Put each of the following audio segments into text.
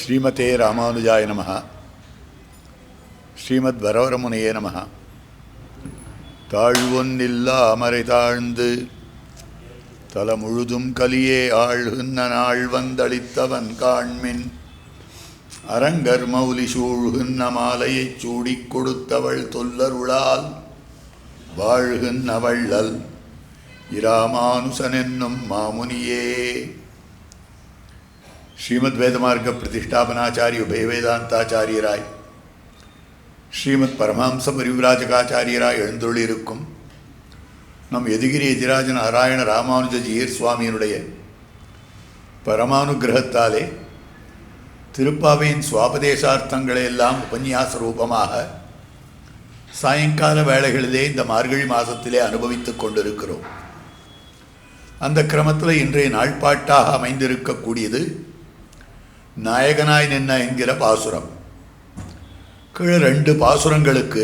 ஸ்ரீமதே ராமானுஜாய நமः. ஸ்ரீமத் வரவரமுனையே நமः. தாழ்வொன்னில்லா அமரை தாழ்ந்து தல முழுதும் கலியே ஆழ்கின்ற நாள் வந்தளித்தவன் காண்மின் அரங்கர் மௌலி சூழ்கின்ற மாலையைச் சூடிக் கொடுத்தவள் தொல்லருளால் வாழ்கின்ற வள்ளல் இராமானுசனென்னும் மாமுனியே. ஸ்ரீமத் வேதமார்க்க பிரதிஷ்டாபனாச்சாரிய உபயவேதாந்தாச்சாரியராய் ஸ்ரீமத் பரமஹம்ச பரிவிராஜகாச்சாரியராய் எழுந்தருளியிருக்கும் நம் எதிகிரி எதிராஜ நாராயண ராமானுஜஜீயர் சுவாமியினுடைய பரமானுகிரகத்தாலே திருப்பாவையின் சுவாபதேசார்த்தங்களை எல்லாம் உபன்யாச ரூபமாக சாயங்கால வேளைகளிலே இந்த மார்கழி மாதத்திலே அனுபவித்துக் கொண்டிருக்கிறோம். அந்த கிரமத்தில் இன்றைய நாள்பாட்டாக அமைந்திருக்கக்கூடியது நாயகனாய் நின்ன என்கிற பாசுரம். கீழே 2 பாசுரங்களுக்கு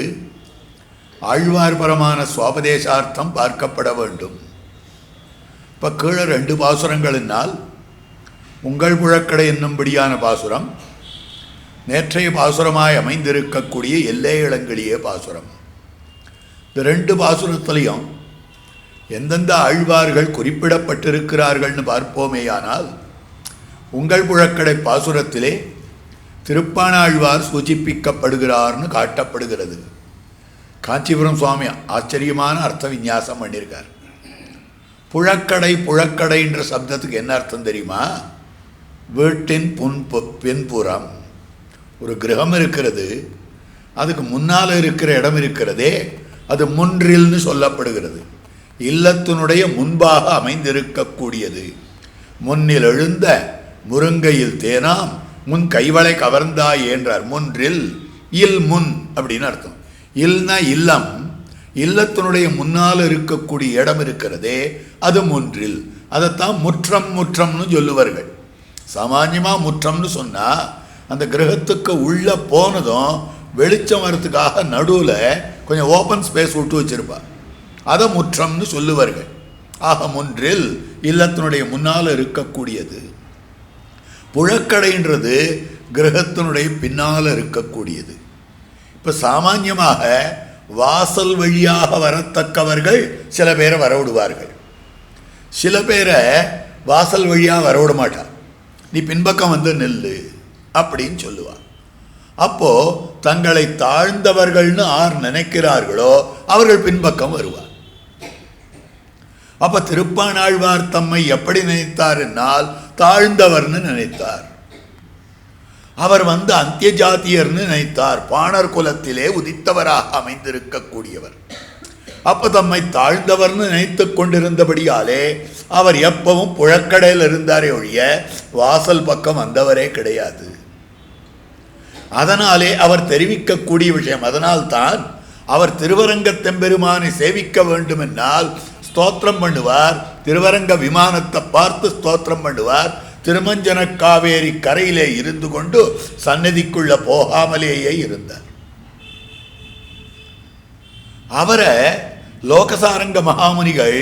ஆழ்வார்பரமான சுவாபதேசார்த்தம் பார்க்கப்பட வேண்டும். இப்போ கீழே 2 பாசுரங்களினால் உங்கள் புழக்கடை என்னும்படியான பாசுரம், நேற்றைய பாசுரமாய் அமைந்திருக்கக்கூடிய எல்லே இளங்கிளிய பாசுரம். இந்த 2 பாசுரத்திலையும் எந்தெந்த ஆழ்வார்கள் குறிப்பிடப்பட்டிருக்கிறார்கள்னு பார்ப்போமேயானால், உங்கள் புழக்கடை பாசுரத்திலே திருப்பாணாழ்வார் சூச்சிப்பிக்கப்படுகிறார்னு காட்டப்படுகிறது. காஞ்சிபுரம் சுவாமி ஆச்சரியமான அர்த்த விநியாசம் பண்ணியிருக்கார். புழக்கடை என்ற சப்தத்துக்கு என்ன அர்த்தம் தெரியுமா? வீட்டின் பின்புறம் ஒரு கிரகம் இருக்கிறது, அதுக்கு முன்னால் இருக்கிற இடம் இருக்கிறதே, அது முன்றில்னு சொல்லப்படுகிறது. இல்லத்தினுடைய முன்பாக அமைந்திருக்கக்கூடியது. முன்னில் எழுந்த முருங்கையில் தேனாம் முன் கைவளை கவர்ந்தாய் என்றார். முன்றில் இல் முன் அப்படின்னு அர்த்தம். இல்னா இல்லம், இல்லத்தினுடைய முன்னால் இருக்கக்கூடிய இடம் இருக்கிறதே அது முன்றில். அதைத்தான் முற்றம்னு சொல்லுவார்கள். சாமான்யமாக முற்றம்னு சொன்னால் அந்த கிரகத்துக்கு உள்ளே போனதும் வெளிச்சம் வரத்துக்காக நடுவில் கொஞ்சம் ஓப்பன் ஸ்பேஸ் விட்டு வச்சுருப்பா, அதை முற்றம்னு சொல்லுவார்கள். ஆக முன்றில் இல்லத்தினுடைய முன்னால் இருக்கக்கூடியது. புழக்கடைன்றது கிரகத்தினுடைய பின்னால் இருக்கக்கூடியது. இப்போ சாமான்யமாக வாசல் வழியாக வரத்தக்கவர்கள் சில பேரை வரவிடுவார்கள், சில பேரை வாசல் வழியாக வரவிட மாட்டார். நீ பின்பக்கம் வந்து நெல்லு அப்படின்னு சொல்லுவார். அப்போது தங்களை தாழ்ந்தவர்கள்னு யார் நினைக்கிறார்களோ அவர்கள் பின்பக்கம் வருவார். அப்போ திருப்பாணாழ்வார் தம்மை எப்படி நினைத்தார் என்னால் தாழ்ந்தவர்னு நினைத்தார். அவர் அந்திய ஜாத்தியர்னு நினைத்தார். பாணர் குலத்திலே உதித்தவராக அமைந்திருக்கக்கூடியவர். அப்போ தம்மை தாழ்ந்தவர்னு நினைத்து கொண்டிருந்தபடியாலே அவர் எப்பவும் புழக்கடையில் இருந்தாரே ஒழிய வாசல் பக்கம் வந்தவரே கிடையாது. அதனாலே அவர் தெரிவிக்கக்கூடிய விஷயம், அதனால்தான் அவர் திருவரங்கத்தெம்பெருமானை சேவிக்க வேண்டும் என்னால் ஸ்தோத்திரம் பண்ணுவார். திருவரங்க விமானத்தை பார்த்து ஸ்தோத்திரம் பண்ணுவார். திருமஞ்சன காவேரி கரையிலே இருந்து கொண்டு சன்னதிக்குள்ள போகாமலேயே இருந்தார். அவரை லோகசாரங்க மகாமுனிகள்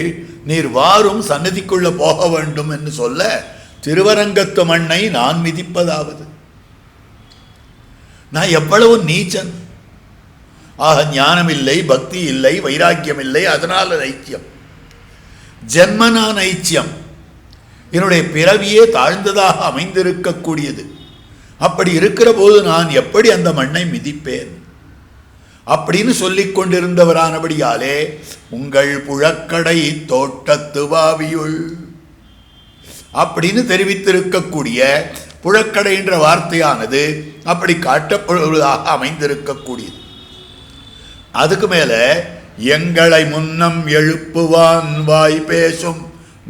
நீர் வாரும் சன்னதிக்குள்ள போக வேண்டும் என்று சொல்ல, திருவரங்கத்து மண்ணை நான் மிதிப்பதாவது, நான் எவ்வளவு நீச்சன். ஆக ஞானம் இல்லை, பக்தி இல்லை, வைராக்கியம் இல்லை, அதனால நைச்சியம், ஜென்மனா நைச்சியம், என்னுடைய பிறவியே தாழ்ந்ததாக அமைந்திருக்கக்கூடியது. அப்படி இருக்கிற போது நான் எப்படி அந்த மண்ணை மிதிப்பேன் அப்படின்னு சொல்லிக் கொண்டிருந்தவரானபடியாலே உங்கள் புழக்கடை தோட்டத்து வாவியுள் அப்படின்னு தெரிவித்திருக்கக்கூடிய புழக்கடை என்ற வார்த்தையானது அப்படி காட்டப்படுவதாக அமைந்திருக்கக்கூடியது. அதுக்கு மேலே எங்களை முன்னம் எழுப்புவான் வாய் பேசும்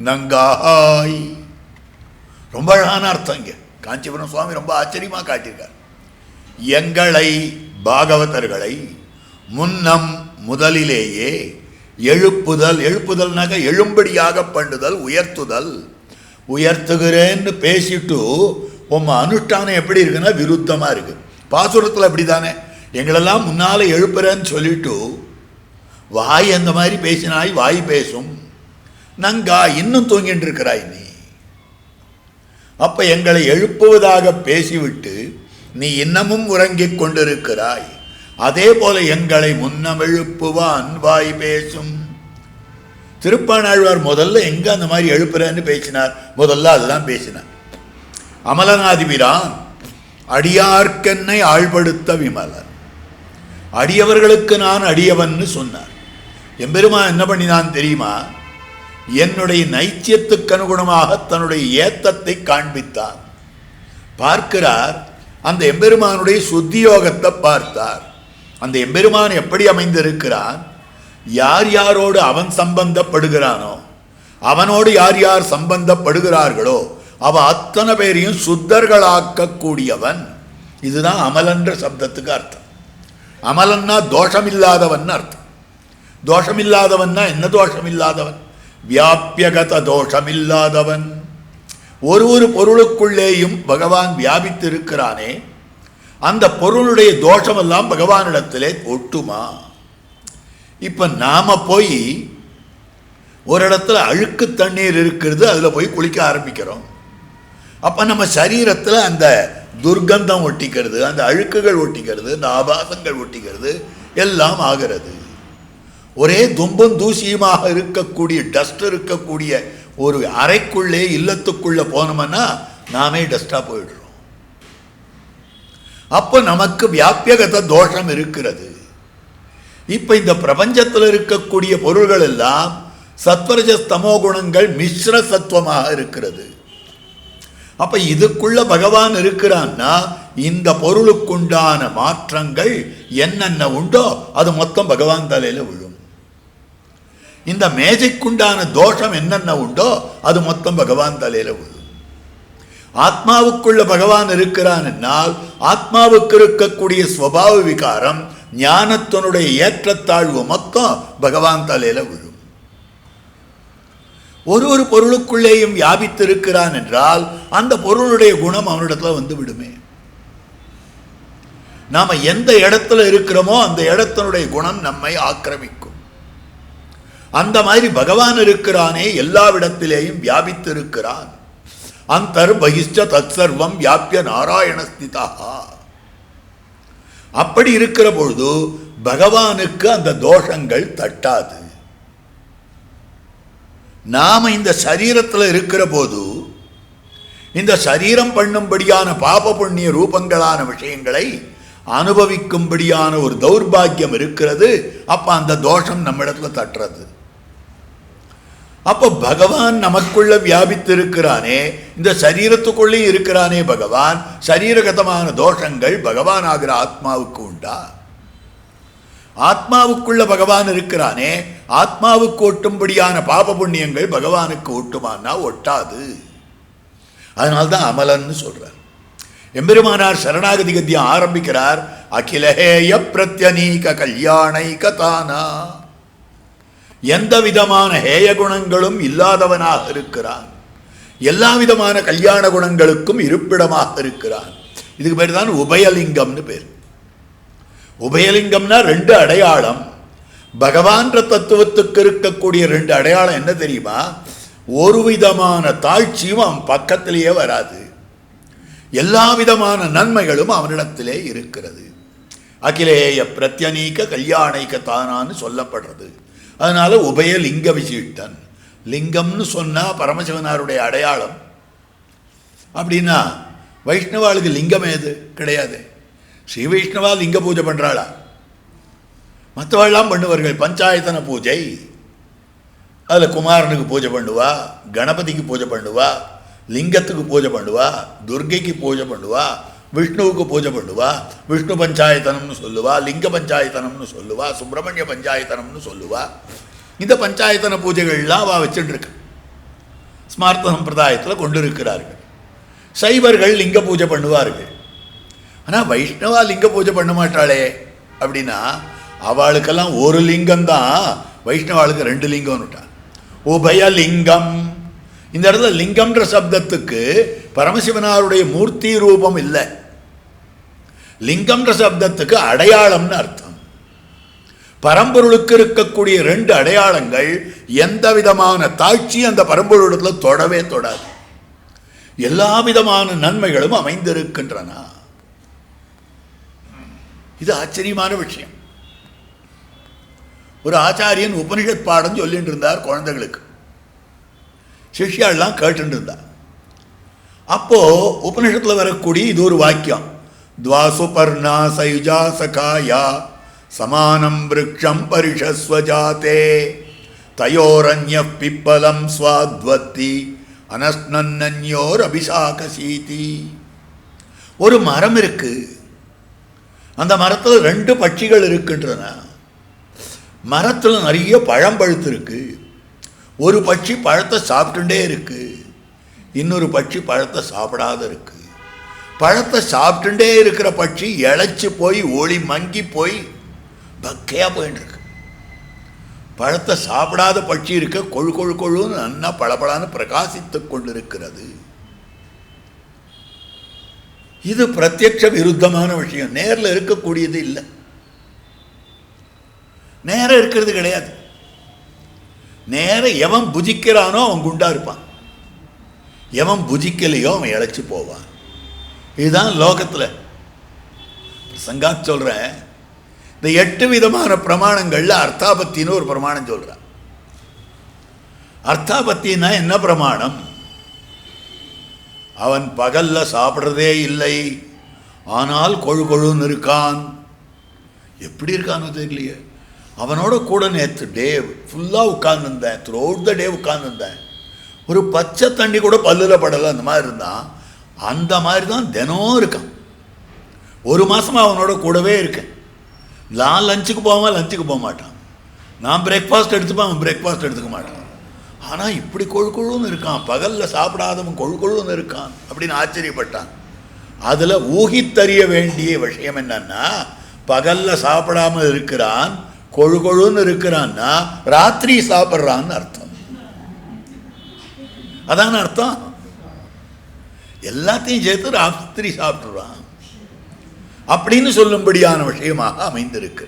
நங்காய், ரொம்ப அழகான அர்த்தம். இங்கே காஞ்சிபுரம் சுவாமி ரொம்ப ஆச்சரியமாக காட்டியிருக்கார். எங்களை பாகவதர்களை முன்னம் முதலிலேயே எழுப்புதல்னாக்க எழும்படியாக பண்ணுதல், உயர்த்துதல். உயர்த்துகிறேன்னு பேசிட்டு உம்ம அனுஷ்டானம் எப்படி இருக்குன்னா விருத்தமாக இருக்குது. பாசுரத்தில் அப்படி தானே, எங்களெல்லாம் முன்னால் எழுப்புறேன்னு சொல்லிட்டு வாய் அந்த மாதிரி பேசினாய், வாய் பேசும் நங்கா இன்னும் தூங்கிட்டு இருக்கிறாய் நீ. அப்ப எங்களை எழுப்புவதாக பேசிவிட்டு நீ இன்னமும் உறங்கிக் கொண்டிருக்கிறாய். அதே போல எங்களை முன்னம் எழுப்புவான் வாய் பேசும். திருப்பாணாழ்வார் முதல்ல எங்க அந்த மாதிரி எழுப்புறேன்னு பேசினார்? முதல்ல அதுதான் பேசினார். அமலநாதிபிரான் அடியார்க்கென்னை ஆழ்படுத்த விமலன், அடியவர்களுக்கு நான் அடியவன்னு சொன்னார். எம்பெருமான் என்ன பண்ணினான் தெரியுமா? என்னுடைய நைச்சியத்துக்கு அனுகுணமாக தன்னுடைய ஏத்தத்தை காண்பித்தான். பார்க்கிறார், அந்த எம்பெருமானுடைய சுத்தியோகத்தை பார்த்தார். அந்த எம்பெருமான் எப்படி அமைந்திருக்கிறான்? யார் யாரோடு அவன் சம்பந்தப்படுகிறானோ, அவனோடு யார் யார் சம்பந்தப்படுகிறார்களோ அவ அத்தனை பேரையும் சுத்தர்களாக்கக்கூடியவன். இதுதான் அமலன்ற சப்தத்துக்கு அர்த்தம். அமலன்னா தோஷமில்லாதவன் அர்த்தம். தோஷமில்லாதவன்னா என்ன? தோஷமில்லாதவன் வியாபியகத தோஷமில்லாதவன். ஒரு பொருளுக்குள்ளேயும் பகவான் வியாபித்திருக்கிறானே, அந்த பொருளுடைய தோஷமெல்லாம் பகவானிடத்திலே ஒட்டுமா? இப்ப நாம போய் ஒரு இடத்துல அழுக்கு தண்ணீர் இருக்கிறது, அதுல போய் குளிக்க ஆரம்பிக்கிறோம். அப்ப நம்ம சரீரத்துல அந்த துர்கந்தம் ஒட்டிக்கிறது, அந்த அழுக்குகள் ஒட்டிக்கிறது, அந்த ஆபாசங்கள் ஒட்டிக்கிறது எல்லாம் ஆகிறது. ஒரே தும்பும் தூசியுமாக இருக்கக்கூடிய டஸ்ட் இருக்கக்கூடிய ஒரு அறைக்குள்ளே இல்லத்துக்குள்ள போனோம்னா நாமே டஸ்டா போயிடுறோம். அப்ப நமக்கு வியாபியகத தோஷம் இருக்கிறது. இப்ப இந்த பிரபஞ்சத்தில் இருக்கக்கூடிய பொருள்கள் எல்லாம் சத்வரஜஸ்தமோ குணங்கள் மிஸ்ர சத்துவமாக இருக்கிறது. அப்ப இதுக்குள்ள பகவான் இருக்கிறான்னா இந்த பொருளுக்குண்டான மாற்றங்கள் என்னென்ன உண்டோ அது மொத்தம் பகவான் தலையில விழும். இந்த மேஜைக்குண்டான தோஷம் என்னென்ன உண்டோ அது மொத்தம் பகவான் தலையில விழும். ஆத்மாவுக்குள்ள பகவான் இருக்கிறான் என்னால் ஆத்மாவுக்கு இருக்கக்கூடிய ஸ்வபாவ விகாரம் ஞானத்தினுடைய ஏற்றத்தாழ்வு மொத்தம் பகவான் தலையில விழும். ஒரு பொருளுக்குள்ளேயும் வியாபித்திருக்கிறான் என்றால் அந்த பொருளுடைய குணம் அவனிடத்துல வந்து விடுமே. நாம எந்த இடத்துல இருக்கிறோமோ அந்த இடத்தினுடைய குணம் நம்மை ஆக்கிரமிக்கும். அந்த மாதிரி பகவான் இருக்கிறானே, எல்லாவிடத்திலேயும் வியாபித்திருக்கிறான். அந்தர் பகிஷ்ட தத் சர்வம் வியாபிய நாராயணஸ்திதா. அப்படி இருக்கிற பொழுது பகவானுக்கு அந்த தோஷங்கள் தட்டாது. நாம இந்த சரீரத்தில் இருக்கிற போது இந்த சரீரம் பண்ணும்படியான பாப புண்ணிய ரூபங்களான விஷயங்களை அனுபவிக்கும்படியான ஒரு தௌர்பாகியம் இருக்கிறது. அப்ப அந்த தோஷம் நம்மிடத்துல தட்டுறது. அப்ப பகவான் நமக்குள்ள வியாபித்திருக்கிறானே, இந்த சரீரத்துக்குள்ளே இருக்கிறானே பகவான், சரீரகதமான தோஷங்கள் பகவான் ஆகிற ஆத்மாவுக்கு உண்டா? ஆத்மாவுக்குள்ள பகவான் இருக்கிறானே, ஆத்மாவுக்கு ஒட்டும்படியான பாப புண்ணியங்கள் பகவானுக்கு ஒட்டுமானா ஒட்டாது. அதனால்தான் அமலன்னு சொல்றார். எம்பெருமானார் சரணாகதி கத்தியம் ஆரம்பிக்கிறார். அகிலஹேய பிரத்யநீக கல்யாணைக தானா. எந்த விதமான ஹேய குணங்களும் இல்லாதவனாக இருக்கிறான். எல்லா விதமான கல்யாண குணங்களுக்கும் இருப்பிடமாக இருக்கிறான். இதுக்கு பேர் தான் உபயலிங்கம்னு பேர். உபயலிங்கம்னா ரெண்டு அடையாளம். பகவான்ற தத்துவத்துக்கு இருக்கக்கூடிய ரெண்டு அடையாளம் என்ன தெரியுமா? ஒரு விதமான தாழ்ச்சியும் அவன் பக்கத்திலேயே வராது. எல்லா விதமான நன்மைகளும் அவனிடத்திலே இருக்கிறது. அகிலேய பிரத்யநீக கல்யாணைக்க தானான்னு சொல்லப்படுறது. அதனால உபயலிங்க விசிஷ்டன். லிங்கம்னு சொன்னா பரமசிவனாருடைய அடையாளம். அப்படின்னா வைஷ்ணவாளுக்கு லிங்கம் ஏது? கிடையாது. ஸ்ரீ வைஷ்ணவா லிங்க பூஜை பண்றாளா? மற்றவாள்லாம் பண்ணுவார்கள். பஞ்சாயத்தன பூஜை, அதில் குமாரனுக்கு பூஜை பண்ணுவா, கணபதிக்கு பூஜை பண்ணுவா, லிங்கத்துக்கு பூஜை பண்ணுவா, துர்கைக்கு பூஜை பண்ணுவா, விஷ்ணுவுக்கு பூஜை பண்ணுவா. விஷ்ணு பஞ்சாயத்தனம்னு சொல்லுவா, லிங்க பஞ்சாயத்தனம்னு சொல்லுவா, சுப்பிரமணிய பஞ்சாயத்தனம்னு சொல்லுவா. இந்த பஞ்சாயத்தன பூஜைகள்லாம் அவள் வச்சுட்டு இருக்க ஸ்மார்த்த சம்பிரதாயத்தில் கொண்டு இருக்கிறார்கள். சைவர்கள் லிங்க பூஜை பண்ணுவார்கள். ஆனால் வைஷ்ணவா லிங்க பூஜை பண்ண மாட்டாளே அப்படின்னா, அவளுக்கெல்லாம் ஒரு லிங்கம்தான், வைஷ்ணவாளுக்கு ரெண்டு லிங்கம்னுட்டான். உபயலிங்கம். இந்த இடத்துல லிங்கம்ன்ற சப்தத்துக்கு பரமசிவனாருடைய மூர்த்தி ரூபம் இல்லை. லிங்கம்ன்ற சப்தத்துக்கு அடையாளம்னு அர்த்தம். பரம்பொருளுக்கு இருக்கக்கூடிய ரெண்டு அடையாளங்கள் எந்த விதமான தாழ்ச்சி அந்த பரம்பொருளத்தில் தொடவே தொடாது. எல்லா விதமான நன்மைகளும் அமைந்திருக்கின்றன. இது ஆச்சரியமான விஷயம். ஒரு ஆச்சாரியன் உபனிஷத் பாடம் சொல்லிட்டு இருந்தார் குழந்தைகளுக்கு. சிஷ்யாலாம் கேட்டு இருந்தார். அப்போ உபனிஷத்துல வரக்கூடிய இது ஒரு வாக்கியம், துவாசுபர்ணா சயுஜா சகாயா சமானம் விருக்ஷம் பரிஷஸ்வஜாதே தயோரண்ய பிப்பலம் ஸ்வாத்வத்தி அனஸ்னன்யோர் அபிஷாகசீதி. ஒரு மரம் இருக்கு, அந்த மரத்தில் 2 பட்சிகள் இருக்கின்றன. மரத்தில் நிறைய பழம் பழுத்து இருக்கு. ஒரு பட்சி பழத்தை சாப்பிட்டுட்டே இருக்கு, இன்னொரு பட்சி பழத்தை சாப்பிடாத இருக்கு. பழத்தை சாப்பிட்டுட்டே இருக்கிற பட்சி இழைச்சி போய் ஒளி மங்கி போய் பக்கையா போயிட்டு இருக்கு. பழத்தை சாப்பிடாத பட்சி இருக்க கொழு கொழு கொழுன்னு நன்னா பளபளான்னு பிரகாசித்துக் கொண்டிருக்கிறது. இது பிரத்யட்ச விருத்தமான விஷயம். நேரில் இருக்கக்கூடியது இல்லை, நேரம் இருக்கிறது கிடையாது. நேரம் எவன் புஜிக்கிறானோ அவன் குண்டா இருப்பான், எவன் புஜிக்கலையோ அவன் இழைச்சி போவான். இதுதான் லோகத்தில் சங்கா சொல்கிறேன். இந்த 8 விதமான பிரமாணங்களில் அர்த்தாபத்தின்னு ஒரு பிரமாணம் சொல்கிறான். அர்த்தாபத்தின்னா என்ன பிரமாணம்? அவன் பகல்ல சாப்பிட்றதே இல்லை, ஆனால் கொழு கொழுன்னு இருக்கான். எப்படி இருக்கான்னு தெரியலையே. அவனோட கூட நேற்று டே ஃபுல்லாக உட்கார்ந்துருந்தேன், த்ரூ அவுட் த டே உட்கார்ந்துருந்தேன். ஒரு பச்சை தண்ணி கூட பல்லில் படலை, அந்த மாதிரி இருந்தான். அந்த மாதிரி தான் தினம் இருக்கான். 1 மாதமாக அவனோட கூடவே இருக்கேன். நான் லஞ்சுக்கு போவான், லஞ்சுக்கு போக மாட்டான். நான் பிரேக்ஃபாஸ்ட் எடுத்துப்பேன், அவன் பிரேக்ஃபாஸ்ட் எடுத்துக்க மாட்டான். ஆனால் இப்படி கொழு கொழுன்னு இருக்கான், பகலில் சாப்பிடாதவன் கொழு கொழுன்னு இருக்கான் அப்படின்னு ஆச்சரியப்பட்டான். அதில் ஊகித்தறிய வேண்டிய விஷயம் என்னன்னா, பகலில் சாப்பிடாமல் இருக்கிறான், கொழு கொழுன்னு இருக்கிறான்னா ராத்திரி சாப்பிட்றான்னு அர்த்தம். அதான் அர்த்தம். எல்லாத்தையும் சேர்த்து ராத்திரி சாப்பிட்றான் அப்படின்னு சொல்லும்படியான விஷயமாக அமைந்திருக்கு.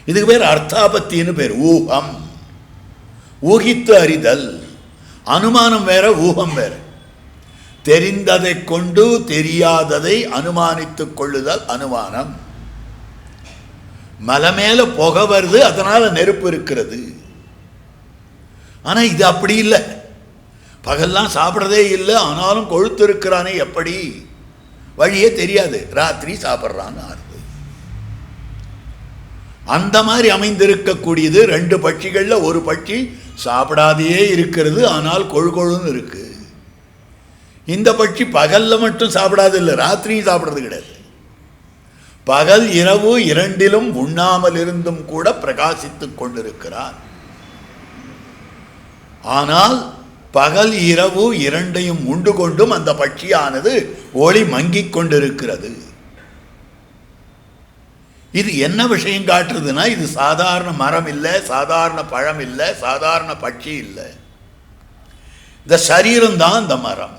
இதுக்கு பேர் அர்த்தாபத்தின்னு பேர். ஊகம், ஊகித்து அறிதல். அனுமானம் வேற, ஊகம் வேற. தெரிந்ததை கொண்டு தெரியாததை அனுமானித்துக் கொள்ளுதல் அனுமானம். மலை மேல புகை வருது, அதனால நெருப்பு இருக்கிறது. ஆனா இது அப்படி இல்லை. பகல்லாம் சாப்பிட்றதே இல்லை, ஆனாலும் கொழுத்து இருக்கிறானே எப்படி? வழியே தெரியாது, ராத்திரி சாப்பிட்றான்னு ஆறுது. அந்த மாதிரி அமைந்திருக்கக்கூடியது 2 பட்சிகள்ல ஒரு பட்சி சாப்பிடாதையே இருக்கிறது, ஆனால் கொழு கொழுன்னு இருக்கு. இந்த பட்சி பகல்ல மட்டும் சாப்பிடாது இல்லை, ராத்திரியும் சாப்பிட்றது கிடையாது. பகல் இரவு 2லும் உண்ணாமல் இருந்தும் கூட பிரகாசித்துக் கொண்டிருக்கிறான். ஆனால் பகல் இரவு 2ஐயும் உண்டு கொண்டும் அந்த பட்சியானது ஒளி மங்கிக் கொண்டிருக்கிறது. இது என்ன விஷயம் காட்டுறதுன்னா, இது சாதாரண மரம் இல்லை, சாதாரண பழம் இல்லை, சாதாரண பட்சி இல்லை. இந்த சரீரம் தான் இந்த மரம்.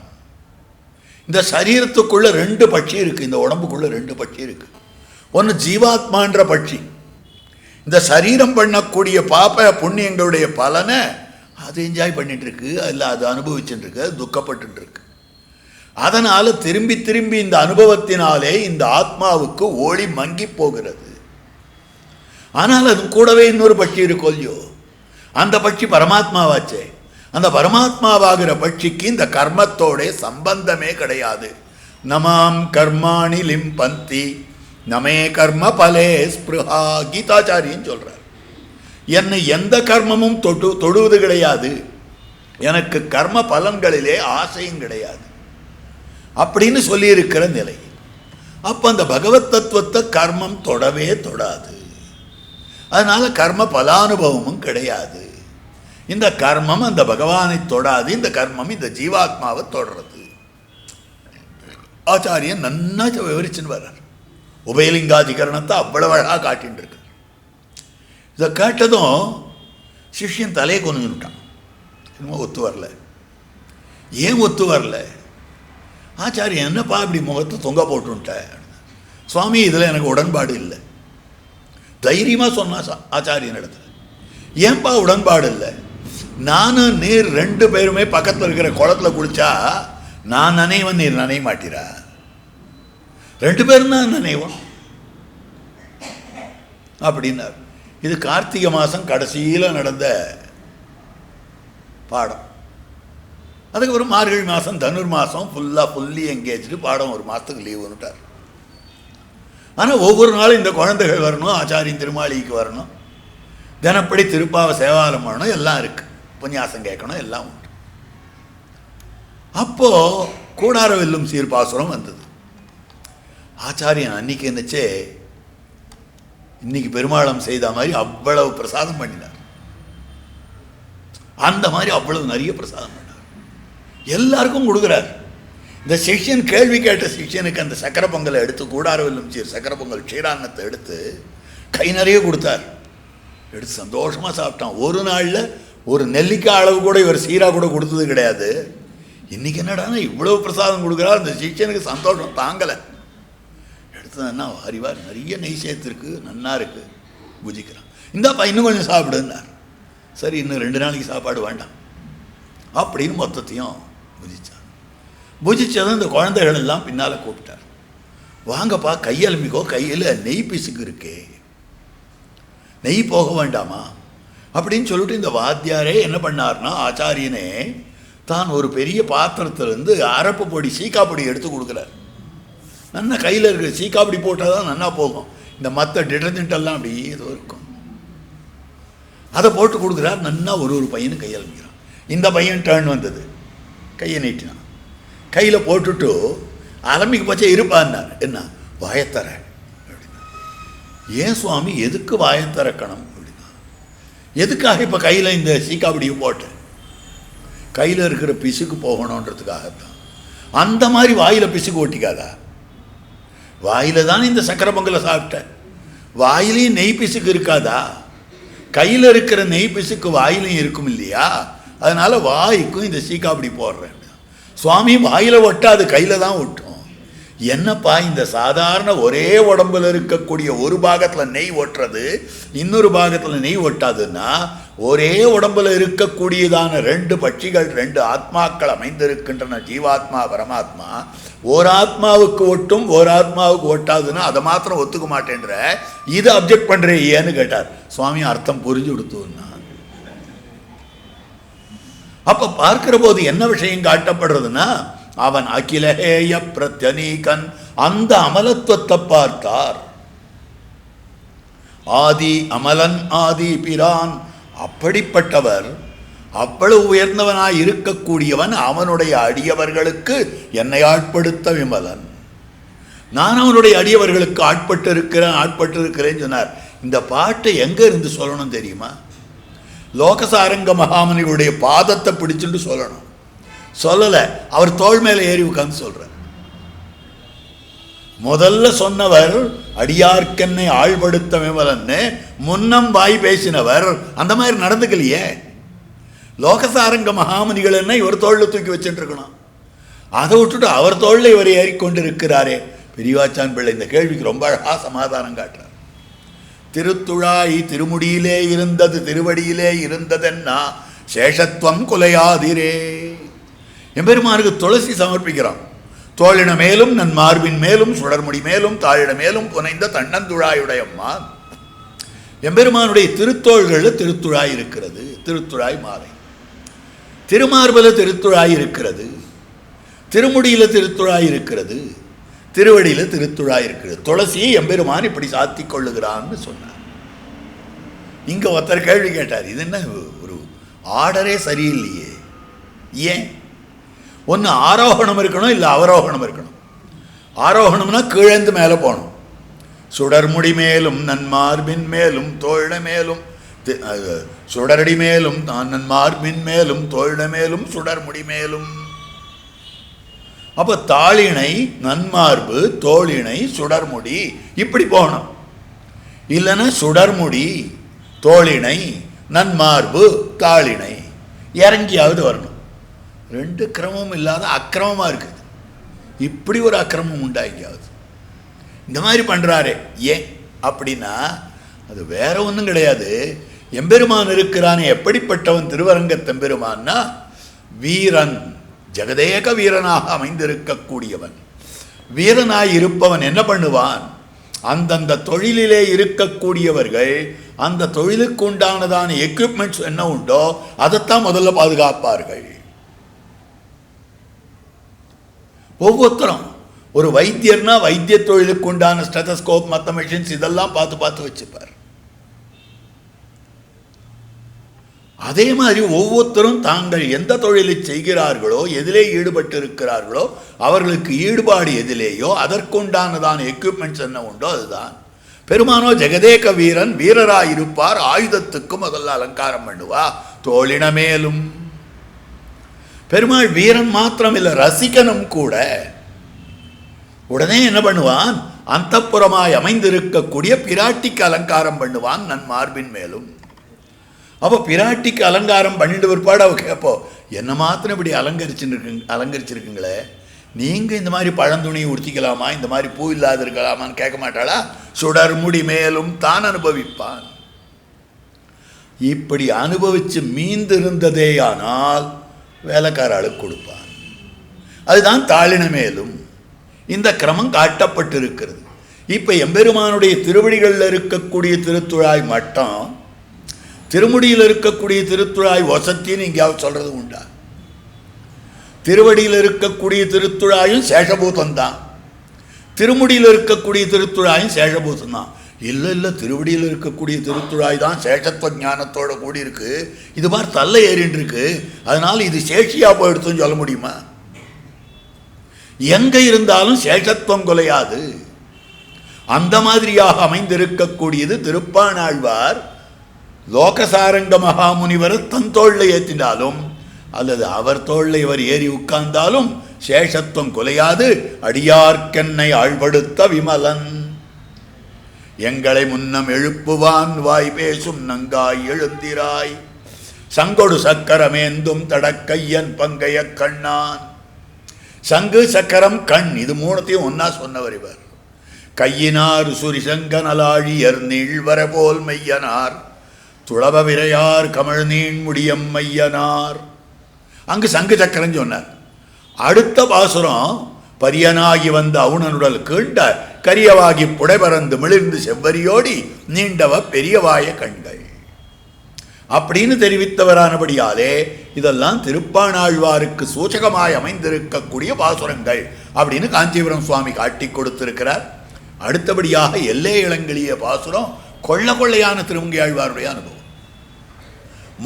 இந்த சரீரத்துக்குள்ள 2 பட்சி இருக்கு. இந்த உடம்புக்குள்ள 2 பட்சி இருக்கு. ஒன்று ஜீவாத்மான்ற பட்சி, இந்த சரீரம் பண்ணக்கூடிய பாப்ப புண்ணியங்களுடைய பலனை அது என்ஜாய் பண்ணிட்டு இருக்கு, இல்லை அது அனுபவிச்சுட்டு இருக்கு, அது துக்கப்பட்டு இருக்கு. அதனால திரும்பி திரும்பி இந்த அனுபவத்தினாலே இந்த ஆத்மாவுக்கு ஒளி மங்கி போகிறது. ஆனால் அது கூடவே இன்னொரு பட்சி இருக்கும் இல்லையோ, அந்த பட்சி பரமாத்மாவாச்சே. அந்த பரமாத்மாவாகிற பட்சிக்கு இந்த கர்மத்தோட சம்பந்தமே கிடையாது. நமாம் கர்மாணி லிம்பந்தி நமே கர்ம பலே ஸ்பிருஹா, கீதாச்சாரியன் சொல்றார். என்னை எந்த கர்மமும் தொடுவது கிடையாது, எனக்கு கர்ம பலன்களிலே ஆசையும் கிடையாது அப்படின்னு சொல்லியிருக்கிற நிலை. அப்போ அந்த பகவத் தத்துவத்தை கர்மம் தொடவே தொடாது. அதனால கர்ம பலானுபவமும் கிடையாது. இந்த கர்மம் அந்த பகவானை தொடாது, இந்த கர்மம் இந்த ஜீவாத்மாவை தொடர்றது. ஆச்சாரியன் நன்னா விவரிச்சுன்னு வர்றார். உபயலிங்காதிகரணத்தை அவ்வளவு அழகாக காட்டின்னு இருக்கு. இதை கேட்டதும் சிஷ்யன் தலையை கொண்டுட்டான். இன்னும் ஒத்து வரல. ஏன் ஒத்து வரல? ஆச்சாரியன் என்னப்பா இப்படி முகத்தை தொங்க போட்டுன்ட்ட? சுவாமி, இதில் எனக்கு உடன்பாடு இல்லை. தைரியமாக சொன்னா ஆச்சாரியன் இடத்துல. ஏன்பா உடன்பாடு இல்லை? நானும் நீர் 2 பேருமே பக்கத்தில் இருக்கிற குளத்தில் குளிச்சா நான் நனைவன், நீர் நனைய மாட்டீரா? 2 பேரும் தான் நனைவோம் அப்படின்னார். இது கார்த்திகை மாதம் கடைசியில் நடந்த பாடம். அதுக்கப்புறம் மார்கழி மாதம் தனுர் மாதம் ஃபுல்லி எங்கேஜ்டு, பாடம் 1 மாதத்துக்கு லீவுன்னுட்டார். ஆனால் ஒவ்வொரு நாளும் இந்த குழந்தைகள் வரணும், ஆச்சாரியின் திருமாளிக்கு வரணும், தினப்படி திருப்பாவை சேவாலம் பண்ணணும், எல்லாம் இருக்குது, உபன்யாசம் கேட்கணும், எல்லாம் உண்டு. அப்போது கூடார வெல்லும் சீர்பாசுரம் வந்தது. ஆச்சாரியன் அன்னைக்கு என்னச்சே இன்னைக்கு பெருமாளம் செய்த மாதிரி அவ்வளவு பிரசாதம் பண்ணினார். அந்த மாதிரி அவ்வளவு நிறைய பிரசாதம் பண்ணார், எல்லாருக்கும் கொடுக்குறார். இந்த சிஷ்யன் கேள்வி கேட்ட சிஷ்யனுக்கு அந்த சக்கரை பொங்கலை எடுத்து, கூடார வெல்லும் சீர் சக்கரை பொங்கல் க்ஷீரான்னத்தை எடுத்து கை நிறைய கொடுத்தார். எடுத்து சந்தோஷமாக சாப்பிட்டான். ஒரு நாளில் ஒரு நெல்லிக்காய் அளவு கூட இவர் சீராக கூட கொடுத்தது கிடையாது. இன்றைக்கி என்னடானா இவ்வளோ பிரசாதம் கொடுக்குறார். அந்த சிஷ்யனுக்கு சந்தோஷம் தாங்கலை. எடுத்ததுன்னா அறிவார், நிறைய நெய் சேர்த்துருக்கு, நன்னா இருக்குது, புஜிக்கிறான். இந்தாப்பா இன்னும் கொஞ்சம் சாப்பிடுன்னார். சரி, இன்னும் 2 நாளைக்கு சாப்பாடு வேண்டாம் அப்படின்னு மொத்தத்தையும் புஜிச்சார். புஜிச்சதும் இந்த குழந்தைகள் எல்லாம் பின்னால் கூப்பிட்டார். வாங்கப்பா கையெலுமிக்கோ, கையில் நெய் பிசுக்கு இருக்கே, நெய் போக வேண்டாமா அப்படின்னு சொல்லிட்டு இந்த வாத்தியாரே என்ன பண்ணார்னா, ஆச்சாரியனே தான் ஒரு பெரிய பாத்திரத்திலேருந்து அரப்பு பொடி, சீக்காப்பொடி எடுத்து கொடுக்குறார். நன்னா கையில் இருக்கிற சீக்காப்பொடி போட்டால் தான் நன்னா போகும். இந்த மற்ற டிடர்ஜென்டெல்லாம் அப்படியே ஏதோ இருக்கும், அதை போட்டு கொடுக்குறார். நன்னா ஒரு பையனு கையெழுமிக்கிறான். இந்த பையன் டர்ன் வந்தது, கையை நீட்டினான். கையில் போட்டுட்டு அலம்பிக்கு பச்சை இருப்பான்னார். என்ன வாயத்தர அப்படின்னா, ஏன் சுவாமி எதுக்கு வாயத்திறக்கணும் அப்படின்னா, எதுக்காக இப்போ கையில் இந்த சீக்காப்படியை போட்டேன், கையில் இருக்கிற பிசுக்கு போகணுன்றதுக்காகத்தான். அந்த மாதிரி வாயில் பிசுக்கு ஒட்டிக்காதா? வாயில் தான் இந்த சக்கரை பொங்கலை சாப்பிட்டேன், வாயிலையும் நெய் பிசுக்கு இருக்காதா? கையில் இருக்கிற நெய் பிசுக்கு வாயிலையும் இருக்கும் இல்லையா? அதனால் வாய்க்கும் இந்த சீக்காப்படி போடுறேன். சுவாமி வாயில் ஒட்டாது, கையில் தான் ஒட்டும். என்னப்பா இந்த சாதாரண ஒரே உடம்புல இருக்கக்கூடிய ஒரு பாகத்தில் நெய் ஒட்டுறது, இன்னொரு பாகத்தில் நெய் ஒட்டாதுன்னா, ஒரே உடம்புல இருக்கக்கூடியதான 2 பட்சிகள், 2 ஆத்மாக்கள் அமைந்திருக்கின்றன, ஜீவாத்மா பரமாத்மா. ஒரு ஆத்மாவுக்கு ஒட்டும், ஒரு ஆத்மாவுக்கு ஒட்டாதுன்னா அதை மாத்திரம் ஒத்துக்க மாட்டேன்ற, இதை அப்ஜெக்ட் பண்ணுறே ஏன்னு கேட்டார். சுவாமி அர்த்தம் புரிஞ்சு கொடுத்தோன்னா, அப்போ பார்க்கிற போது என்ன விஷயம் காட்டப்படுறதுன்னா, அவன் அகிலஹேய பிரத்யனீகன், அந்த அமலத்துவத்தை பார்த்தார். ஆதி அமலன் ஆதி பிரான், அப்படிப்பட்டவர், அவ்வளவு உயர்ந்தவனாய் இருக்கக்கூடியவன், அவனுடைய அடியவர்களுக்கு என்னை ஆட்படுத்த விமலன், நான் அவனுடைய அடியவர்களுக்கு ஆட்பட்டு இருக்கிறேன்னு சொன்னார். இந்த பாட்டை எங்கே இருந்து சொல்லணும் தெரியுமா? லோகசாரங்க மகாமனிகளுடைய பாதத்தை பிடிச்சுட்டு சொல்லணும். சொல்லலை, அவர் தோள் மேலே ஏறி உட்காந்து சொல்கிறார். முதல்ல சொன்னவர் அடியார்க்கென்னை ஆழ்படுத்த விமலன்னு முன்னம் வாய் பேசினவர் அந்த மாதிரி நடந்துக்கலையே. லோகசாரங்க மகாமனிகள் என்ன இவர் தோளில் தூக்கி வச்சுட்டு இருக்கணும், அதை விட்டுட்டு அவர் தோளில் இவர் ஏறிக்கொண்டிருக்கிறாரே. பெரியவாச்சான் பிள்ளை இந்த கேள்விக்கு ரொம்ப அழகாக சமாதானம் காட்டுறார். திருத்துழாய் திருமுடியிலே இருந்தது, திருவடியிலே இருந்ததென்னா சேஷத்துவம் குலையாதிரே. எம்பெருமானுக்கு துளசி சமர்ப்பிக்கிறான். தோழின மேலும் நன் மார்பின் மேலும் சுடர்முடி மேலும் தாழிட மேலும் புனைந்த தன்னந்துழாயுடையம்மா. எம்பெருமானுடைய திருத்தோள்களில் திருத்துழாய் இருக்கிறது, திருத்துழாய் மாலை. திருமார்பில் திருத்துழாய் இருக்கிறது, திருமுடியில் திருத்துழாய் இருக்கிறது, திருவடியில் திருத்துழாய் இருக்கிறது. துளசியை எம்பெருமான் இப்படி சாத்தி கொள்ளுகிறான்னு சொன்னார். இங்கே ஒருத்தர் கேள்வி கேட்டார், இது என்ன ஒரு ஆர்டரே சரியில்லையே, ஏன்? ஒன்று ஆரோகணம் இருக்கணும், இல்லை அவரோகணம் இருக்கணும். ஆரோகணம்னா கீழேந்து மேலே போகணும். சுடர்முடி மேலும் நன்மார்பின் மேலும் தோழிட மேலும், சுடரடி மேலும் நன்மார்பின் மேலும் தோழிட மேலும் சுடர்முடி மேலும். அப்போ தாளிணை நன்மார்பு தோளிணை சுடர்முடி இப்படி போகணும். இல்லைன்னா சுடர்முடி தோளிணை நன்மார்பு தாளிணை இறங்கியாவது வரணும். 2 கிரமமும் இல்லாத அக்கிரமமாக இருக்குது. இப்படி ஒரு அக்கிரமம் உண்டாகியாவது இந்த மாதிரி பண்ணுறாரே ஏன் அப்படின்னா, அது வேற ஒன்றும் கிடையாது. எம்பெருமான் இருக்கிறானே, எப்படிப்பட்டவன் திருவரங்கத்தெம்பெருமான்னா வீரன், ஜெகதேக வீரனாக அமைந்திருக்கக்கூடியவன். வீரனாய் இருப்பவன் என்ன பண்ணுவான்? அந்தந்த தொழிலிலே இருக்கக்கூடியவர்கள் அந்த தொழிலுக்கு உண்டானதான எக்யூப்மெண்ட்ஸ் என்ன உண்டோ அதைத்தான் முதல்ல பாதுகாப்பார்கள். ஒவ்வொருத்தரும் ஒரு வைத்தியர்னா வைத்திய தொழிலுக்கு உண்டான ஸ்டெத்தஸ்கோப் மற்ற மெஷின்ஸ் இதெல்லாம் பார்த்து பார்த்து வச்சுப்பார். அதே மாதிரி ஒவ்வொருத்தரும் தாங்கள் எந்த தொழிலை செய்கிறார்களோ எதிலே ஈடுபட்டு இருக்கிறார்களோ அவர்களுக்கு ஈடுபாடு எதிலேயோ அதற்குண்டானதான எக்யூப்மெண்ட்ஸ் என்ன உண்டோ அதுதான். பெருமானோ ஜெகதேக வீரன், வீரராயிருப்பார். ஆயுதத்துக்கும் முதல்ல அலங்காரம் பண்ணுவா. தோழின மேலும் பெருமாள் வீரன் மாத்திரம் இல்லை, ரசிகனும் கூட. உடனே என்ன பண்ணுவான்? அந்தப்புறமாய் அமைந்திருக்கக்கூடிய பிராட்டிக்கு அலங்காரம் பண்ணுவான் நன் மார்பின் மேலும். அப்போ பிராட்டிக்கு அலங்காரம் பண்ணிட்டு பிற்பாடு அவ கேட்போ, என்ன மாத்திரம் இப்படி அலங்கரிச்சிருக்குங்களே, நீங்கள் இந்த மாதிரி பழந்துணியை உடுத்திக்கலாமா, இந்த மாதிரி பூ இல்லாத இருக்கலாமான்னு கேட்க மாட்டாளா? சுடர்முடி மேலும் தான் அனுபவிப்பான். இப்படி அனுபவித்து மீந்திருந்ததேயானால் வேலைக்காராளுக்கு கொடுப்பான். அதுதான் தாளின மேலும். இந்த கிரமம் காட்டப்பட்டிருக்கிறது. இப்போ எம்பெருமானுடைய திருவடிகளில் இருக்கக்கூடிய திருத்துழாய் மட்டம், திருமுடியில் இருக்கக்கூடிய திருத்துழாய் வசத்தின்னு எங்கேயாவது சொல்கிறது உண்டா? திருவடியில் இருக்கக்கூடிய திருத்துழாயும் சேஷபூதம்தான், திருமுடியில் இருக்கக்கூடிய திருத்துழாயும் சேஷபூதம்தான். இல்லை திருவடியில் இருக்கக்கூடிய திருத்துழாய் தான் சேஷத்துவ ஞானத்தோட கூடி இருக்கு. இது மாதிரி தள்ள ஏறின்னு இருக்கு, அதனால் இது சேஷியாக போயிடுத்துன்னு சொல்ல முடியுமா? எங்கே இருந்தாலும் சேஷத்துவம் குலையாது. அந்த மாதிரியாக அமைந்திருக்கக்கூடியது திருப்பாணாழ்வார். லோகசாரங்க மகாமுனிவர் தன் தோளில் ஏற்றினாலும் அல்லது அவர் தோளில் இவர் ஏறி உட்கார்ந்தாலும் சேஷத்துவம் குலையாது. அடியார்க்கென்னை ஆழ்படுத்த விமலன் எங்களை முன்னம் எழுப்புவான் வாய் பேசும் நங்காய் எழுந்திராய் சங்கொடு சக்கரமேந்தும் தடக்கையன் பங்கைய கண்ணான். சங்கு சக்கரம் கண் இது மூணுத்தையும் ஒன்னா சொன்னவர் இவர். கையினார் சுரிசங்க நலாழியர் நீழ்வர போல் மெய்யனார் துளப விரையார் கமழ் நீண் முடியம் மையனார். அங்கு சங்கு சக்கரம் சொன்னார். அடுத்த பாசுரம் பரியனாகி வந்த அவுணனுடல் கீண்ட கரியவாகி புடைபறந்து மிளிர்ந்து செவ்வரியோடி நீண்டவ பெரியவாய கண்கள் அப்படின்னு தெரிவித்தவரானபடியாலே இதெல்லாம் திருப்பாணாழ்வாருக்கு சூச்சகமாய் அமைந்திருக்கக்கூடிய பாசுரங்கள் அப்படின்னு காஞ்சிபுரம் சுவாமி காட்டி கொடுத்திருக்கிறார். அடுத்தபடியாக எல்லே இளங்கிலிய பாசுரம் கொள்ள கொள்ளையான திருமங்கையாழ்வாருடைய அனுபவம்.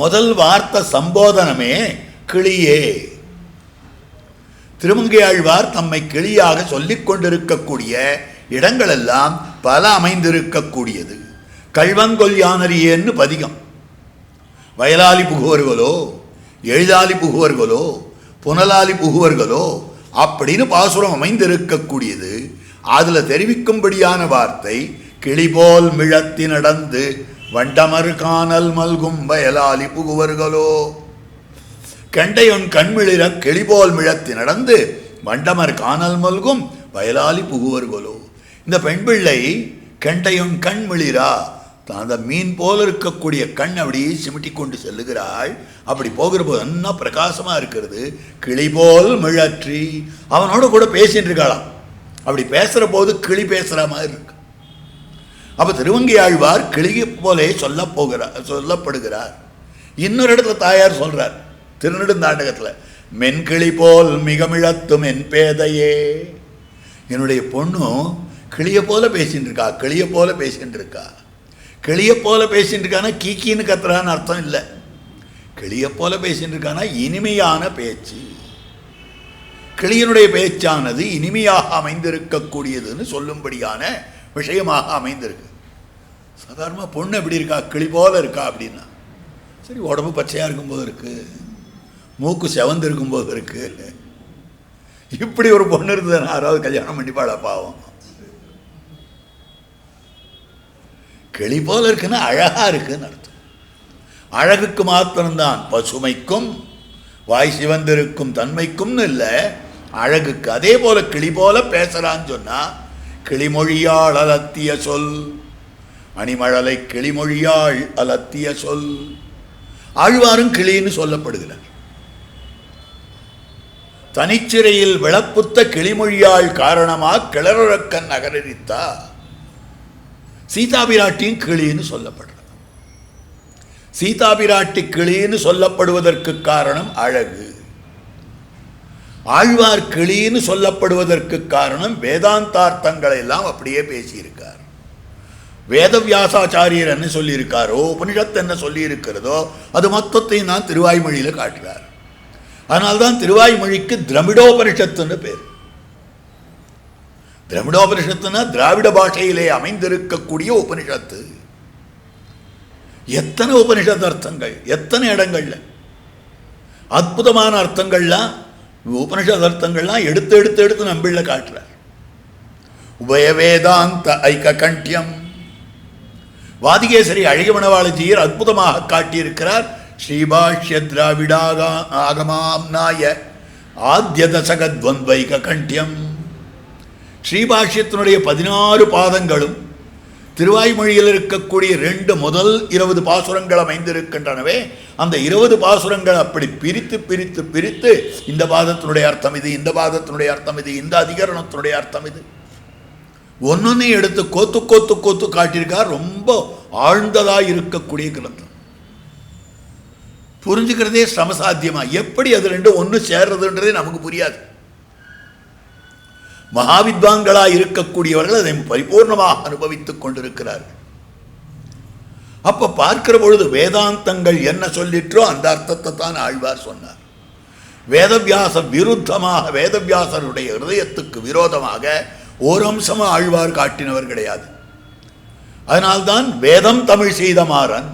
முதல் வார்த்தை சம்போதனமே கிளியே. திருமங்கையாழ்வார் தம்மை கிளியாக சொல்லிக் கொண்டிருக்கக்கூடிய இடங்களெல்லாம் பல அமைந்திருக்கக்கூடியது. கல்வங்கொல் யானறியேன்னு பதிகம். வயலாளி புகுவர்களோ எழிலாளி புகுவர்களோ புனலாளி புகுவர்களோ அப்படின்னு பாசுரம் அமைந்திருக்கக்கூடியது. அதில் தெரிவிக்கும்படியான வார்த்தை கிளிபோல் மிழத்தி நடந்து வண்டமர் காணல் மல்கும் வயலாளி புகுவர்களோ. கெண்டையொன் கண்மிளிர கிளிபோல் மிழத்தி நடந்து வண்டமர் காணல் மல்கும் வயலாளி புகுவர்களோ. இந்த பெண் பிள்ளை கெண்டையொன் கண்மிளிரா, அந்த மீன் போல இருக்கக்கூடிய கண் அப்படியே சிமிட்டி கொண்டு செல்லுகிறாள். அப்படி போகிற போது என்ன பிரகாசமாக இருக்கிறது. கிளி போல் மிழற்றி அவனோட கூட பேசிட்டு இருக்காளாம். அப்படி பேசுகிற போது கிளி பேசுகிற மாதிரி இருக்கு. அப்போ திருவங்கையாழ்வார் கிளியை போலே சொல்லப்படுகிறார். இன்னொரு இடத்துல தாயார் சொல்கிறார் திருநெடுந்தாண்டகத்தில், மென்கிளி போல் மிகமிழத்தும் என் பேதையே. என்னுடைய பொண்ணும் கிளியை போல பேசின்னு இருக்கா, கிளியை போல பேசின்னு இருக்கா. கிளியை போல பேசின்னு இருக்கானா கீக்கின்னு கத்துறான்னு அர்த்தம் இல்லை. கிளியை போல பேசின்னு இருக்கானா இனிமையான பேச்சு. கிளியனுடைய பேச்சானது இனிமையாக அமைந்திருக்கக்கூடியதுன்னு சொல்லும்படியான விஷயமாக அமைந்திருக்கு. சாதாரணமாக பொண்ணு எப்படி இருக்கா, கிளி போல இருக்கா அப்படின்னா, சரி உடம்பு பச்சையாக இருக்கும்போது இருக்குது, மூக்கு செவந்து இருக்கும்போது இருக்குது. இப்படி ஒரு பொண்ணு இருந்தது யாராவது கல்யாணம் பண்ணிப்பாளா பாவம். கிளி போல இருக்குன்னா அழகாக இருக்குன்னு அர்த்தம். அழகுக்கு மாத்திரம்தான், பசுமைக்கும் வாய் சிவந்திருக்கும் தன்மைக்கும்னு இல்லை, அழகுக்கு. அதே போல கிளி போல பேசுகிறான்னு சொன்னால் கிளிமொழியாள் அலத்திய சொல், அணிமழலை கிளிமொழியாள் அலத்திய சொல். ஆழ்வாரும் கிளின்னு சொல்லப்படுகிறார். தனிச்சிறையில் விளப்புத்த கிளிமொழியாள் காரணமாக கிளறக்கன் நகரரித்தா. சீதாபிராட்டியும் கிளின்னு சொல்லப்படுறது. சீதாபிராட்டி கிளின்னு சொல்லப்படுவதற்கு காரணம் அழகு. ஆழ்வார் கிளின்னு சொல்லப்படுவதற்கு காரணம் வேதாந்தார்த்தங்களை எல்லாம் அப்படியே பேசியிருக்கார். வேதவியாசாச்சாரியர் என்ன சொல்லியிருக்காரோ, உபனிஷத்து என்ன சொல்லி இருக்கிறதோ அது மொத்தத்தையும் தான் திருவாய்மொழியில் காட்டுறார். அதனால்தான் திருவாய்மொழிக்கு திரமிடோபனிஷத்துன்னு பேர். திரமிடோபனிஷத்துனா திராவிட பாஷையிலே அமைந்திருக்கக்கூடிய உபனிஷத்து. எத்தனை உபனிஷத்து அர்த்தங்கள், எத்தனை இடங்கள்ல அற்புதமான அர்த்தங்கள்லாம், உபனிஷத் அர்த்தங்கள்லாம் எடுத்து எடுத்து எடுத்து நம்பிள்ள காட்டுறார். உபய வேதாந்த ஐக்க கண்டியம். வாதிகேசரி அழகிமணவாளஜியர் அற்புதமாக காட்டியிருக்கிறார். ஸ்ரீபாஷ்ய திராவிடாக ஆகமாம்னாய ஆத்ய தசகத்வந்வைக கண்டியம். ஸ்ரீபாஷ்யத்தினுடைய 16 பாதங்களும் திருவாய்மொழியில் இருக்கக்கூடிய 2 முதல் 20 பாசுரங்கள் அமைந்திருக்கின்றனவே, அந்த 20 பாசுரங்கள் அப்படி பிரித்து பிரித்து பிரித்து இந்த பாதத்தினுடைய அர்த்தம் இது, இந்த பாதத்தினுடைய அர்த்தம் இது, இந்த அதிகரணத்தினுடைய அர்த்தம் இது, ஒன்னொன்னு எடுத்து கோத்து கோத்து கோத்து காட்டியிருக்கார். ரொம்ப ஆழ்ந்ததாக இருக்கக்கூடிய கிரந்தம். புரிஞ்சுக்கிறதே சிரமசாத்தியமா. எப்படி அது ரெண்டும் ஒன்று சேர்றதுன்றதே நமக்கு புரியாது. மகாவித்வான்களாக இருக்கக்கூடியவர்கள் அதை பரிபூர்ணமாக அனுபவித்துக் கொண்டிருக்கிறார்கள். அப்ப பார்க்கிற பொழுது வேதாந்தங்கள் என்ன சொல்லிற்றோ அந்த அர்த்தத்தை தான் ஆழ்வார் சொன்னார். வேதவியாச விருத்தமாக, வேதவியாசருடைய ஹிருதயத்துக்கு விரோதமாக ஒரு அம்சமாக ஆழ்வார் காட்டினவர் கிடையாது. அதனால்தான் வேதம் தமிழ் செய்த மாறன்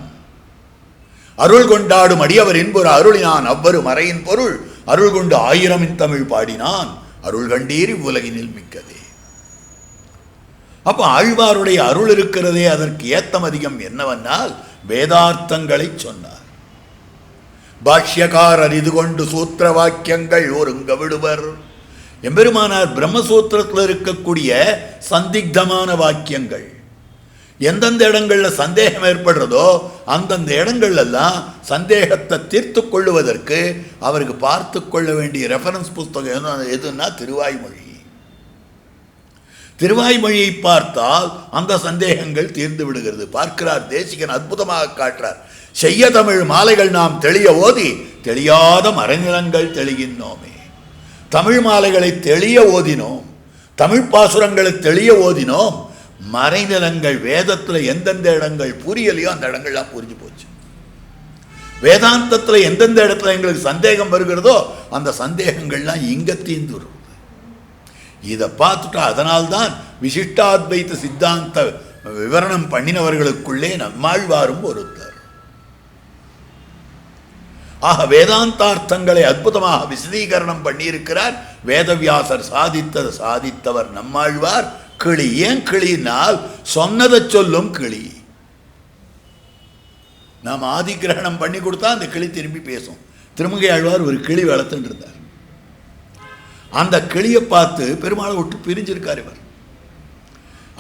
அருள் கொண்டாடும் அடியவரின் ஒரு அருளினான் அவ்வரு மறையின் பொருள் அருள் கொண்டு 1000 தமிழ் பாடினான் அருள் கண்டீர் உலகினில் மிக்கதே. அப்ப ஆழ்வாருடைய அருள் இருக்கிறதே, அதற்கு ஏத்தம் அதிகம் என்னவென்னால் வேதார்த்தங்களை சொன்னார். பாஷ்யக்காரர் இது கொண்டு சூத்திர வாக்கியங்கள் ஒருங்க விடுவர். எம்பெருமானார் பிரம்மசூத்திரத்தில் இருக்கக்கூடிய சந்திக்தமான வாக்கியங்கள் எந்தெந்த இடங்களில் சந்தேகம் ஏற்படுறதோ அந்தந்த இடங்கள்லாம் சந்தேகத்தை தீர்த்து கொள்ளுவதற்கு அவருக்கு பார்த்து கொள்ள வேண்டிய ரெஃபரன்ஸ் புஸ்தகம் எதுன்னா திருவாய்மொழி. திருவாய்மொழியை பார்த்தால் அந்த சந்தேகங்கள் தீர்ந்து விடுகிறது. பார்க்கிறார் தேசிகன் அற்புதமாக காட்டுறார். செய்ய தமிழ் மாலைகள் நாம் தெளிய ஓதி தெளியாத மறைநிலங்கள் தெளிகின்றோமே. தமிழ் மாலைகளை தெளிய ஓதினோம், தமிழ் பாசுரங்களை தெளிய ஓதினோம். மறைநிலங்கள் வேதத்தில் எந்தெந்த இடங்கள் புரியலையோ அந்த இடங்கள்லாம் புரிஞ்சு போச்சு. வேதாந்தத்தில் எந்தெந்த இடத்துல எங்களுக்கு சந்தேகம் வருகிறதோ அந்த சந்தேகங்கள்லாம் இங்க தீர்ந்து வருது. இதை பார்த்துட்டா அதனால்தான் விசிஷ்டாத்வைத சித்தாந்த விவரணம் பண்ணினவர்களுக்குள்ளே நம்மாழ்வாரும் ஒருத்தர். ஆக வேதாந்தார்த்தங்களை அற்புதமாக விசதீகரணம் பண்ணியிருக்கிறார். வேதவியாசர் சாதித்தவர் நம்மாழ்வார். கிளி ஏன் கிளினால் சொன்னதை சொல்லும் கிளி. நாம் ஆதி கிரகணம் பண்ணி கொடுத்தா அந்த கிளி திரும்பி பேசும். திருமங்கை ஆழ்வார் ஒரு கிளி வளர்த்துட்டு இருந்தார். அந்த கிளியை பார்த்து பெருமாளை விட்டு பிரிஞ்சிருக்கார் இவர்.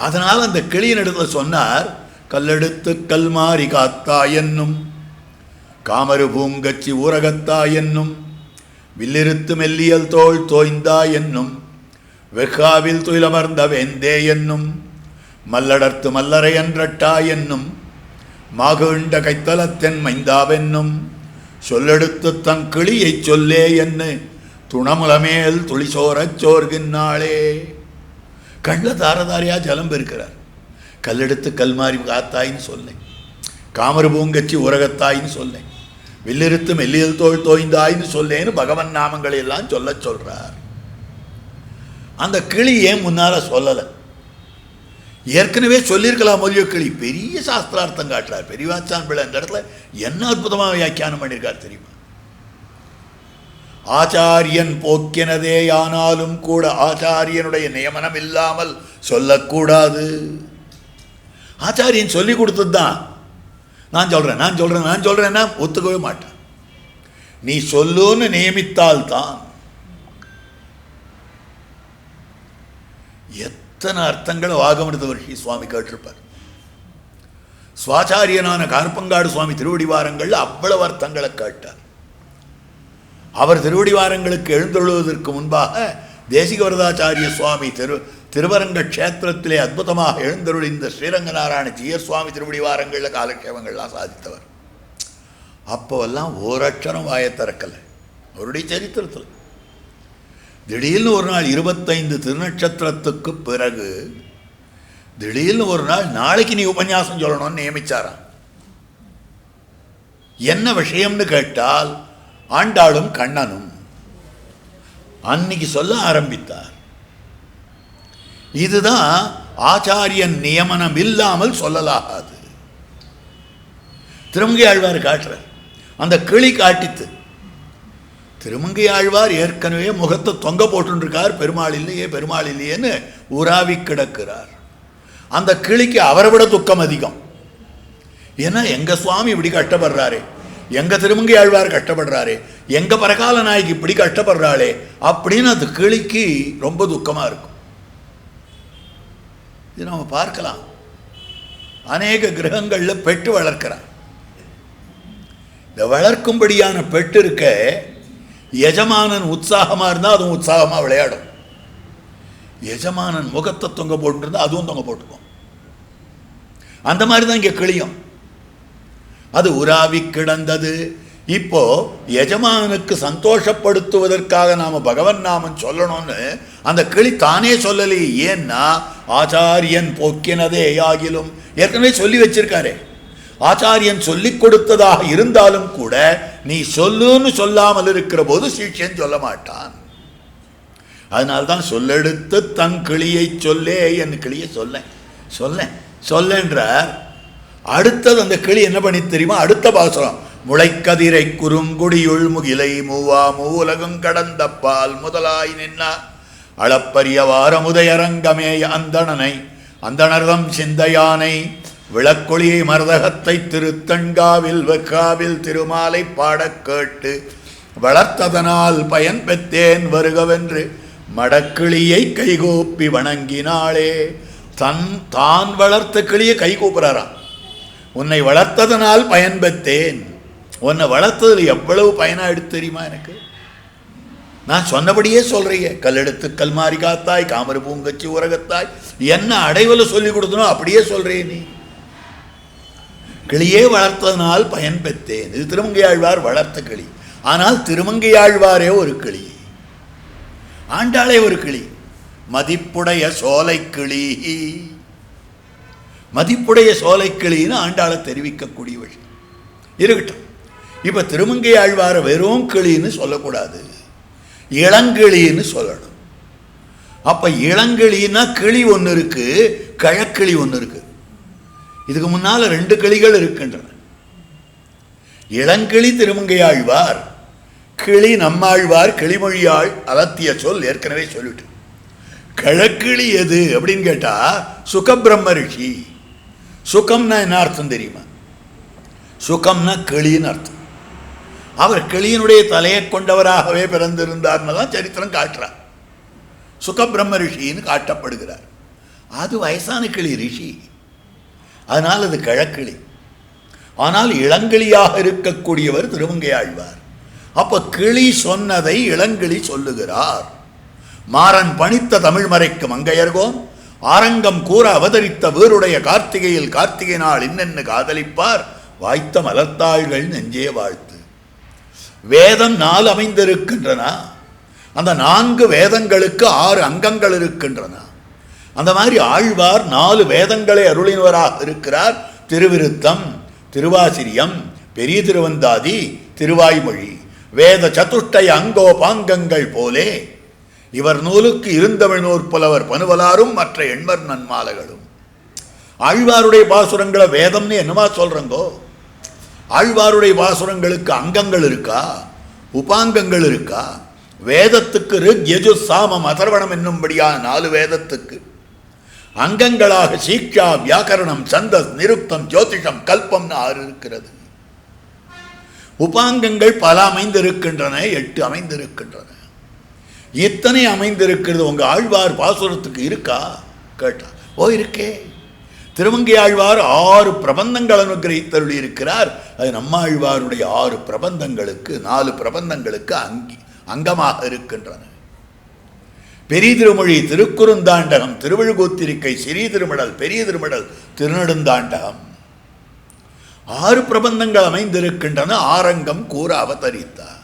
அதனால் அந்த கிளியின் இடத்துல சொன்னார், கல்லெடுத்து கல்மாரி காத்தா என்னும் காமரு பூங்கச்சி ஊரகத்தா என்னும் வில்லிருத்து மெல்லியல் தோள் தோய்ந்தா என்னும் வெக்காவில் துயிலமர்ந்த வேந்தே என்னும் மல்லடர்த்து மல்லரை என்றட்டா என்னும் மாகுண்ட கைத்தலத்தென் மைந்தாவென்னும் சொல்லெடுத்து தன் கிளியை சொல்லே என்ன துணமுலமேல் துளிசோரச் சோர்கின்னாளே. கண்ணில் தாரதாரியா ஜலம் பெருக்கிறார். கல்லெடுத்து கல்மாரி காத்தாயின்னு சொன்னேன், காமரு பூங்கச்சி உரகத்தாயின்னு சொன்னேன், வில்லிருத்து மெல்லியல் தோல் தோய்ந்தாயின்னு சொல்லேன்னு பகவன் நாமங்களை எல்லாம் சொல்றார். அந்த கிளி ஏன் முன்னால சொல்லலை? ஏற்கனவே சொல்லியிருக்கலாம் மொழியோ. கிளி பெரிய சாஸ்திரார்த்தம் காட்டுறார். பெரியவாச்சான் பிள்ளை இந்த இடத்துல என்ன அற்புதமாக வியாக்கியானம் பண்ணியிருக்கார் தெரியுமா? ஆச்சாரியன் போக்கினதே ஆனாலும் கூட ஆச்சாரியனுடைய நியமனம் இல்லாமல் சொல்லக்கூடாது. ஆச்சாரியன் சொல்லி கொடுத்தது தான். நான் சொல்றேன்னா ஒத்துக்கவே மாட்டேன். நீ சொல்லுன்னு நியமித்தால் தான். எத்தனை அர்த்தங்களை வாகமடுத்தவர் சுவாமி கேட்டிருப்பார். சுவாச்சாரியனான கார்பங்காடு சுவாமி திருவடிவாரங்கள் அவ்வளவு அர்த்தங்களை கேட்டார். அவர் திருவடிவாரங்களுக்கு எழுந்தொழுவதற்கு முன்பாக தேசிக வரதாச்சாரிய சுவாமி திருவரங்க க்ஷேத்திரத்திலே அற்புதமாக எழுந்தருள் இந்த ஸ்ரீரங்க நாராயண ஜீயர் சுவாமி திருவடிவாரங்களில் காலக்ஷேபங்கள்லாம் சாதித்தவர். அப்போவெல்லாம் ஓரட்சரம் வாயை திறக்கலை அவருடைய சரித்திரத்தில். திடீர்னு ஒரு நாள் 25 திருநட்சத்திரத்துக்கு பிறகு திடீர்னு ஒரு நாள், நாளைக்கு நீ உபன்யாசம் சொல்லணும்னு நியமிச்சாராம். என்ன விஷயம்னு கேட்டால் ஆண்டாளும் கண்ணனும் அன்னைக்கு சொல்ல ஆரம்பித்தார். இதுதான் ஆச்சாரியன் நியமனம் இல்லாமல் சொல்லலாகாது. திருமங்கை ஆழ்வார் காட்டுறார். அந்த கிளி காட்டித்து திருமங்கை ஆழ்வார் ஏற்கனவே முகத்தை தொங்க போட்டுருக்கார். பெருமாள் இல்லையே பெருமாள் இல்லையேன்னு உராவி கிடக்கிறார். அந்த கிளிக்கு அவரை விட துக்கம் அதிகம். ஏன்னா எங்க சுவாமி இப்படி கஷ்டப்படுறாரே, எங்க திருமங்கை ஆழ்வார் கஷ்டப்படுறாரே, எங்க பரகால நாய்க்கு இப்படி கஷ்டப்படுறாளே அப்படின்னு அந்த கிளிக்கு ரொம்ப துக்கமா இருக்கும். இது நம்ம பார்க்கலாம். அநேக கிரகங்களில் பெட்டு வளர்க்கிறான். இந்த வளர்க்கும்படியான பெட்டு இருக்க, எஜமானன் உற்சாகமா இருந்தால் அதுவும் உற்சாகமா விளையாடும். எஜமானன் முகத்தை தொங்க போட்டுருந்தா அதுவும் தொங்க போட்டுக்கும். அந்த மாதிரி தான் இங்கே கிளியும். அது உராவி கிடந்தது. இப்போ எஜமானுக்கு சந்தோஷப்படுத்துவதற்காக நாம பகவன் நாமன் சொல்லணும்னு அந்த கிளி தானே சொல்லலையே. ஏன்னா ஆச்சாரியன் போக்கினதே ஆகிலும் ஏற்கனவே சொல்லி வச்சிருக்காரே. ஆச்சாரியன் சொல்லிக் கொடுத்ததாக இருந்தாலும் கூட நீ சொல்லுன்னு சொல்லாமல் இருக்கிற போது சீட்சன் சொல்ல மாட்டான். அதனால்தான் சொல்லெடுத்து தன் கிளியை சொல்லே, என் கிளியை சொல்லேன்றார். அடுத்தது அந்த கிளி என்ன பண்ணி தெரியுமா? அடுத்த பாசுரம், முளைக்கதிரை குறுங்குடியுள் முகிலை மூவா மூலகம் கடந்த பால் முதலாய் நின்னா அளப்பரிய வாரமுதையரங்கமேய அந்தணனை அந்தணர்தம் சிந்தையானை விளக்கொளியை மரதகத்தை திருத்தண்காவில் வெக்காவில் திருமாலை பாடக் கேட்டு வளர்த்ததனால் பயன் பெற்றேன் வருகவென்று மடக்கிளியை கைகூப்பி வணங்கினாளே. தான் வளர்த்த கிளியை கை கூப்புறாராம். உன்னை வளர்த்ததனால் பயன் பெற்றேன். உன்னை வளர்த்ததில் எவ்வளவு பயனாயிடுத்து தெரியுமா எனக்கு? நான் சொன்னபடியே சொல்றீங்க. கல்லெடுத்து கல்மாரி காத்தாய் காமரு பூங்கச்சி உரகத்தாய் என்ன அடைவல சொல்லி கொடுத்தனோ அப்படியே சொல்றேன். நீ கிளியே வளர்த்ததனால் பயன் பெற்றேன். இது திருமங்கையாழ்வார் வளர்த்த கிளி. ஆனால் திருமங்கையாழ்வாரே ஒரு கிளி, ஆண்டாளே ஒரு கிளி. மதிப்புடைய சோலை கிளி, மதிப்புடைய சோலை கிளின்னு ஆண்டாளை தெரிவிக்கக்கூடிய விஷயம் இருக்கட்டும். இப்ப திருமங்கை ஆழ்வார வெறும் கிளின்னு சொல்லக்கூடாது, இளங்கிளின்னு சொல்லணும். அப்ப இளங்கிளின்னா கிளி ஒன்று இருக்கு, கழக்கிளி ஒன்று இருக்கு. இதுக்கு முன்னால 2 கிளிகள் இருக்கின்றன. இளங்கிளி திருமங்கை ஆழ்வார், கிளி நம்மாழ்வார், கிளிமொழியாள் அலத்திய சொல் ஏற்கனவே சொல்லிட்டு. கழக்கிளி எது அப்படின்னு கேட்டா சுகபிரம்ம ரிஷி. சுகம்னா என்ன அர்த்தம் தெரியுமா? சுகம்னா கிளின்னு அர்த்தம். அவர் கிளியினுடைய தலையை கொண்டவராகவே பிறந்திருந்தார்னு தான் சரித்திரம் காட்டுறார். சுகபிரம்ம ரிஷின்னு காட்டப்படுகிறார். அது வயசான கிளி ரிஷி, அதனால் அது கழக்கிளி. ஆனால் இளங்கிளியாக இருக்கக்கூடியவர் திருமங்கை ஆழ்வார். அப்ப கிளி சொன்னதை இளங்கிளி சொல்லுகிறார். மாறன் பணித்த தமிழ்மறைக்கு மங்கையர்கோன் ஆரங்கம் கூற அவதரித்த வீருடைய கார்த்திகையில் கார்த்திகை நாள் இன்னென்னு காதலிப்பார் வாய்த்த மலர்த்தாள்கள் நெஞ்சே வாழ்த்து. வேதம் 4 அமைந்திருக்கின்றன. அந்த 4 வேதங்களுக்கு 6 அங்கங்கள் இருக்கின்றன. அந்த மாதிரி ஆழ்வார் 4 வேதங்களை அருளினவராக இருக்கிறார். திருவிருத்தம், திருவாசிரியம், பெரிய திருவந்தாதி, திருவாய்மொழி. வேத சதுஷ்டய அங்கோபாங்கங்கள் போலே இவர் நூலுக்கு இருந்தமிழ் நூற்புலவர் பனுவலாரும் மற்ற எண்மர் நன்மாலைகளும். ஆழ்வாருடைய பாசுரங்களை வேதம்னு என்னமா சொல்றங்கோ? ஆழ்வாருடைய பாசுரங்களுக்கு அங்கங்கள் இருக்கா, உபாங்கங்கள் இருக்கா? வேதத்துக்கு ரிக் யஜு சாமம் அதர்வணம் என்னும்படியான 4 வேதத்துக்கு அங்கங்களாக சீக்ஷா, வியாக்கரணம், சந்தஸ், நிருக்தம், ஜோதிஷம், கல்பம்னு 6 இருக்கிறது. உபாங்கங்கள் பல அமைந்திருக்கின்றன, 8 அமைந்திருக்கின்றன. இத்தனை அமைந்திருக்கிறது உங்க ஆழ்வார் பாசுரத்துக்கு இருக்கா கேட்டா, ஓ இருக்கே. திருமங்கை ஆழ்வார் 6 பிரபந்தங்கள் அனுகிரகித்தருளி இருக்கிறார். அது நம்மாழ்வாருடைய 6 பிரபந்தங்களுக்கு 4 பிரபந்தங்களுக்கு அங்கமாக இருக்கின்றன. பெரிய திருமொழி, திருக்குறுந்தாண்டகம், திருவழுகூத்திரிக்கை, சிறிய திருமடல், பெரிய திருமடல், திருநெடுந்தாண்டகம் 6 பிரபந்தங்கள் அமைந்திருக்கின்றன. ஆரங்கம் கூற அவதரித்தார்.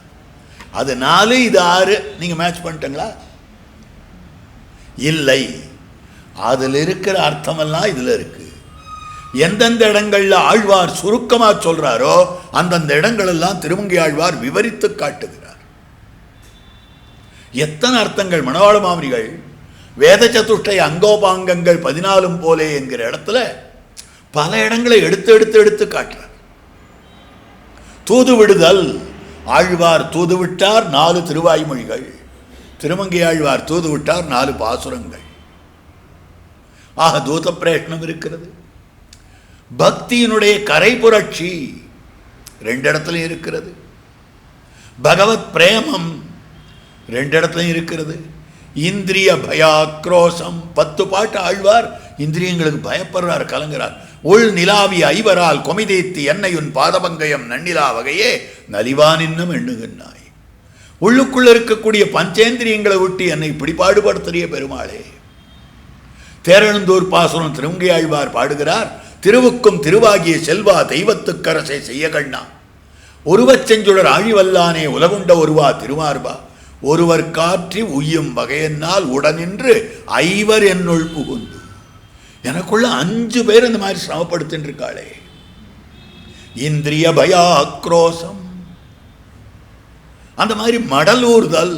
அது 4, இது 6. நீங்கள் மேட்ச் பண்ணிட்டீங்களா? இல்லை. அதில் இருக்கிற அர்த்தமெல்லாம் இதில் இருக்கு. எந்தெந்த இடங்கள்ல ஆழ்வார் சுருக்கமாக சொல்றாரோ அந்தந்த இடங்களெல்லாம் திருமங்கை ஆழ்வார் விவரித்து காட்டுகிறார். எத்தனை அர்த்தங்கள்! மணவாள மாமனிகள் வேத சதுஷ்டய அங்கோபாங்கங்கள் 14 போலே என்கிற இடத்துல பல இடங்களை எடுத்து எடுத்து எடுத்து காட்டுறார். தூது விடுதல், ஆழ்வார் தூது விட்டார் 4 திருவாய்மொழிகள், திருமங்கை ஆழ்வார் தூது விட்டார் 4 பாசுரங்கள். ஆக தூத பிரேஷனம் இருக்கிறது. பக்தியினுடைய கரை புரட்சி 2 இடத்துலையும் இருக்கிறது. பகவத் பிரேமம் 2 இடத்துலையும் இருக்கிறது. இந்திரிய பயாக்ரோஷம் 10 பாட்டு ஆழ்வார் இந்திரியங்களுக்கு பயப்படுறார், கலங்குறார். உள் நிலாவி ஐவரால் கொமிதேத்தி என்னையுன் பாதபங்கயம் நன்னிலா வகையே நலிவான் இன்னும் எண்ணுகின்றாய். உள்ளுக்குள்ள இருக்கக்கூடிய பஞ்சேந்திரியங்களை விட்டு என்னை இப்படி பாடுபடுத்திய பெருமாளே. தேரெழுந்தூர் பாசுரம் திருமங்கை ஆழ்வார் பாடுகிறார். திருவுக்கும் திருவாகிய செல்வா தெய்வத்துக்கரசை செய்ய கண்ணா, ஒருவச் செஞ்சுடர் ஆழிவல்லானே உலகுண்ட ஒருவா திருமார்பா, ஒருவர் காற்றி உய்யும் வகையென்னால் உடனின்று 5 என்னுள் புகுந்து. எனக்குள்ள 5 பேர் இந்த மாதிரி சிரமப்படுத்தின்னு இருக்காளே. இந்திரிய பயாக்ரோஷம், அந்த மாதிரி மடலூர்தல்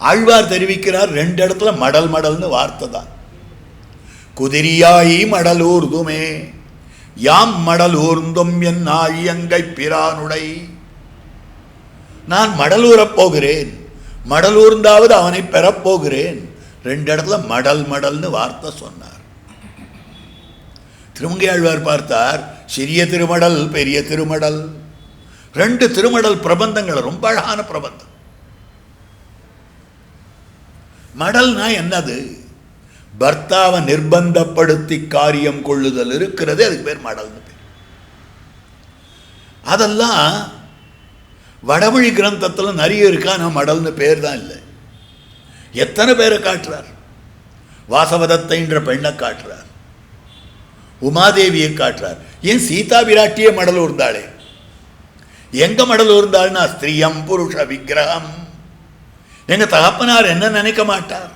ஆழ்வார் தெரிவிக்கிறார். 2 இடத்துல மடல் மடல்னு வார்த்தை தான். குதிரியாயி மடலூர்துமே யாம் மடலூர்ந்தும் என் ஆழியங்கை பிரானுடை. நான் மடலூரப் போகிறேன், மடலூர்ந்தாவது அவனை பெறப்போகிறேன். 2 இடத்துல மடல் மடல்னு வார்த்தை சொன்னார். திருமங்கை ஆழ்வார் பார்த்தார், சிறிய திருமடல், பெரிய திருமடல், 2 திருமடல் பிரபந்தங்கள். ரொம்ப அழகான பிரபந்தம். மடல்னா என்னது? பர்த்தாவை நிர்பந்தப்படுத்தி காரியம் கொள்ளுதல் இருக்கிறது, அதுக்கு பேர் மடல்னு பேர். அதெல்லாம் வடமொழி கிரந்தத்தில் நிறைய இருக்கா, நான் மடல்னு பேர் தான் இல்லை. எத்தனை பேரை காட்டுறார்? வாசவதத்தைன்ற பெண்ணை காட்டுறார், உமாதேவியை காட்டுறார். ஏன் சீதா பிராட்டியே மடல் ஊர்ந்தாளே. எங்க மடல் ஊர்ந்தாள்னா ஸ்திரியம் புருஷ விக்கிரகம். எங்க தகப்பனார் என்ன நினைக்க மாட்டார்?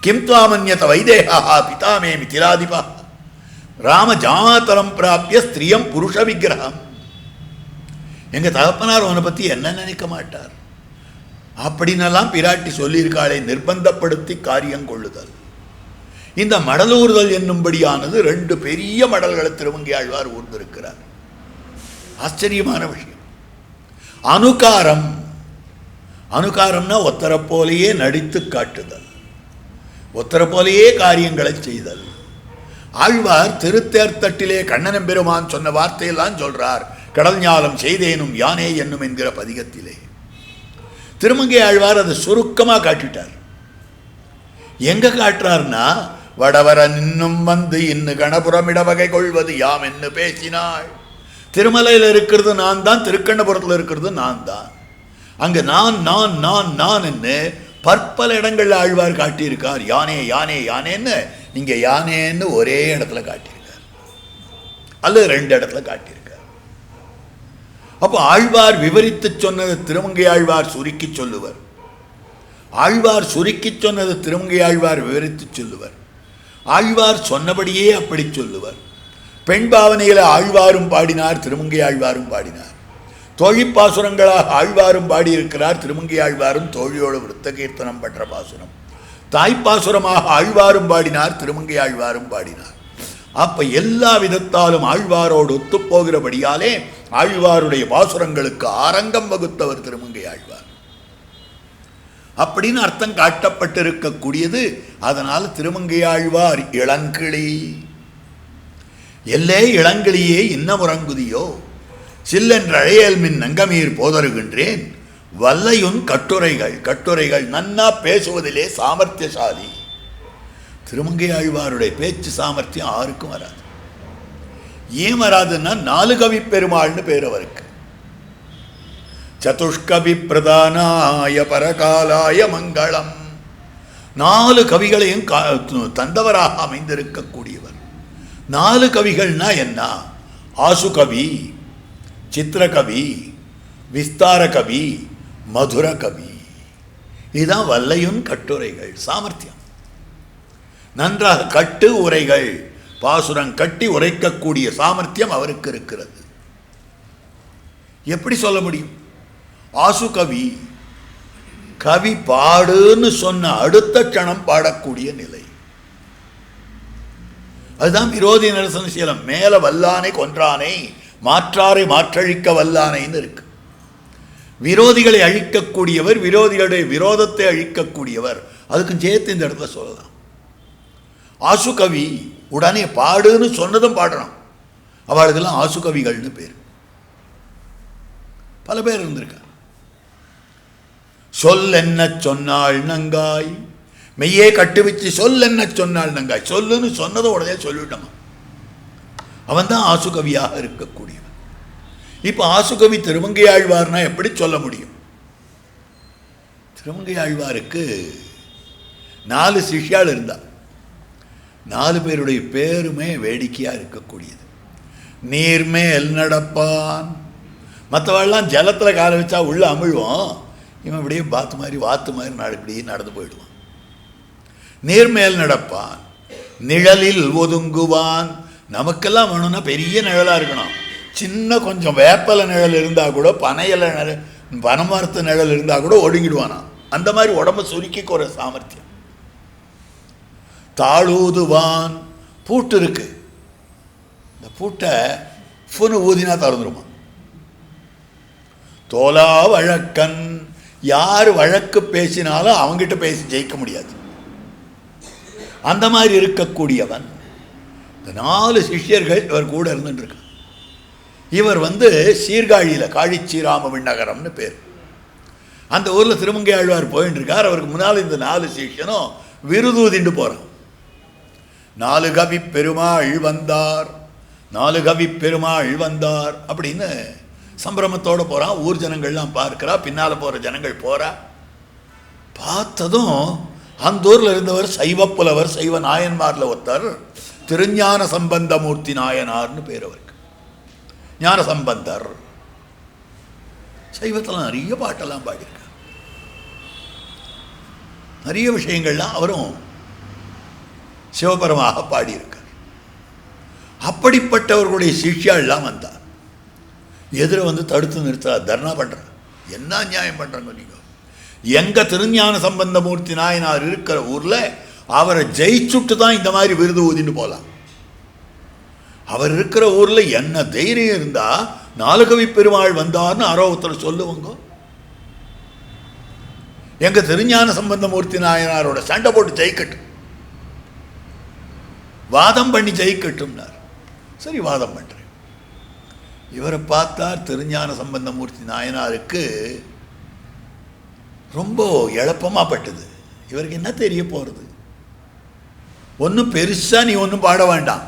கிம் துவாமன்யத வைதேகா பிதாமே மிதிலாதிபா ராம ஜாமாதரம் பிராபிய ஸ்திரியம் புருஷ விக்கிரகம். எங்க தகப்பனார் அவனை பத்தி என்ன நினைக்க மாட்டார்? அப்படின்னெல்லாம் பிராட்டி சொல்லியிருக்காளே, நிர்பந்தப்படுத்தி காரியம் கொள்ளுதல். இந்த மடலூர்தல் என்னும்படியானது 2 பெரிய மடல்களை திருமங்கை ஆழ்வார் ஊர்ந்திருக்கிறார். ஆச்சரியமான விஷயம். அனுகாரம், அனுகாரம்னா ஒத்தரை போலேயே நடித்து காட்டுதல், ஒத்தரை போலேயே காரியங்களை செய்தல். ஆழ்வார் திருத்தேர்த்தட்டிலே கண்ணனம் பெருமான் சொன்ன வார்த்தையெல்லாம் சொல்றார். கடல் ஞாலம் செய்தேனும் யானே என்னும் என்கிற பதிகத்திலே திருமங்கை ஆழ்வார் அதை சுருக்கமாக காட்டிட்டார். எங்க காட்டுறார்னா, வடவர இன்னும் வந்து இன்னு கணபுரம் இடவகை கொள்வது யாம் என்று பேசினாள். திருமலையில் இருக்கிறது நான் தான், திருக்கண்ணபுரத்தில் இருக்கிறது நான் தான். அங்கு நான் நான் நான் நான் என்று பற்பல இடங்கள்ல ஆழ்வார் காட்டியிருக்கார். யானே யானே யானேன்னு. இங்க யானேன்னு ஒரே இடத்துல காட்டியிருக்கார், அல்லது 2 இடத்துல காட்டியிருக்கார். அப்போ ஆழ்வார் விவரித்து சொன்னது திருமங்கை ஆழ்வார் சுருக்கி சொல்லுவர், ஆழ்வார் சுருக்கி சொன்னது திருமங்கை ஆழ்வார் விவரித்து சொல்லுவர், ஆழ்வார் சொன்னபடியே அப்படி சொல்லுவர். பெண் பாவனையில ஆழ்வாரும் பாடினார், திருமங்கை ஆழ்வாரும் பாடினார். தோழிப்பாசுரங்களாக ஆழ்வாரும் பாடியிருக்கிறார், திருமங்கை ஆழ்வாரும் தோழியோடு விருத்த கீர்த்தனம் பற்ற பாசுரம். தாய்ப்பாசுரமாக ஆழ்வாரும் பாடினார், திருமங்கை ஆழ்வாரும் பாடினார். அப்ப எல்லா விதத்தாலும் ஆழ்வாரோடு ஒத்துப்போகிறபடியாலே ஆழ்வாருடைய பாசுரங்களுக்கு ஆரங்கம் வகுத்தவர் திருமங்கை ஆழ்வார் அப்படின்னு அர்த்தம் காட்டப்பட்டிருக்கக்கூடியது. அதனால் திருமங்கை ஆழ்வார் இளங்கிளி, எல்லே இளங்கிளியே இன்னமுறங்குதியோ, சில்லென்ற அழையல் மின் நங்கமீர் போதருகின்றேன், வல்லையுன் கட்டுரைகள். கட்டுரைகள் நன்னா பேசுவதிலே சாமர்த்தியசாலி. திருமங்கை ஆழ்வாருடைய பேச்சு சாமர்த்தியம் யாருக்கும் வராது. ஏன் வராதுன்னா 4 கவி பெருமாள்னு பேர் அவருக்கு. சதுஷ்கவி பிரதானாய பரகாலாய மங்களம். 4 கவிகளையும் தந்தவராக அமைந்திருக்கக்கூடியவர். 4 கவிகள்னா என்ன? ஆசுகவி, சித்திரகவி, விஸ்தார கவி, மதுர கவி. இதுதான் வல்லையுன் கட்டுரைகள். சாமர்த்தியம். நன்றாக கட்டு உரைகள், பாசுரம் கட்டி உரைக்கக்கூடிய சாமர்த்தியம் அவருக்கு இருக்கிறது. எப்படி சொல்ல முடியும்? ஆசுகவி, கவி பாடுன்னு சொன்ன அடுத்த க்ஷணம் பாடக்கூடிய நிலை. அதுதான் விரோதி நிரசனசீலம். மேல வல்லானை கொன்றானை, மாற்றாரை மாற்றழிக்க வல்லானைன்னு இருக்கு. விரோதிகளை அழிக்கக்கூடியவர், விரோதிகளுடைய விரோதத்தை அழிக்கக்கூடியவர். அதுக்கும் சேர்த்து இந்த இடத்துல சொல்லலாம். ஆசுகவி, உடனே பாடுன்னு சொன்னதும் பாடுறான். அவளுக்கெல்லாம் ஆசுகவிகள்னு பேர். பல பேர் இருந்திருக்க. சொல் என்ன சொன்னாள் நங்காய், மெய்யே கட்டுவிச்சு சொல் என்ன சொன்னாள் நங்காய். சொல்லுன்னு சொன்னதும் உடனே சொல்லிவிட்டோம். அவன் தான் ஆசுகவியாக இருக்கக்கூடியவன். இப்போ ஆசுகவி திருமங்கையாழ்வார்னா எப்படி சொல்ல முடியும்? திருமங்கையாழ்வாருக்கு 4 சிஷ்யாள் இருந்தார். 4 பேருடைய பேருமே வேடிக்கையாக இருக்கக்கூடியது. நீர்மேல் நடப்பான். மற்றவாள்லாம் ஜலத்தில் காலை வச்சா உள்ள அமிழ்வோம். இவன் இப்படியே வாத்து மாதிரி இப்படியே நடந்து போயிடுவான். நீர்மேல் நடப்பான், நிழலில் ஒதுங்குவான். நமக்கெல்லாம் வேணும்னா பெரிய நிழலாக இருக்கணும். சின்ன கொஞ்சம் வேப்பலை நிழல் இருந்தால் கூட, பனைமரத்து நிழல் இருந்தால் கூட ஒடுங்கிடுவானா. அந்த மாதிரி உடம்பை சுருக்கிக்கு ஒரு சாமர்த்தியம். தாழூதுவான், பூட்டு இருக்கு. இந்த பூட்டை ஃபுனு ஊதினா திறந்துருமா. தோலா வழக்கன், யார் வழக்கு பேசினாலும் அவங்கிட்ட பேசி ஜெயிக்க முடியாது. அந்த மாதிரி இருக்கக்கூடியவன். இந்த 4 சிஷ்யர்கள் இவர் கூட இருந்துட்டு. இவர் சீர்காழியில் காழிச்சீராம விண்ணகரம்னு பேர். அந்த ஊரில் திருமங்கையாழ்வார் போயின்னு இருக்கார். அவருக்கு முன்னால் இந்த 4 சிஷ்யனும் விருதூதிண்டு போகிறான். 4 கவி பெருமாள் வந்தார், 4 கவி பெருமாள் வந்தார் அப்படின்னு சம்பிரமத்தோடு போகிறான். ஊர் ஜனங்கள்லாம் பார்க்கிறா, பின்னால் போகிற ஜனங்கள் போகிறா. பார்த்ததும் அந்த ஊரில் இருந்தவர் சைவ புலவர், சைவ நாயன்மாரில் ஒருத்தர், திருஞான சம்பந்தமூர்த்தி நாயனார்னு பேர் அவருக்கு. ஞான சம்பந்தர் சைவத்தில் நிறைய பாட்டெல்லாம் பாடியிருக்கார். நிறைய விஷயங்கள்லாம் அவரும் சிவபரமாக பாடியிருக்கார். அப்படிப்பட்டவர்களுடைய சிஷ்யாள்லாம் வந்தார். எதிர தடுத்து நிறுத்தார், தர்ணா பண்ணுறார். என்ன நியாயம் பண்ணுறாங்க நீங்கள்? எங்கள் திருஞான சம்பந்தமூர்த்தி நாயனார் இருக்கிற ஊரில் அவரை ஜெயிச்சுட்டு தான் இந்த மாதிரி விருது ஊதிட்டு போகலாம். அவர் இருக்கிற ஊரில் என்ன தைரியம் இருந்தால் 4 கவி பெருமாள் வந்தார்னு ஆரோவத்தில் சொல்லுவாங்க. எங்கள் திருஞான சம்பந்தமூர்த்தி நாயனாரோட சண்டை போட்டு ஜெயிக்கட்டும், வாதம் பண்ணி ஜெயிக்கட்டும்னார். சரி, வாதம் பண்ணுறேன். இவரை பார்த்தார் திருஞான சம்பந்தமூர்த்தி நாயனாருக்கு ரொம்ப எளப்பமாக பட்டது. இவருக்கு என்ன தெரிய போகிறது? ஒன்றும் பெருசாக நீ ஒன்றும் பாட வேண்டாம்.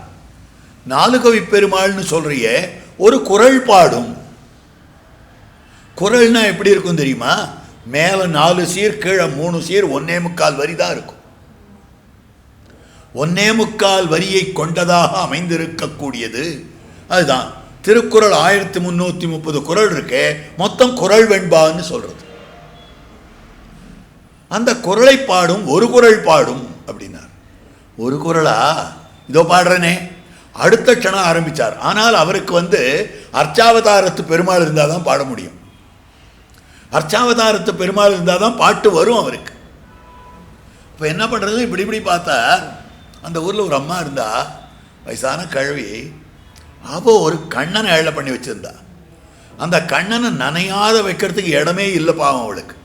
4 கவி பெருமாள்னு சொல்கிறிய, ஒரு குறள் பாடும். குறள்னா எப்படி இருக்கும் தெரியுமா? மேலே 4 சீர், கீழே 3 சீர், 1.25 வரி தான் இருக்கும். 1.25 வரியை கொண்டதாக அமைந்திருக்கக்கூடியது. அதுதான் திருக்குறள். 1330 குறள் இருக்கு. மொத்தம் குறள் வெண்பான்னு சொல்கிறது. அந்த குறளை பாடும், ஒரு குறள் பாடும் அப்படின்னார். ஒரு குறளா? இதோ பாடுறனே. அடுத்த க்ஷணம் ஆரம்பித்தார். ஆனால் அவருக்கு அர்ச்சாவதாரத்து பெருமாள் இருந்தால் தான் பாட முடியும். அர்ச்சாவதாரத்து பெருமாள் இருந்தால் தான் பாட்டு வரும் அவருக்கு. இப்போ என்ன பண்ணுறது? இப்படி பார்த்தா அந்த ஊரில் ஒரு அம்மா இருந்தா, வயசான கிழவி. அவள் ஒரு கண்ணனை ஏழை பண்ணி வச்சுருந்தா. அந்த கண்ணனை நனையாத வைக்கிறதுக்கு இடமே இல்லை பாவம் அவளுக்கு.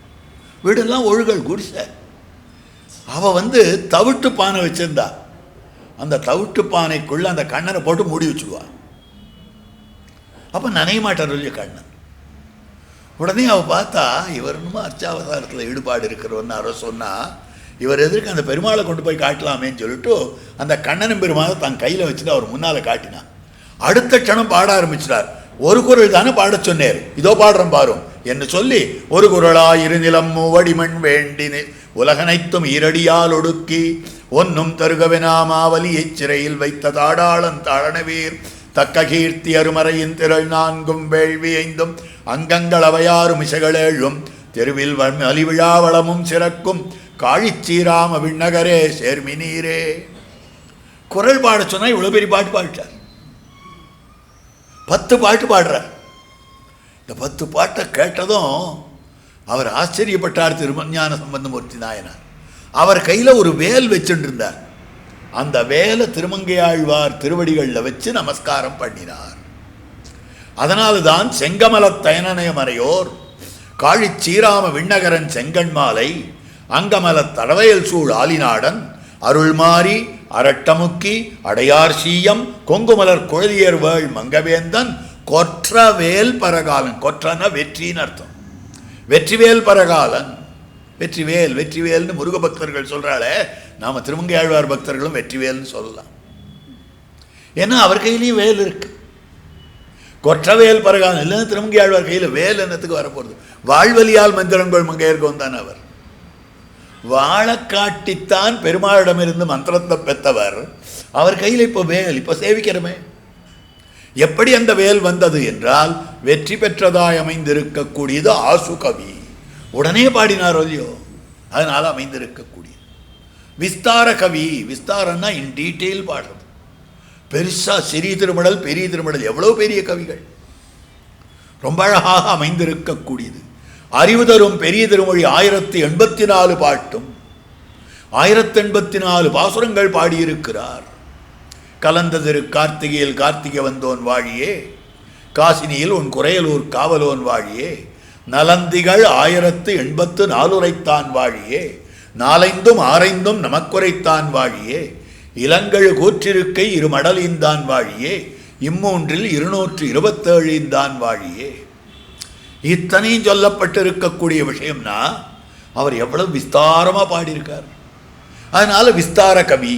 வீடெல்லாம் ஒழுகல் குடிசை. அவள் தவிட்டு பானை வச்சுருந்தா. அந்த தவிட்டு பானைக்குள்ளே அந்த கண்ணனை போட்டு மூடி வச்சுடுவா. அப்போ நனைய மாட்டார் இல்லையா கண்ணன். உடனே அவள் பார்த்தா, இவர் இன்னும் அர்ச்சாவதாரத்தில் ஈடுபாடு இருக்கிறவன்னு யாரோ சொன்னால், இவர் எதிர்க்கு அந்த பெருமாளை கொண்டு போய் காட்டலாமேன்னு சொல்லிட்டு அந்த கண்ணனும் பெருமாளை தன் கையில் வச்சுட்டு அவர் முன்னால் காட்டினான். அடுத்த க்ஷணம் பாட ஆரம்பிச்சிட்டார். ஒரு குரல் தானே பாட சொன்னார், இதோ பாடுறோம் பாரும் என்று சொல்லி ஒரு குரலாயிரு நிலம் மூவடிமண் வேண்டினே உலகனைத்தும் ஈரடியால் ஒடுக்கி ஒன்னும் தருகவெனாமாவலியை சிறையில் வைத்த தாடாளன் தாழனவீர் தக்க கீர்த்தி அருமறையின் திரள் நான்கும் வேள்வி ஐந்தும் அங்கங்கள் அவையாறும் இசைகளேழும் தெருவில் அலிவிழா வளமும் சிறக்கும் காழிச்சீராம விண்ணகரே சேர்மி நீரே. குரல் பாட சொன்னா இவ்வளவு பெரிய பாட்டு பாடிட்டார். 10 பாட்டு பாடுறார். இந்த 10 பாட்டை கேட்டதும் அவர் ஆச்சரியப்பட்டார். திருமஞான சம்பந்தமூர்த்தி நாயனார் அவர் கையில் ஒரு வேல் வச்சுட்டு இருந்தார். அந்த வேலை திருமங்கையாழ்வார் திருவடிகளில் வச்சு நமஸ்காரம் பண்ணினார். அதனால தான் செங்கமலத் தயனமறையோர் காழிச்சீராம விண்ணகரன் செங்கண்மாலை அங்கமலத் தடவயல் சூழ் ஆலிநாடன் அருள்மாரி அரட்டமுக்கி அடையார் சீயம் கொங்குமலர் குழலியர்வேள் மங்கவேந்தன் கொற்றவேல் பரகாலன். கொற்றன வெற்றின்னு அர்த்தம். வெற்றிவேல் பரகாலன். வெற்றிவேல் வெற்றிவேல்னு முருக பக்தர்கள் சொல்கிறாளே, நாம் திருமங்கையாழ்வார் பக்தர்களும் வெற்றிவேல்னு சொல்லலாம். ஏன்னா அவர் கையிலையும் வேல் இருக்கு. கொற்றவேல் பரகாலன் இல்லைன்னா திருமங்கையாழ்வார் கையில் வேல் என்னத்துக்கு வரப்போகிறது? வாழ்வலியால் மந்திரங்கள் மங்கையருக்கு வந்தான். அவர் வாழை காட்டித்தான் பெருமாளிடமிருந்து மந்திரத்தை பெற்றவர். அவர் கையில் இப்போ வேல், இப்போ சேவிக்கிறமே. எப்படி அந்த வேல் வந்தது என்றால் வெற்றி பெற்றதாய் அமைந்திருக்கக்கூடியது ஆசு கவி. உடனே பாடினாரோ இல்லையோ, அதனால் அமைந்திருக்கக்கூடியது விஸ்தார கவி. விஸ்தாரன்னா இன் டீட்டெயில் பாடுறது. பெருசாக சிறிய திருமடல் பெரிய திருமடல் எவ்வளோ பெரிய கவிகள் ரொம்ப அழகாக அமைந்திருக்கக்கூடியது. அறிவு தரும் பெரிய திருமொழி 1084 பாட்டும் 1084 பாசுரங்கள் பாடியிருக்கிறார். கலந்த திரு கார்த்திகையில் கார்த்திகை வந்தோன் வாழியே, காசினியில் உன் குறையலூர் காவலோன் வாழியே, நலந்திகள் 1084 உரைத்தான் வாழியே, நாலைந்தும் ஆரைந்தும் நமக்குரைத்தான் வாழியே, இளங்கழு கூற்றிருக்கை இருமடலிந்தான் வாழியே, இம்மூன்றில் 227 வாழியே. இத்தனையும் சொல்லப்பட்டிருக்கக்கூடிய விஷயம்னா அவர் எவ்வளவு விஸ்தாரமாக பாடியிருக்கார். அதனால விஸ்தார கவி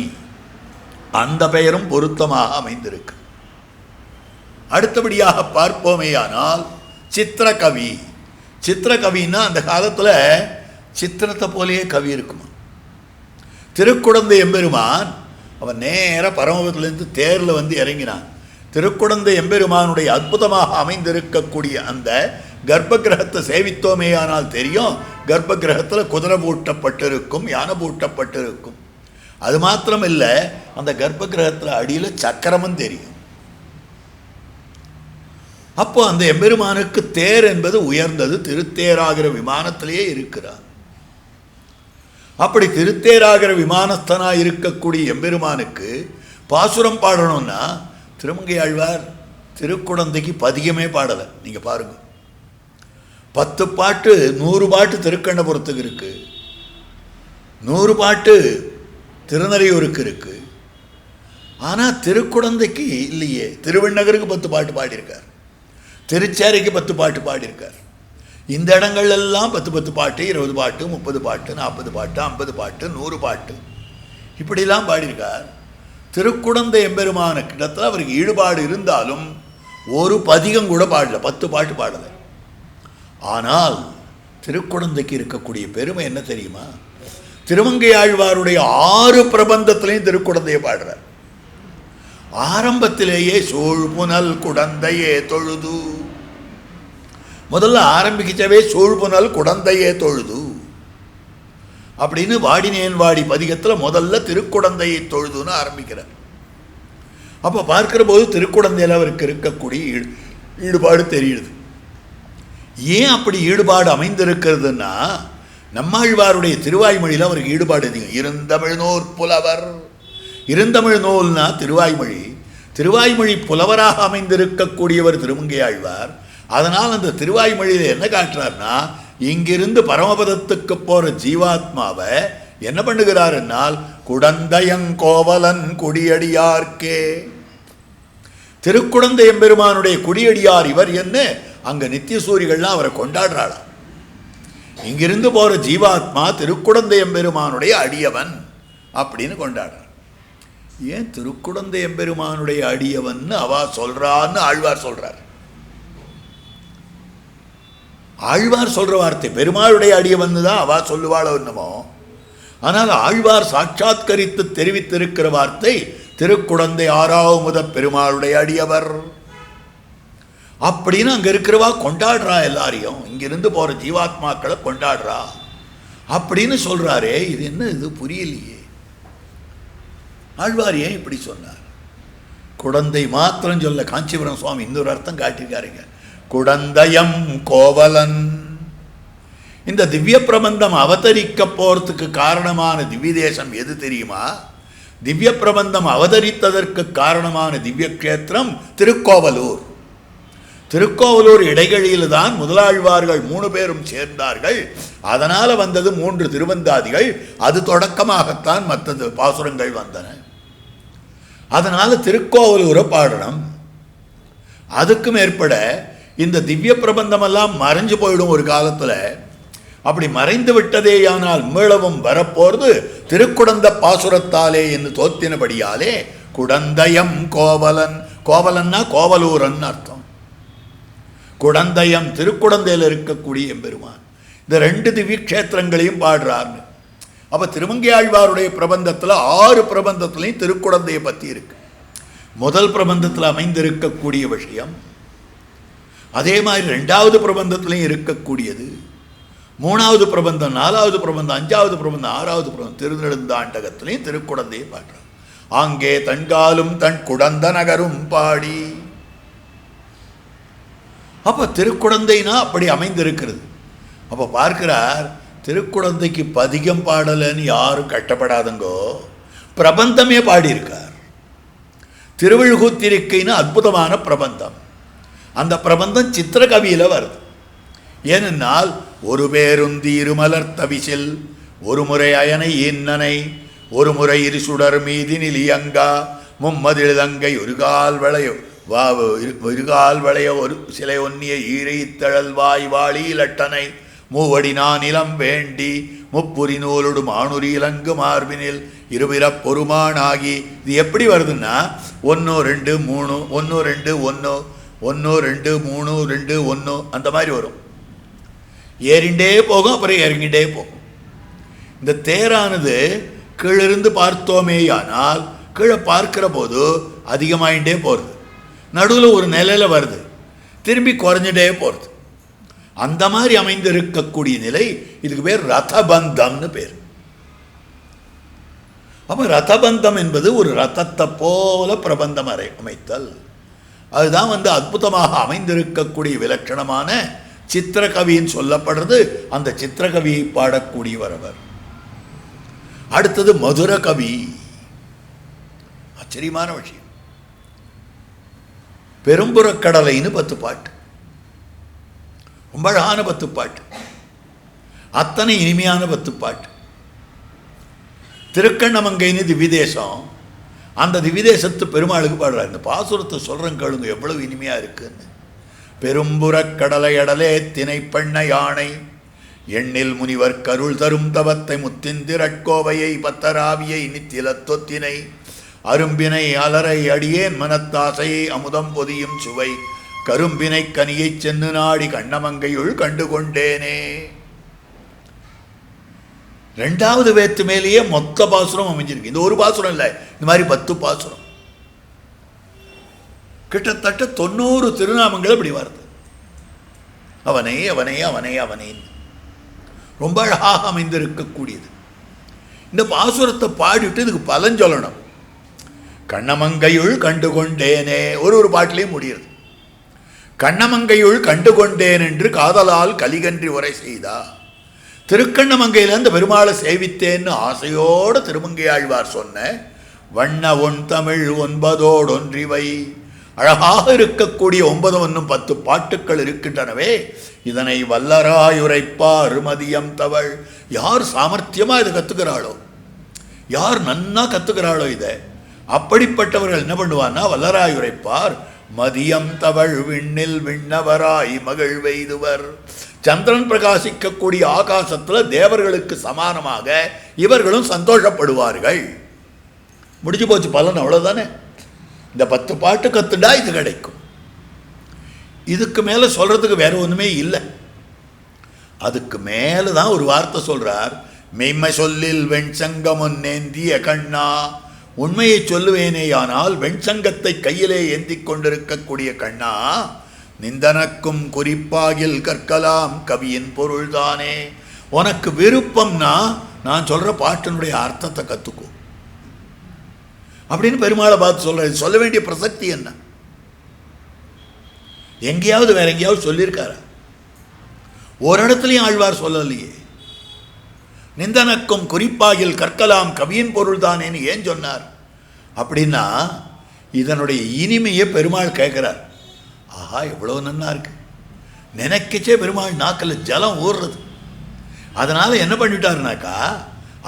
அந்த பெயரும் பொருத்தமாக அமைந்திருக்கு. அடுத்தபடியாக பார்ப்போமேயானால் சித்திரகவி. சித்திரகவின்னா அந்த காலத்தில் சித்திரத்தை போலேயே கவி இருக்குமா. திருக்குடந்தை எம்பெருமான் அவன் நேர பரமபதத்திலிருந்து தேரில் வந்து இறங்கினான். திருக்குடந்தை எம்பெருமானுடைய அற்புதமாக அமைந்திருக்கக்கூடிய அந்த கர்ப்ப கிரகத்தை சேவித்தோமேயானால் தெரியும். கர்ப்ப கிரகத்தில் குதிரை பூட்டப்பட்டிருக்கும், யானை பூட்டப்பட்டிருக்கும். அது மாத்திரம் இல்லை, அந்த கர்ப்ப கிரகத்தில் அடியில் சக்கரமும் தெரியும். அப்போ அந்த எம்பெருமானுக்கு தேர் என்பது உயர்ந்தது. திருத்தேராகிற விமானத்திலேயே இருக்கிறார். அப்படி திருத்தேராகிற விமானஸ்தனாக இருக்கக்கூடிய எம்பெருமானுக்கு பாசுரம் பாடணும்னா திருமங்கையாழ்வார் திருக்குடந்தைக்கு பதிகமே பாடலை. நீங்கள் பாருங்க, 10 பாட்டு 100 பாட்டு திருக்கண்ணபுரத்துக்கு இருக்கு, 100 பாட்டு திருநறையூருக்கு இருக்கு. ஆனால் திருக்குடந்தைக்கு இல்லையே. திருவண்ணகருக்கு 10 பாட்டு பாடியிருக்கார், திருச்சேரிக்கு 10 பாட்டு பாடியிருக்கார். இந்த இடங்கள்லாம் 10 பாட்டு, 20 பாட்டு, 30 பாட்டு, 40 பாட்டு, 50 பாட்டு, 100 பாட்டு இப்படிலாம் பாடியிருக்கார். திருக்குடந்தை எம்பெருமான கிட்டத்தில் அவருக்கு ஈடுபாடு இருந்தாலும் ஒரு பதிகம் கூட பாடல, 10 பாட்டு பாடலை. ஆனால் திருக்குடந்தைக்கு இருக்கக்கூடிய பெருமை என்ன தெரியுமா? திருமங்கையாழ்வாருடைய 6 பிரபந்தத்திலையும் திருக்குடந்தையை பாடுறார். ஆரம்பத்திலேயே சூழ்புனல் குடந்தையே தொழுது, முதல்ல ஆரம்பிக்கவே சூழ்புனல் குடந்தையே தொழுது அப்படின்னு வாடினேன் வாடி பதிகத்தில் முதல்ல திருக்குடந்தையை தொழுதுன்னு ஆரம்பிக்கிறார். அப்போ பார்க்கிற போது திருக்குடந்தையில் அவருக்கு இருக்கக்கூடிய ஈடுபாடு தெரியுது. ஏன் அப்படி ஈடுபாடு அமைந்திருக்கிறதுனா, நம்மாழ்வாருடைய திருவாய்மொழியில் அவருக்கு ஈடுபாடு அதிகம். இருந்தமிழ் நூல் புலவர். இருந்தமிழ் நூல்னா திருவாய்மொழி. திருவாய்மொழி புலவராக அமைந்திருக்கக்கூடியவர் திருமங்கையாழ்வார். அதனால் அந்த திருவாய்மொழியில் என்ன காட்டுறார்னா, இங்கிருந்து பரமபதத்துக்கு போகிற ஜீவாத்மாவை என்ன பண்ணுகிறார் என்னால், குடந்தையங்கோவலன் குடியடியார்க்கே. திருக்குடந்தை எம்பெருமானுடைய குடியடியார் இவர் என்ன, அங்கே நித்தியசூரிகள்லாம் அவரை கொண்டாடுறாளாம். இங்கிருந்து போகிற ஜீவாத்மா திருக்குடந்தை எம்பெருமானுடைய அடியவன் அப்படின்னு கொண்டாடுறார். ஏன் திருக்குடந்தை எம்பெருமானுடைய அடியவன் அவா சொல்றான்னு ஆழ்வார் சொல்றார். ஆழ்வார் சொல்ற வார்த்தை பெருமாளுடைய அடியவன் தான் அவா சொல்லுவாளோ என்னமோ. ஆனால் ஆழ்வார் சாட்சாத்கரித்து தெரிவித்திருக்கிற வார்த்தை திருக்குடந்தை ஆறாவமுத பெருமாளுடைய அடியவர் அப்படின்னு அங்க இருக்கிறவா கொண்டாடுறா. எல்லாரையும் இங்கிருந்து போற ஜீவாத்மாக்களை கொண்டாடுறா அப்படின்னு சொல்றாரே. இது என்ன, இது புரியலையே. ஆழ்வார் ஏன் இப்படி சொன்னார்? குடந்தை மாத்திரம் சொல்ல, காஞ்சிபுரம் சுவாமி இன்னொரு அர்த்தம் காட்டியிருக்காருங்க. குடந்தயம் கோவலன். இந்த திவ்ய பிரபந்தம் அவதரிக்க போறதுக்கு காரணமான திவ்ய தேசம் எது தெரியுமா? திவ்ய பிரபந்தம் அவதரித்ததற்கு காரணமான திவ்ய கஷேத்திரம் திருக்கோவலூர். திருக்கோவலூர் இடைகளில் தான் முதலாழ்வார்கள் 3 பேரும் சேர்ந்தார்கள். அதனால வந்தது 3 திருவந்தாதிகள். அது தொடக்கமாகத்தான் மற்ற பாசுரங்கள் வந்தன. அதனால திருக்கோவலூரை பாடணும். அதுக்கு மேற்பட இந்த திவ்ய பிரபந்தமெல்லாம் மறைஞ்சு போயிடும் ஒரு காலத்தில். அப்படி மறைந்து விட்டதேயானால் மீளவும் வரப்போறது திருக்குடந்த பாசுரத்தாலே என்று தோத்தினபடியாலே குடந்தயம் கோவலன். கோவலன்னா கோவலூரன் அர்த்தம். குடந்தயம் திருக்குடந்தையில் இருக்கக்கூடிய எம்பெருமான். இந்த 2 திவ்ய கஷேத்திரங்களையும் பாடுறார். அப்ப திருமங்கையாழ்வாருடைய பிரபந்தத்தில் 6 பிரபந்தத்திலையும் திருக்குடந்தையை பற்றி இருக்கு. முதல் பிரபந்தத்தில் அமைந்திருக்கக்கூடிய விஷயம், அதே மாதிரி 2வது பிரபந்தத்திலையும் இருக்கக்கூடியது, 3வது பிரபந்தம், 4வது பிரபந்தம், 5வது பிரபந்தம், 6வது பிரபந்தம், திருநெடுந்தாண்டகத்திலையும் திருக்குடந்தையை பாடுறார். ஆங்கே தன்காலும் தன் குடந்த நகரும் பாடி. அப்போ திருக்குடந்தைனா அப்படி அமைந்திருக்கிறது. அப்போ பார்க்கிறார், திருக்குடந்தைக்கு பதிகம் பாடலைன்னு யாரும் கட்டப்படாதங்கோ, பிரபந்தமே பாடியிருக்கார். திருவிழுக்கூத்திருக்கைன்னு அற்புதமான பிரபந்தம். அந்த பிரபந்தம் சித்திரகவியில் வருது. ஏனென்றால் ஒரு பேருந்தி இருமலர் தவிசில் ஒரு முறை அயனை இன்னனை ஒரு முறை இருசுடர் மீதினில் இயங்கா மும்மதிழங்கை ஒரு கால் வளைய ஒரு சிலை ஒன்னிய ஈரை தழல்வாய் வாழி லட்டனை மூவடி நானிலம் வேண்டி முப்புரி நூலோடு மானுரி இலங்கு மார்பினில் இருபிறப் பொறுமானாகி. இது எப்படி வருதுன்னா 1 2 3 1 2 1 1 2 3 2 1 அந்த மாதிரி வரும். ஏறிண்டே போகும், அப்புறம் இறங்கிண்டே போகும். இந்த தேரானது கீழிருந்து பார்த்தோமேயானால் கீழே பார்க்கிற போது அதிகமாயிண்டே போகிறது, நடுவில் ஒரு நிலையில் வருது, திரும்பி குறைஞ்சிட்டே போகிறது. அந்த மாதிரி அமைந்து இருக்கக்கூடிய நிலை, இதுக்கு பேர் ரதபந்தம்னு பேர். அப்போ ரதபந்தம் என்பது ஒரு ரதத்தை போல பிரபந்தம் அமைத்தல். அதுதான் அற்புதமாக அமைந்திருக்கக்கூடிய விலட்சணமான சித்திரகவின்னு சொல்லப்படுறது. அந்த சித்திரகவியை பாடக்கூடியவர் அவர். அடுத்தது மதுர கவி. ஆச்சரியமான விஷயம். பெரும்புறக்கடலைன்னு 10 பாட்டு, ரொம்ப அழகான 10 பாட்டு, அத்தனை இனிமையான 10 பாட்டு. திருக்கண்ணமங்கைன்னு திவ்யதேசம். அந்த திவ்யதேசத்து பெருமாளுக்கு பாடுறார். இந்த பாசுரத்தை சொல்கிறேன் கேளுங்க, எவ்வளவு இனிமையாக இருக்குன்னு. பெரும்புறக்கடலையடலே தினை பண்ண யானை எண்ணில் முனிவர் கருள் தரும் தவத்தை முத்திந்திரட்கோவையை பத்தராவியை நித்திலத்தொத்தினை அரும்பினை அலரை அடியேன் மனத்தாசையை அமுதம் பொதியும் சுவை கரும்பினை கனியை சென்னு நாடி கண்ணமங்கையுள் கண்டு கொண்டேனே. 2வது வேத்து மேலேயே மொத்த பாசுரம் அமைஞ்சிருக்கு. இந்த ஒரு பாசுரம் இல்லை, இந்த மாதிரி 10 பாசுரம். கிட்டத்தட்ட 90 திருநாமங்கள் இப்படி வருது. அவனே அவனே அவனே அவனே, ரொம்ப அழகாக அமைந்திருக்கக்கூடியது. இந்த பாசுரத்தை பாடிட்டு இதுக்கு பலன் சொல்லணும். கண்ணமங்கையுள் கண்டு கொண்டேனே, ஒரு பாட்டிலையும் முடியுது. கண்ணமங்கையுள் கண்டு கொண்டேன் என்று காதலால் கலிகன்றி உரை செய்தா. திருக்கண்ணமங்கையில் அந்த பெருமாளை சேவித்தேன்னு ஆசையோடு திருமங்கையாழ்வார் சொன்ன வண்ண ஒன் தமிழ் 9 ஒன்றிவை. அழகாக இருக்கக்கூடிய 9 10 பாட்டுக்கள் இருக்கின்றனவே, இதனை வல்லராயுரைப்பார் மதியம் தவள். யார் சாமர்த்தியமா இதை கத்துக்கிறாளோ, யார் நன்னா கத்துக்கிறாளோ இதை, அப்படிப்பட்டவர்கள் என்ன பண்ணுவான்னா வல்லராயுரைப்பார் மதியம் தவள் விண்ணில் விண்ணவராய் மகள் வெய்துவர். சந்திரன் பிரகாசிக்கக்கூடிய ஆகாசத்தில் தேவர்களுக்கு சமானமாக இவர்களும் சந்தோஷப்படுவார்கள். முடிஞ்சு போச்சு பலன், அவ்வளோதானே. இந்த 10 பாட்டு கற்றுண்டா இது கிடைக்கும். இதுக்கு மேலே சொல்கிறதுக்கு வேற ஒன்றுமே இல்லை. அதுக்கு மேலே தான் ஒரு வார்த்தை சொல்கிறார், மெய்மை சொல்லில் வெண்சங்கம் நேந்திய கண்ணா. உண்மையை சொல்லுவேனேயானால் வெண்சங்கத்தை கையிலே ஏந்தி கொண்டிருக்கக்கூடிய கண்ணா, நிந்தனக்கும் குறிப்பாகில் கற்கலாம் கவியின் பொருள்தானே. உனக்கு விருப்பம்னா நான் சொல்கிற பாட்டினுடைய அர்த்தத்தை கற்றுக்கோ அப்படின்னு பெருமாளை பார்த்து சொல்ல வேண்டிய பிரசக்தி என்ன? எங்கேயாவது வேற எங்கேயாவது சொல்லியிருக்காரா? ஒரு இடத்துலையும் ஆழ்வார் சொல்லலையே. நிந்தனக்கும் குறிப்பாகில் கற்கலாம் கவியின் பொருள் தானேன்னு ஏன் சொன்னார் அப்படின்னா, இதனுடைய இனிமையை பெருமாள் கேட்குறார். ஆஹா, எவ்வளோ நன்னா இருக்கு, நினைக்கச்சே பெருமாள் நாக்கில் ஜலம் ஊறுறது. அதனால் என்ன பண்ணிட்டாருனாக்கா,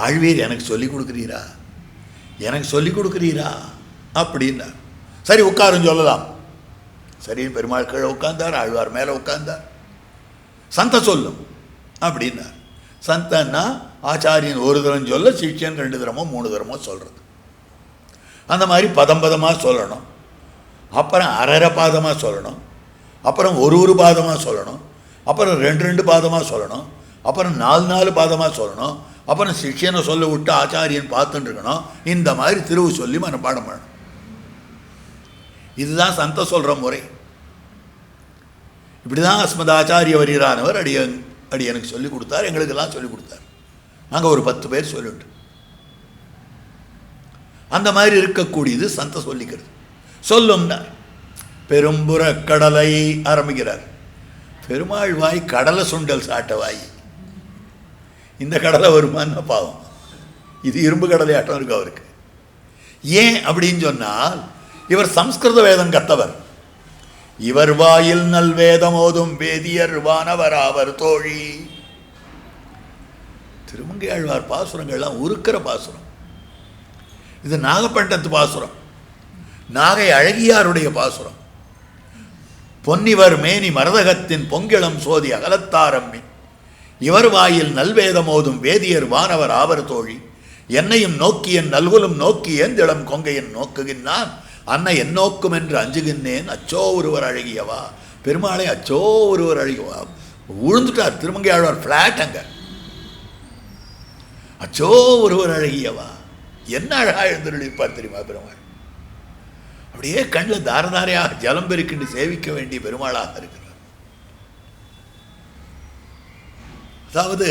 ஆழ்வீர் எனக்கு சொல்லி கொடுக்குறீரா, எனக்கு சொல்லி கொடுக்குறீரா அப்படின்னார். சரி உட்காருன்னு சொல்லலாம். சரி, பெருமாள் கீழே உட்கார்ந்தார், ஆழ்வார் மேலே உட்கார்ந்தார். சந்த சொல்லும் அப்படின்னார். சந்தன்னா ஆச்சாரியன் ஒரு தரம் சொல்ல, சிஷ்யன் 2 தரமோ 3 தரமோ சொல்கிறது. அந்த மாதிரி பதமாக சொல்லணும். அப்புறம் அரை பாதமாக சொல்லணும். அப்புறம் ஒரு பாதமாக சொல்லணும். அப்புறம் 2 பாதமாக சொல்லணும். அப்புறம் 4 பாதமாக சொல்லணும். அப்புறம் சிஷ்யனை சொல்ல விட்டு ஆச்சாரியன் பார்த்துட்டு இருக்கணும். இந்த மாதிரி திருவு சொல்லி மனப்பாடம் பண்ணணும். இதுதான் சந்த சொல்கிற முறை. இப்படி தான் அஸ்மதாச்சாரிய வரியரானவர் எனக்கு சொல்லிக் கொடுத்தார், எங்களுக்கெல்லாம் சொல்லிக் கொடுத்தார். நாங்கள் ஒரு 10 பேர் சொல்லிட்டு அந்த மாதிரி இருக்கக்கூடியது சந்த சொல்லிக்கிறது. சொல்லும்னார். பெரும்புற கடலை ஆரம்பிக்கிறார். பெருமாள் வாய் கடலை சுண்டல் சாட்ட வாய். இந்த கடலை வருமானு பாவம், இது இரும்பு கடலை ஆட்டம் இருக்கு அவருக்கு. ஏன் அப்படின்னு சொன்னால், இவர் சம்ஸ்கிருத வேதம் கத்தவர். இவர் வாயில் நல் வேதம் ஓதும் வேதியர் வானவர் அவர் தோழி. திருமங்கையாழ்வார் பாசுரங்கள்லாம் உருக்கிற பாசுரம். இது நாகப்பட்டினத்து பாசுரம், நாகை அழகியாருடைய பாசுரம். பொன்னிவர் மேனி மரதகத்தின் பொங்கிளம் சோதி அகலத்தாரம்மி, இவர் வாயில் நல்வேதம் ஓதும் வேதியர் வானவர் ஆவர் தோழி, என்னையும் நோக்கி என் நல்குலும் நோக்கி ஏந்திளம் கொங்கையன் நோக்குகின்றான், அன்னை என் நோக்கும் என்று அஞ்சுகின்றேன், அச்சோ ஒருவர் அழகியவா. பெருமாளை அச்சோ ஒருவர் அழகியவா உழுந்துட்டார் திருமங்கையாழ்வார். ஃப்ளாட் அங்க, அச்சோ ஒருவர் அழகியவா. என்ன அழகா எழுந்திருப்பார் தெரியுமா பெருமாள். அப்படியே கண்ணில் தாரதாரையாக ஜலம் பெருக்கிண்டு சேவிக்க வேண்டிய பெருமாளாக இருக்கிறார். அதாவது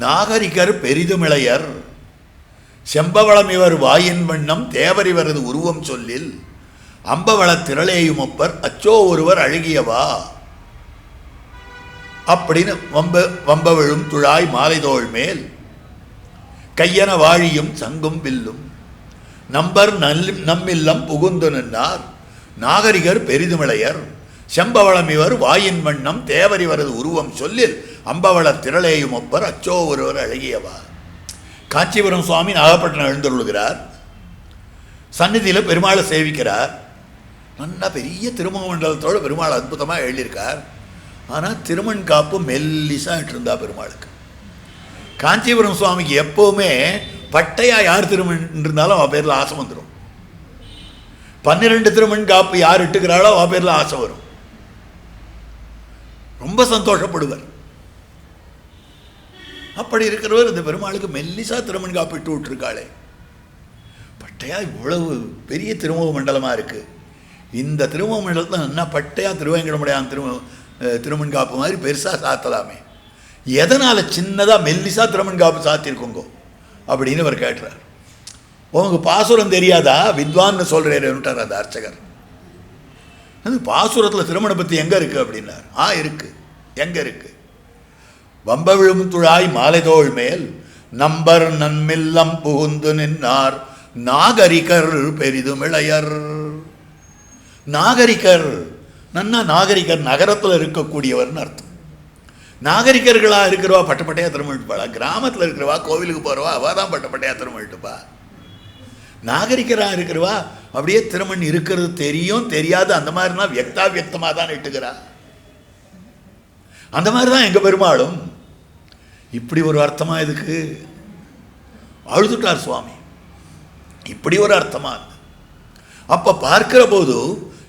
நாகரிகர் பெரிதுமிளையர், செம்பவளம் இவர் வாயின் வண்ணம் தேவர் இவரது உருவம் சொல்லில், அம்பவள திரளேயும் ஒப்பர் அச்சோ ஒருவர் அழகியவா அப்படின்னு வம்ப விழும் துழாய் மாலைதோள் மேல் கையன வாழியும் சங்கும் வில்லும் நம்பர் நம்மில்லம் புகுந்து நின்றார். நாகரிகர் பெரிதுமிளையர், செம்பவளம் இவர் வாயின் வண்ணம் தேவர் இவரது உருவம் சொல்லில், அம்பவள திரளேயும் ஒப்பர் அச்சோ ஒருவர் அழகியவா. காஞ்சிபுரம் சுவாமி நாகப்பட்டினம் எழுந்தருளுகிறார். சந்நிதியில் பெருமாளை சேவிக்கிறார். நல்லா பெரிய திருமுக மண்டலத்தோடு பெருமாள் அற்புதமாக எழுதியிருக்கார். ஆனால் திருமண் காப்பு மெல்லிசாகிட்டு இருந்தா பெருமாளுக்கு. காஞ்சிபுரம் சுவாமிக்கு எப்போவுமே பட்டையாக யார் திருமண் இருந்தாலும் அவள் பேரில் ஆசை வந்துடும். 12 திருமண் காப்பு யார் இட்டுக்கிறாளோ அவள் பேரில் ஆசை வரும். ரொம்ப சந்தோஷப்படுவார். அப்படி இருக்கிறவர் இந்த பெருமாளுக்கு மெல்லிசா திருமண் காப்பு இட்டு விட்டுருக்காளே. பட்டையா இவ்வளவு பெரிய திருமுக மண்டலமாக இருக்குது. இந்த திருமுக மண்டலத்தில் என்ன பட்டையாக திருவேங்கடமுடையான் திருமண் காப்பு மாதிரி பெருசாக சாத்தலாமே, எதனால் சின்னதாக மெல்லிசா திருமண் காப்பு சாத்திருக்கோங்கோ அப்படின்னு அவர் கேட்டுறார். உங்களுக்கு பாசுரம் தெரியாதா வித்வான்னு சொல்கிறேன்ட்டார் அந்த அர்ச்சகர். அது பாசுரத்தில் திருமண பற்றி எங்கே இருக்குது அப்படின்னார். இருக்குது. எங்கே இருக்குது? வம்ப விழும் துழாய் மாலைதோள் மேல் நம்பர் நன்மில்லம் புகுந்து நின்றார், நாகரிகர் பெரிதுமிளையர். நாகரிகர் நன்னா, நாகரிகர் நகரத்தில் இருக்கக்கூடியவர்னு அர்த்தம். நாகரிகர்களாக இருக்கிறவா பட்டப்பட்டையாக திரும்பிட்டுப்பாளா? கிராமத்தில் இருக்கிறவா கோவிலுக்கு போகிறவா அவள் தான் பட்டப்பட்டையாக திரும்பிட்டுப்பா. நாகரிகராக இருக்கிறவா அப்படியே திருமண் இருக்கிறது தெரியும் தெரியாது அந்த மாதிரினா வியக்தமாக தான் இட்டுக்கிறா. அந்த மாதிரி தான் எங்கள் பெருமாளும். இப்படி ஒரு அர்த்தமாக இதுக்கு அழுதுட்டார் சுவாமி. இப்படி ஒரு அர்த்தமா. அப்போ பார்க்கிற போது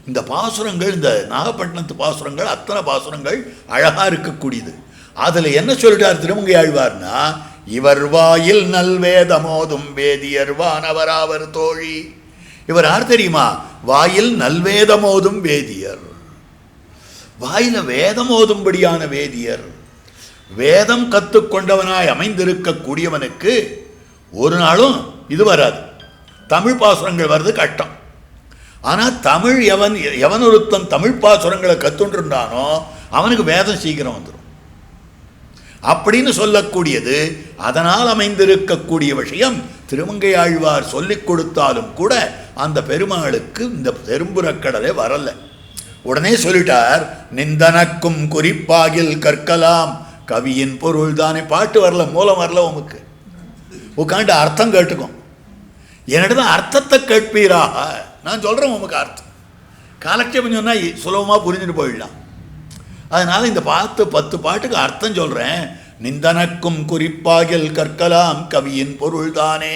இந்த பாசுரங்கள், இந்த நாகப்பட்டினத்து பாசுரங்கள், அத்தனை பாசுரங்கள் அழகாக இருக்கக்கூடியது. அதில் என்ன சொல்லிட்டார் திருமங்கை ஆழ்வார்னா, இவர் வாயில் நல்வேதமோதும் வேதியர் வானவராவர் தோழி. இவர் யார் தெரியுமா? வாயில் நல்வேதமோதும் வேதியர், வாயில வேதம் ஓதும்படியான வேதியர். வேதம் கற்றுக்கொண்டவனாய் அமைந்திருக்கக்கூடியவனுக்கு ஒரு நாளும் இது வராது. தமிழ் பாசுரங்கள் வர்றது கஷ்டம். ஆனால் தமிழ் எவன் ஒருத்தன் தமிழ் பாசுரங்களை கற்றுன்றானோ அவனுக்கு வேதம் சீக்கிரம் வந்துடும் அப்படின்னு சொல்லக்கூடியது. அதனால் அமைந்திருக்கக்கூடிய விஷயம் திருமங்கை ஆழ்வார் சொல்லிக் கொடுத்தாலும் கூட அந்த பெருமாளுக்கு இந்த பெரும்புறக்கடலை வரல. உடனே சொல்லிட்டார், நிந்தனக்கும் குறிப்பாகில் கற்கலாம் கவியின் பொருள் தானே. பாட்டு வரல, மூலம் வரல, உமக்கு உட்காந்து அர்த்தம் கேட்டுக்கும். என்னிடம் அர்த்தத்தை கேட்பீராக, நான் சொல்கிறேன் உமக்கு அர்த்தம். காலக்ஷேபம் சொன்னால் சுலபமாக புரிஞ்சுட்டு போயிடலாம். அதனால் இந்த 10 பாட்டுக்கு அர்த்தம் சொல்கிறேன். நிந்தனக்கும் குறிப்பாகில் கற்கலாம் கவியின் பொருள் தானே.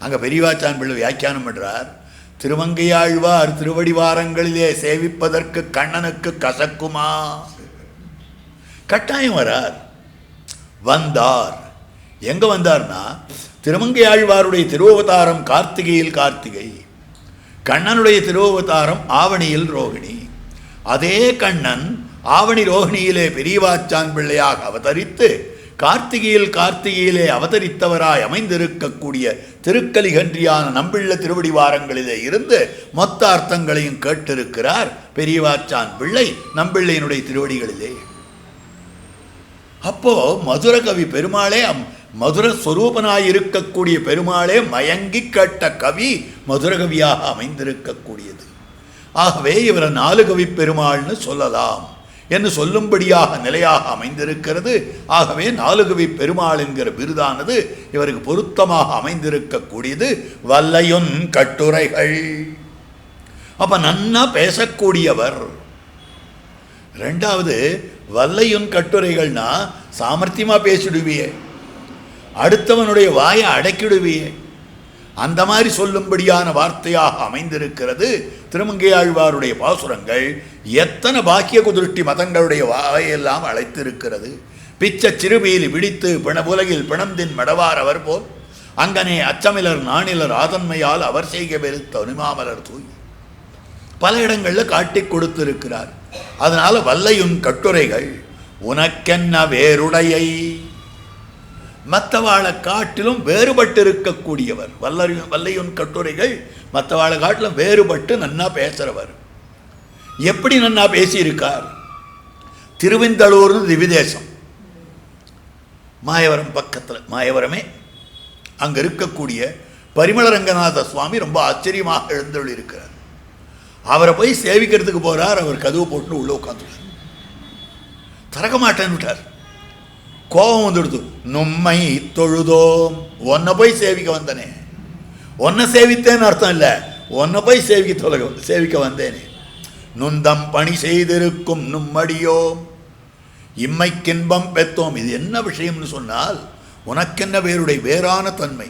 அங்கே பெரியவாச்சான் பிள்ளை வியாக்கியானம் பண்ணுறார், திருமங்கையாழ்வார் திருவடிவாரங்களிலே சேவிப்பதற்கு கண்ணனுக்கு கசக்குமா? கட்டாயம் வரார். வந்தார். எங்கே வந்தார்னா, திருமங்கையாழ்வாருடைய திருவவதாரம் கார்த்திகையில் கார்த்திகை, கண்ணனுடைய திருவவதாரம் ஆவணியில் ரோகிணி. அதே கண்ணன் ஆவணி ரோகிணியிலே பெரியவாச்சான் பிள்ளையாக அவதரித்து கார்த்திகையிலே அவதரித்தவராய் அமைந்திருக்கக்கூடிய திருக்கலிகன்றியான நம்பிள்ள திருவடிவாரங்களிலே இருந்து மொத்த அர்த்தங்களையும் கேட்டிருக்கிறார் பெரியவாச்சான் பிள்ளை நம்பிள்ளையினுடைய திருவடிகளிலே. அப்போ மதுர கவி பெருமாளே, மதுர ஸ்வரூபனாயிருக்கக்கூடிய பெருமாளே மயங்கி கேட்ட கவி மதுரகவியாக அமைந்திருக்கக்கூடியது. ஆகவே இவரை 4 கவி பெருமாள்னு சொல்லலாம் என்று சொல்லும்படியாக நிலையாக அமைந்திருக்கிறது. ஆகவே 4 கவி பெருமாள் என்கிற விருதானது இவருக்கு பொருத்தமாக அமைந்திருக்கக்கூடியது. வல்லையுன் கட்டுரைகள், அப்ப நன்னா பேசக்கூடியவர். 2வது, வல்லையுன் கட்டுரைகள்னா சாமர்த்தியமா பேசிடுவியே, அடுத்தவனுடைய வாயை அடக்கிடுவியே, அந்த மாதிரி சொல்லும்படியான வார்த்தையாக அமைந்திருக்கிறது திருமங்கையாழ்வாருடைய பாசுரங்கள். எத்தனை பாக்கிய குதிருஷ்டி மதங்களுடைய வாயெல்லாம் அழைத்திருக்கிறது. பிச்ச சிறுமியில் விடித்து பிணபுலகில் பிணந்தின் மடவார் அவர் போல் அங்கனே அச்சமிலர் நாணிலர் ஆதன்மையால் அவர் செய்க வெறுத்த அனுமாமலர் தூய் பல இடங்களில் காட்டி கொடுத்திருக்கிறார். அதனால வல்லையுன் கட்டுரைகள் உனக்கென்ன வேறுடையை, மற்றவாழை காட்டிலும் வேறுபட்டு இருக்கக்கூடியவர். வல்லையுன் கட்டுரைகள் மற்றவாழை காட்டிலும் வேறுபட்டு நன்னா பேசுகிறவர். எப்படி நன்னா பேசியிருக்கார்? திருவிந்தளூர்னு திவிதேசம், மாயவரம் பக்கத்தில், மாயவரமே அங்கே இருக்கக்கூடிய பரிமள ரங்கநாத சுவாமி ரொம்ப ஆச்சரியமாக எழுந்தருளியிருக்கிறார். அவரை போய் சேவிக்கிறதுக்கு போகிறார். அவர் கதவு போட்டு உள்ளே உட்காந்துட்டார். திறக்க மாட்டேன்னு விட்டார். கோபம் வந்துடுது. நும்மை தொழுதோம், உன்னை போய் சேவிக்க வந்தனே, உன்னை சேவித்தேன்னு அர்த்தம் இல்லை, உன்னை போய் சேவிக்க வந்தேனே. நுந்தம் பணி செய்திருக்கும் நும்மடியோம் இம்மைக்கின்பம் பெத்தோம். இது என்ன விஷயம்னு சொன்னால், உனக்கென்ன வேறுடைய வேறான தன்மை.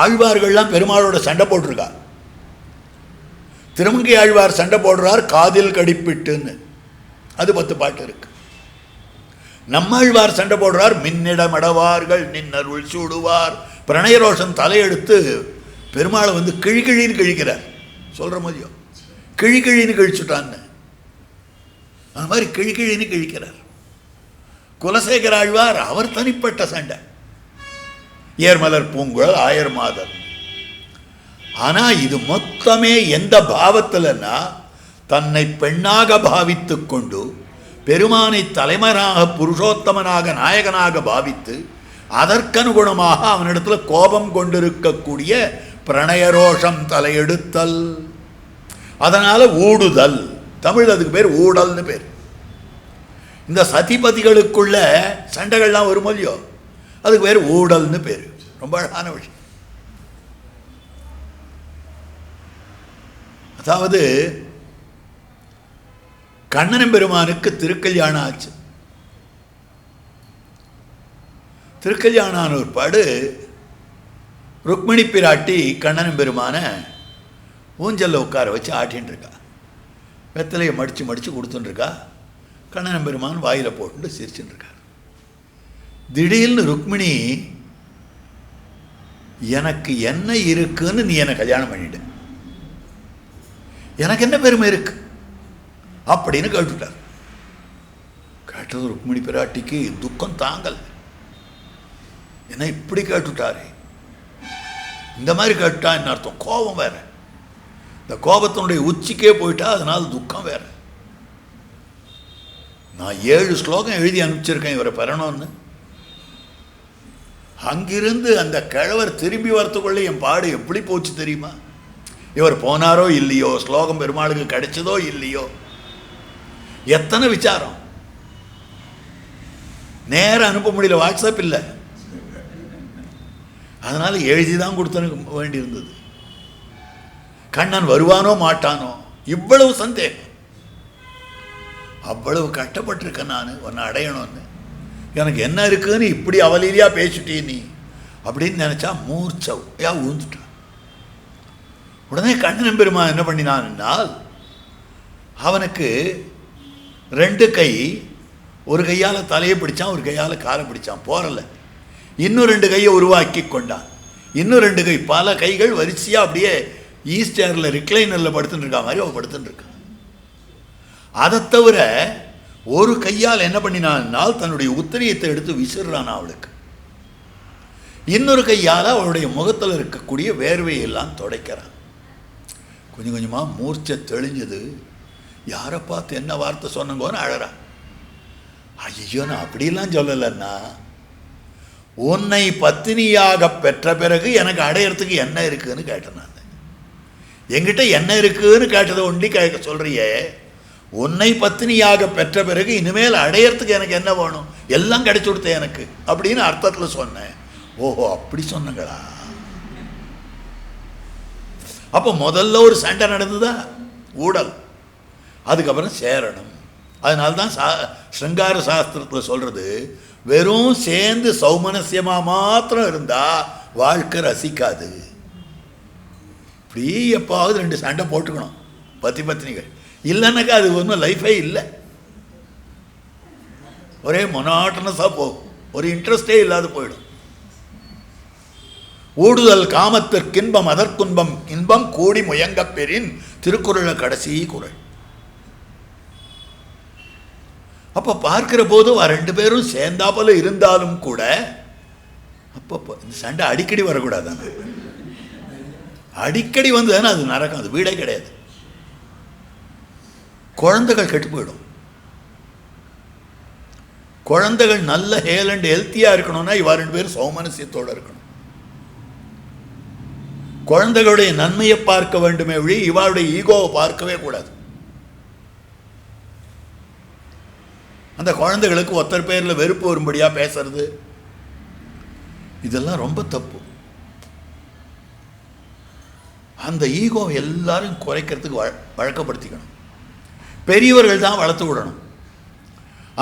ஆழ்வார்கள்லாம் பெருமாளோட சண்டை போட்டிருக்கார். திருமங்கை ஆழ்வார் சண்டை போடுறார் காதில் கடிப்பிட்டுன்னு, அது 10 பாட்டு இருக்கு. நம்மாழ்வார் சண்டை போடுறார் மின்னிடமடவார்கள் நின்னருள் சூடுவார். பிரணயரோஷன் தலையெடுத்து பெருமாளை வந்து கிழின்னு கிழிக்கிறார். சொல்கிற மாதிரியோ கிழின்னு கிழிச்சுட்டான்னு, அந்த மாதிரி கிழின்னு கிழிக்கிறார். குலசேகர ஆழ்வார் அவர் தனிப்பட்ட சண்டை, ஏர்மலர் பூங்குழல் ஆயர் மாதர். ஆனால் இது மொத்தமே எந்த பாவத்தில்னா, தன்னை பெண்ணாக பாவித்து கொண்டு பெருமானை தலைமராக புருஷோத்தமனாக நாயகனாக பாவித்து அதற்கனுகுணமாக அவனிடத்தில் கோபம் கொண்டிருக்கக்கூடிய பிரணயரோஷம் தலையெடுத்தல். அதனால் ஊடுதல், தமிழ் அதுக்கு பேர் ஊடல்னு பேர். இந்த சதிபதிகளுக்குள்ள சண்டைகள்லாம் வரும் இல்லையோ, அதுக்கு பேர் ஊடல்னு பேர். ரொம்ப அழகான விஷயம். அதாவது கண்ணன் பெருமானுக்கு திருக்கல்யாணம் ஆச்சு. திருக்கல்யாணம் ஒரு பாடு ருக்மிணி பிராட்டி கண்ணன் பெருமான ஊஞ்சலில் உட்கார வச்சு ஆட்டின்னு இருக்கா. வெத்தலையை மடித்து மடித்து கொடுத்துட்டுருக்கா. கண்ணன் பெருமான் வாயில் போட்டு சிரிச்சுட்டு இருக்கார். திடீர்னு ருக்மிணி, எனக்கு என்ன இருக்குன்னு நீ என்னை கல்யாணம் பண்ணிடு, எனக்கு என்ன பெருமை இருக்கு அப்படின்னு கேட்டுட்டார். கேட்டது ருக்மிணி பிராட்டிக்கு துக்கம் தாங்கல். என்ன இப்படி கேட்டுட்டாரே, இந்த மாதிரி கேட்டுட்டா என்ன அர்த்தம்? கோபம் வேற. இந்த கோபத்தினுடைய உச்சிக்கே போயிட்டா அதனால் துக்கம் வேற. நான் 7 ஸ்லோகம் எழுதி அனுப்பிச்சிருக்கேன் இவரை பெறணும்னு. அங்கிருந்து அந்த கிழவர் திரும்பி வரத்துக்குள்ளே என் பாடு எப்படி போச்சு தெரியுமா? இவர் போனாரோ இல்லையோ, ஸ்லோகம் பெருமாளுக்கு கிடைச்சதோ இல்லையோ, எத்தனை விசாரம். நேரம் அனுப்ப முடியல, வாட்ஸ்அப் இல்லை. அதனால எழுதி தான் கொடுத்து வேண்டியிருந்தது. கண்ணன் வருவானோ மாட்டானோ, இவ்வளவு சந்தேகம். அவ்வளவு கஷ்டப்பட்டிருக்கேன் நான் உன்னை அடையணும்னு. எனக்கு என்ன இருக்குன்னு இப்படி அவலீலியா பேசிட்டே நீ அப்படின்னு நினச்சா மூர்ச்சா ஊந்துட்டான். உடனே கண்ணன் பெருமான் என்ன பண்ணினான்னால், அவனுக்கு 2 கை, ஒரு கையால் தலையை பிடிச்சான், ஒரு கையால் காலை பிடிச்சான், போறல. இன்னும் 2 கையை உருவாக்கி கொண்டான். இன்னும் 2 கை, பல கைகள் வரிசையாக அப்படியே ஈஸ்டரில் ரிக்ளைனரில் படுத்துட்டு இருக்கா மாதிரி அவள் படுத்துட்டு இருக்கான். அதை தவிர ஒரு கையால் என்ன பண்ணினான்னால் தன்னுடைய உத்திரியத்தை எடுத்து விசிறான் அவளுக்கு. இன்னொரு கையால் அவளுடைய முகத்தில் இருக்கக்கூடிய வேர்வையெல்லாம் துடைக்கிறான். கொஞ்சம் கொஞ்சமாக மூர்ச்சை தெளிஞ்சது. யாரை பார்த்து என்ன வார்த்தை சொன்னங்கோன்னு அழறான். ஐயோ, நான் அப்படிலாம் சொல்லலைன்னா, உன்னை பத்தினியாக பெற்ற பிறகு எனக்கு அடையிறதுக்கு என்ன இருக்குன்னு கேட்டேன் நான். என்கிட்ட என்ன இருக்குன்னு கேட்டதை ஒண்டி கேட்க சொல்றியே, உன்னை பத்தினியாக பெற்ற பிறகு இனிமேல் அடையறதுக்கு எனக்கு என்ன வேணும், எல்லாம் கிடைச்சு கொடுத்தேன் எனக்கு அப்படின்னு அர்த்தத்தில் சொன்னேன். ஓஹோ, அப்படி சொன்னங்களா? அப்போ முதல்ல ஒரு சண்டை நடந்ததா, ஊடல். அதுக்கப்புறம் சேரணும். அதனால்தான் ஸ்ருங்கார சாஸ்திரத்தில் சொல்றது, வெறும் சேர்ந்து சௌமனசியமாக மாத்திரம் இருந்தால் வாழ்க்கை ரசிக்காது. இப்படி எப்பாவது 2 சண்டை போட்டுக்கணும் பத்தினிகள். இல்லைன்னாக்கா அது ஒன்றும் லைஃபே இல்லை. ஒரே மொனாட்டனஸாக போகும், ஒரு இன்ட்ரெஸ்டே இல்லாத போயிடும். ஊடுதல் காமத்திற்கின்பம் அதற்குன்பம் இன்பம் கூடி முயங்க பெறின் திருக்குறள கடைசி குறள். அப்போ பார்க்கிற போது 2 பேரும் சேர்ந்தாப்போல இருந்தாலும் கூட அப்போ இந்த சண்டை அடிக்கடி வரக்கூடாதானே. அடிக்கடி வந்ததுன்னா அது நரகம், அது வீடே கிடையாது. குழந்தைகள் கெட்டு போயிடும். குழந்தைகள் நல்ல ஹேல் அண்ட் ஹெல்த்தியாக இருக்கணும்னா இவா 2 பேரும் சௌமனசியத்தோடு இருக்கணும். குழந்தைகளுடைய நன்மையை பார்க்க வேண்டுமே வழி இவாளுடைய ஈகோவை பார்க்கவே கூடாது. அந்த குழந்தைகளுக்கு ஒருத்தர் பேரில் வெறுப்பு வரும்படியாக பேசுறது, இதெல்லாம் ரொம்ப தப்பு. அந்த ஈகோ எல்லாரும் குறைக்கிறதுக்கு வழக்கப்படுத்திக்கணும். பெரியவர்கள் தான் வளர்த்து விடணும்.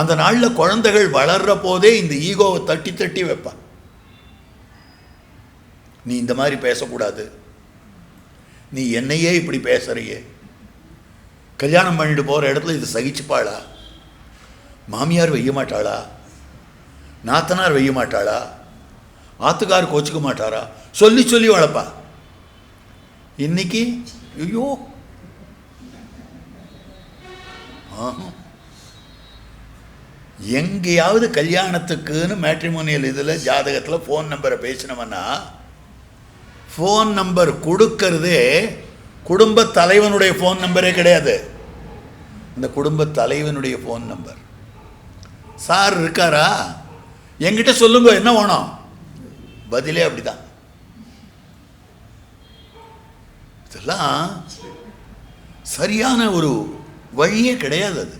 அந்த நாளில் குழந்தைகள் வளர்ற போதே இந்த ஈகோவை தட்டி தட்டி வைப்பான். நீ இந்த மாதிரி பேசக்கூடாது, நீ என்னையே இப்படி பேசுறியே, கல்யாணம் பண்ணிட்டு போகிற இடத்துல இது சகிச்சுப்பாளா, மாமியார் வெய்ய மாட்டாளா, நாத்தனார் வெய்ய மாட்டாளா, ஆத்துக்கார் கோச்சிக்க மாட்டாரா, சொல்லி சொல்லி வளர்ப்பா. இன்னைக்கு ஐயோ, எங்கேயாவது கல்யாணத்துக்குன்னு மேட்ரிமோனியல் இதில் ஜாதகத்தில் ஃபோன் நம்பரை பேசினவன்னா, ஃபோன் நம்பர் கொடுக்கறதே குடும்ப தலைவனுடைய ஃபோன் நம்பரே கிடையாது, இந்த குடும்ப தலைவனுடைய ஃபோன் நம்பர். சார் இருக்காரா, என்கிட்ட சொல்லுங்க என்ன வேணும், பதிலே அப்படிதான். இதெல்லாம் சரியான ஒரு வழியே கிடையாது. அது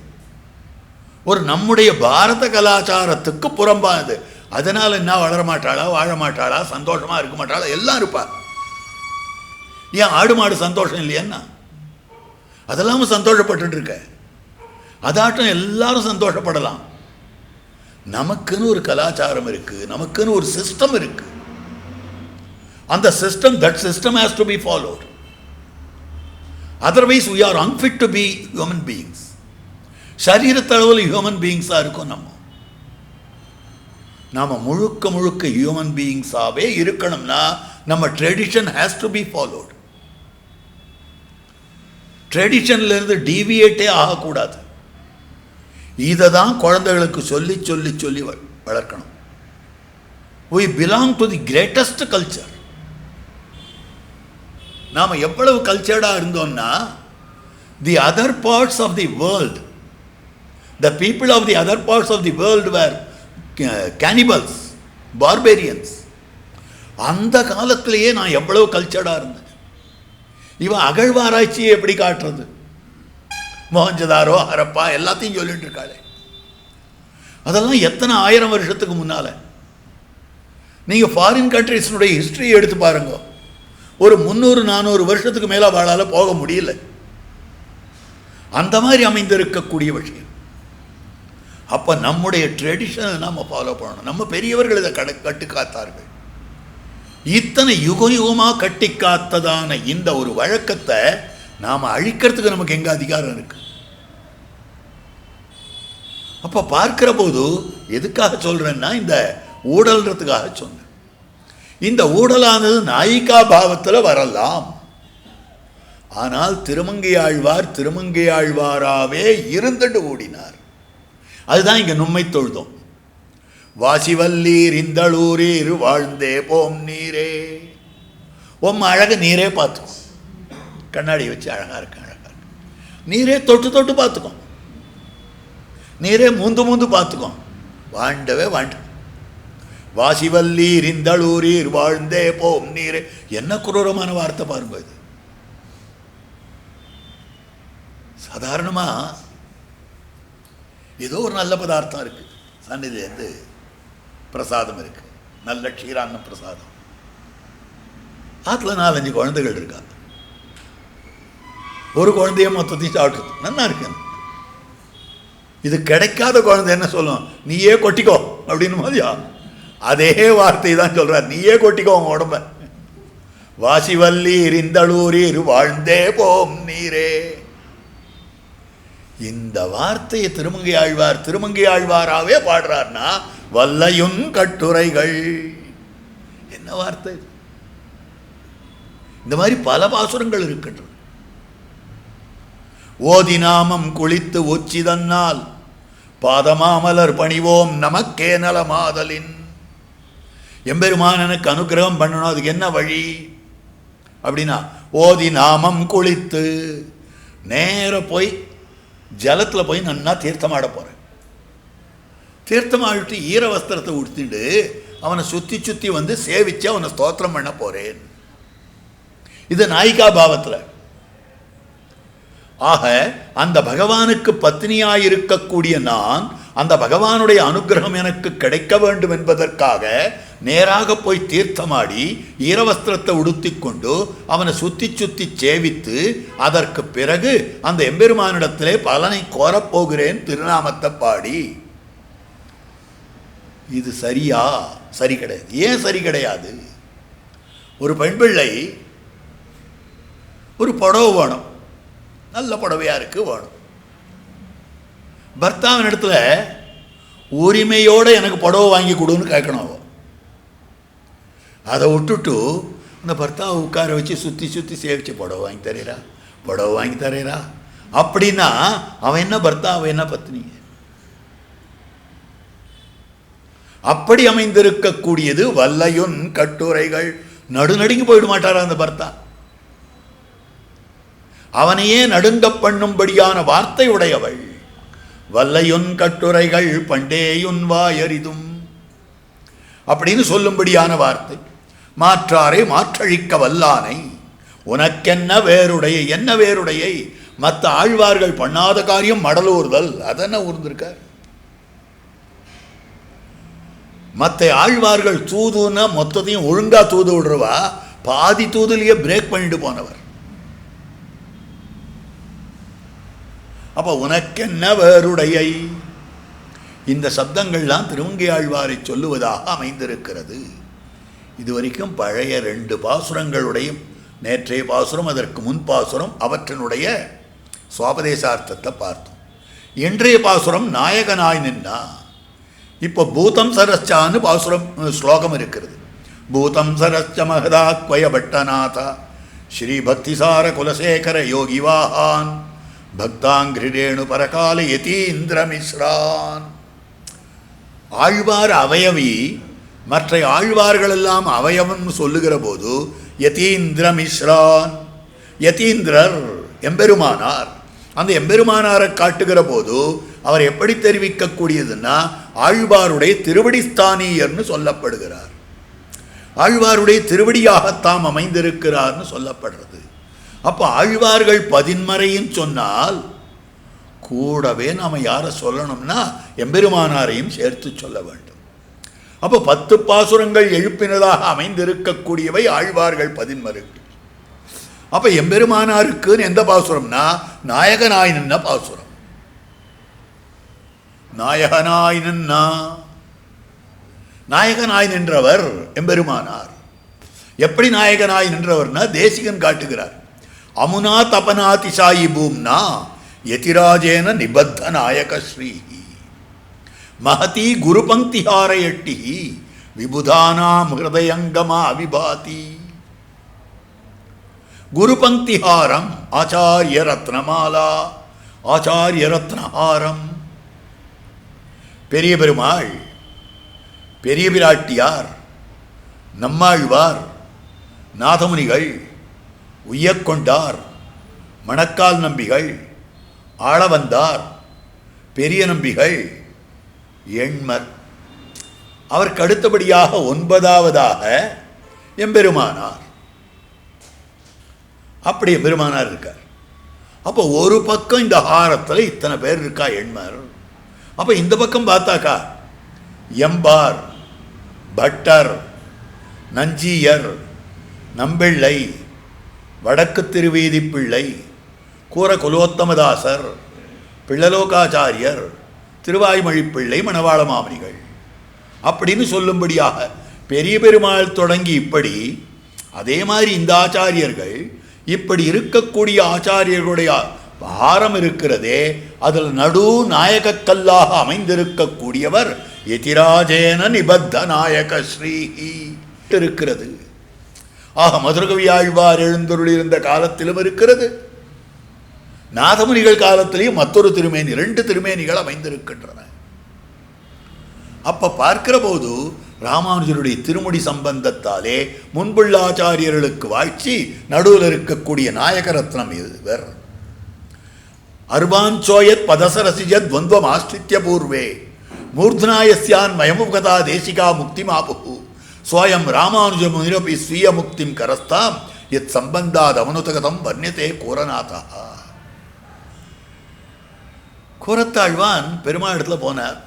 ஒரு நம்முடைய பாரத கலாச்சாரத்துக்கு புறம்பானது. அதனால் என்ன வளர மாட்டாளா, வாழ மாட்டாளா, சந்தோஷமாக இருக்க மாட்டாளா, எல்லாம் இருப்பா. ஏன் ஆடு மாடு சந்தோஷம் இல்லையன்னா, அதெல்லாம் சந்தோஷப்பட்டு இருக்க. அதாட்டம் எல்லாரும் சந்தோஷப்படலாம். நமக்குன்னு ஒரு கலாச்சாரம் இருக்குது, நமக்குன்னு ஒரு சிஸ்டம் இருக்குது. அந்த system, that system has to be followed. Otherwise we are unfit to be human beings. சரீரத்தளவில் ஹியூமன் பீயிங்ஸாக இருக்கும். நாம் முழுக்க முழுக்க ஹியூமன் பீயிங்ஸாகவே இருக்கணும்னா நம்ம tradition has to be followed. ட்ரெடிஷன்லேருந்து டீவியேட்டே ஆகக்கூடாது. இதை தான் குழந்தைகளுக்கு சொல்லி சொல்லி சொல்லி வளர்க்கணும். we belong to the greatest culture. நாம் எவ்வளவு கல்ச்சர்டாக இருந்தோம்னா, the other parts of the world, the people of the other parts of the world were cannibals, barbarians. அந்த காலத்திலேயே நான் எவ்வளவு கல்ச்சர்டாக இருந்தேன். இவன் அகழ்வாராய்ச்சியை எப்படி காட்டுறது? மொஹஞ்சதாரோ ஹரப்பா எல்லாத்தையும் சொல்லிட்டு இருக்காளே, அதெல்லாம் எத்தனை 1000 வருஷத்துக்கு முன்னால். நீங்கள் ஃபாரின் கண்ட்ரிஸினுடைய ஹிஸ்ட்ரி எடுத்து பாருங்க. ஒரு 300-400 வருஷத்துக்கு மேலே வாழால் போக முடியல. அந்த மாதிரி அமைந்திருக்கக்கூடிய விஷயம். அப்போ நம்முடைய ட்ரெடிஷனை நாம் ஃபாலோ பண்ணணும். நம்ம பெரியவர்கள் இதை கட்டி காத்தார்கள். இத்தனை யுகமாக கட்டி காத்ததான இந்த ஒரு வழக்கத்தை நாம் அழிக்கிறதுக்கு நமக்கு எங்கே அதிகாரம் இருக்கு? அப்போ பார்க்கிற போது எதுக்காக சொல்கிறேன்னா, இந்த ஊழல்ன்றதுக்காக சொன்னேன். இந்த ஊழலானது நாயிகா பாவத்தில் வரலாம். ஆனால் திருமங்கையாழ்வார் திருமங்கையாழ்வாராகவே இருந்துட்டு ஓடினார். அதுதான் இங்கே நும்மை தொழுதோம். வாசிவல்லீர் இந்தளூரீர் வாழ்ந்தே போம் நீரே. அழகு நீரே பார்த்துக்கும். கண்ணாடி வச்சு அழகாக இருக்கு, அழகாக இருக்கு. நீரே தொட்டு தொட்டு பார்த்துக்கும். நீரே மூந்து மூந்து பார்த்துக்கும். வாண்டவே வாண்ட. வாசிவல்லீர் இந்தளூரீர் வாழ்ந்தே போம் நீரே. என்ன குரூரமான வார்த்தை பாருங்க இது. சாதாரணமாக ஏதோ ஒரு நல்ல பதார்த்தம் இருக்குது, சன்னிதிலேருந்து பிரசாதம் இருக்குது, நல்ல க்ஷீரான்ன பிரசாதம். ஆற்றுல 4-5 குழந்தைகள் இருக்கா. ஒரு குழந்தைய மொத்தத்தையும் சாப்பிட்றது நல்லா இருக்கு. இது கிடைக்காத குழந்தை என்ன சொல்லும்? நீயே கொட்டிக்கோ அப்படின்னு மாதிரியா? அதே வார்த்தை தான் சொல்கிறார், நீயே கொட்டிக்கோ உங்க உடம்ப. வாசிவல்லீர் இந்தளூரீர் வாழ்ந்தே போம் நீரே. இந்த வார்த்தையை திருமங்கையாழ்வாராகவே பாடுறார்னா, வல்லையுன் கட்டுரைகள். என்ன வார்த்தை! இந்த மாதிரி பல பாசுரங்கள் இருக்கின்றன. ஓதி நாமம் குளித்து ஒச்சிதன்னால் பாதமாமலர் பணிவோம் நமக்கே நலமாதலின். எம்பெருமான் எனக்கு அனுகிரகம் பண்ணணும், அதுக்கு என்ன வழி அப்படின்னா, ஓதி நாமம் குளித்து நேர போய் ஜலத்தில் போய் நன்னா தீர்த்தமாட போகிறேன். தீர்த்தமாடிட்டு ஈர வஸ்திரத்தை உடுத்திட்டு அவனை சுற்றி சுற்றி வந்து சேவிச்சு அவனை ஸ்தோத்திரம் பண்ண போகிறேன். இது நாயிகா பாவத்தில். ஆக அந்த பகவானுக்கு பத்னியாயிருக்கக்கூடிய நான், அந்த பகவானுடைய அனுகிரகம் எனக்கு கிடைக்க வேண்டும் என்பதற்காக நேராக போய் தீர்த்தமாடி ஈரவஸ்திரத்தை உடுத்தி கொண்டு அவனை சுற்றி சுற்றி சேவித்து அதற்கு பிறகு அந்த எம்பெருமானிடத்திலே பலனை கோரப்போகிறேன் திருநாமத்தை பாடி. இது சரியா? சரி கிடையாது. ஏன் சரி கிடையாது? ஒரு பெண் பிள்ளை ஒரு புடவை வேணும், நல்ல புடவையாக இருக்கு வேணும். பர்த்தாவின் இடத்துல உரிமையோடு எனக்கு புடவை வாங்கி கொடுன்னு கேட்கணும். அதை விட்டுட்டு அந்த பர்த்தாவை உட்கார வச்சு சுற்றி சுற்றி சேவிச்சு புடவை வாங்கி தரீரா, புடவை வாங்கி தரீரா அப்படின்னா அவன் என்ன பர்த்தா, அவன் என்ன பத்னி? அப்படி அமைந்திருக்கக்கூடியது வல்லையுன் கட்டுரைகள். நடுநடுங்கி போயிட மாட்டாரா அந்த பர்த்தா? அவனையே நடுங்க பண்ணும்படியான வார்த்தை உடையவள். வல்லையுன் கட்டுரைகள் பண்டேயுன் வாயறிதும் அப்படின்னு சொல்லும்படியான வார்த்தை. மாற்றாரை மாற்றழிக்க வல்லானை உனக்கென்ன வேறுடைய. என்ன வேறுடையை? மற்ற ஆழ்வார்கள் பண்ணாத காரியம் மடலூர்தல். அதென்ன ஊர்ந்திருக்கார்? மற்ற ஆழ்வார்கள் தூதுன்னா மொத்தத்தையும் ஒழுங்கா தூது விடுறவா, பாதி தூதுலையே பிரேக் பண்ணிட்டு போனவர். அப்போ உனக்கென்ன வேறுடையை? இந்த சப்தங்கள்லாம் திருமங்கையாழ்வாரை சொல்லுவதாக அமைந்திருக்கிறது. இதுவரைக்கும் பழைய 2 பாசுரங்களுடைய நேற்றைய பாசுரம், அதற்கு முன் பாசுரம், அவற்றினுடைய சுவாபதேசார்த்தத்தை பார்த்தோம். இன்றைய பாசுரம் நாயகனாய் நின்னா. இப்போ பூதம் சரஸ்சான்னு பாசுரம் ஸ்லோகம் இருக்கிறது. பூதம் சரஸ்ச மகதாத்வய பட்டநாத ஸ்ரீ பக்திசார குலசேகர யோகிவாஹான் பக்தாங்கிரேணு பரகால யதீந்திர மிஸ்ரான். ஆழ்வார் அவயவி, மற்ற ஆழ்வார்களெல்லாம் அவயவன் சொல்லுகிற போது யதீந்திர மிஸ்ரான், யதீந்திரர் எம்பெருமானார். அந்த எம்பெருமானாரை காட்டுகிற போது அவர் எப்படி தெரிவிக்கக்கூடியதுன்னா ஆழ்வாருடைய திருவடிஸ்தானியர்னு சொல்லப்படுகிறார். ஆழ்வாருடைய திருவடியாகத்தாம் அமைந்திருக்கிறார்னு சொல்லப்படுறது. அப்போ ஆழ்வார்கள் 14 சொன்னால் கூடவே நாம் யாரை சொல்லணும்னா எம்பெருமானாரையும் சேர்த்து சொல்ல வேண்டும். அப்போ 10 பாசுரங்கள் எழுப்பினதாக அமைந்திருக்கக்கூடியவை ஆழ்வார்கள் 14. அப்போ எம்பெருமானாருக்குன்னு எந்த பாசுரம்னா நாயகனாய் நின்ன பாசுரம். நாயகனாய் நின்னா, நாயகனாய் நின்றவர் எம்பெருமானார். எப்படி நாயகனாய் நின்றவர்னா தேசிகன் காட்டுகிறார். அமுனா தபனாதிசாயி பூம்னா யதிராஜேன நிபத்த நாயக ஸ்ரீ மகதி குரு பங்கிஹாரயட்டி விபுதானாம் ஹிருதயங்கமா அவிபாதி. குரு பங்கிஹாரம் ஆச்சாரிய ரத்னமாலா, ஆச்சாரிய ரத்னஹாரம். பெரிய பெருமாள், பெரிய பிராட்டியார், நம்மாழ்வார், நாதமுனிகள், உய்யக்கொண்டார், மணக்கால் நம்பிகள், ஆளவந்தார், பெரிய நம்பிகள், எண்மர். அவருக்கு அடுத்தபடியாக 9வதாக எம்பெருமானார். அப்படி எம்பெருமானார் இருக்கார். அப்போ ஒரு பக்கம் இந்த ஹாரத்தில் இத்தனை பேர் இருக்கா எண்மர். அப்போ இந்த பக்கம் பார்த்தாக்கா எம்பார், பட்டர், நஞ்சியர், நம்பிள்ளை, வடக்கு திருவீதி பிள்ளை, கூர குலோத்தமதாசர், பிள்ளலோகாச்சாரியர், திருவாய்மொழி பிள்ளை, மணவாள மாமனிகள் அப்படின்னு சொல்லும்படியாக பெரிய பெருமாள் தொடங்கி இப்படி. அதே மாதிரி இந்த ஆச்சாரியர்கள் இப்படி இருக்கக்கூடிய ஆச்சாரியர்களுடைய ஆரம் இருக்கிறதே, அதில் நடு நாயகக்கல்லாக அமைந்திருக்கக்கூடியவர் யதிராஜேன நிபத்த நாயக ஸ்ரீ இருக்கிறது. ஆக மதுரகவி ஆழ்வார் எழுந்தருளிருந்த காலத்திலும் இருக்கிறது, நாதமுனிகள் காலத்திலேயும் மற்றொரு திருமேனி, 2 திருமேனிகள் அமைந்திருக்கின்றன. அப்ப பார்க்கிற போது ராமானுஜருடைய திருமுடி சம்பந்தத்தாலே முன்புள்ள ஆச்சாரியர்களுக்கு வாழ்ச்சி, நடுவில் இருக்கக்கூடிய நாயக ரத்னம் இவர். அர்வாஞ்சோயத் பதசரசிஜத் துவந்தம் ஆஸ்தித்ய பூர்வே மூர்தனாயஸ்யான் மயமுகதா தேசிகா முக்தி மாபு ஸ்வயம் ராமானுஜ முனிரபி ஸ்வீய முக்திம் கரஸ்தாம் எத் சம்பந்தாத் அவனுதகதம் வர்ணியதே கோரநாதா. கோரத்தாழ்வான் பெருமாள் இடத்துல போனார்.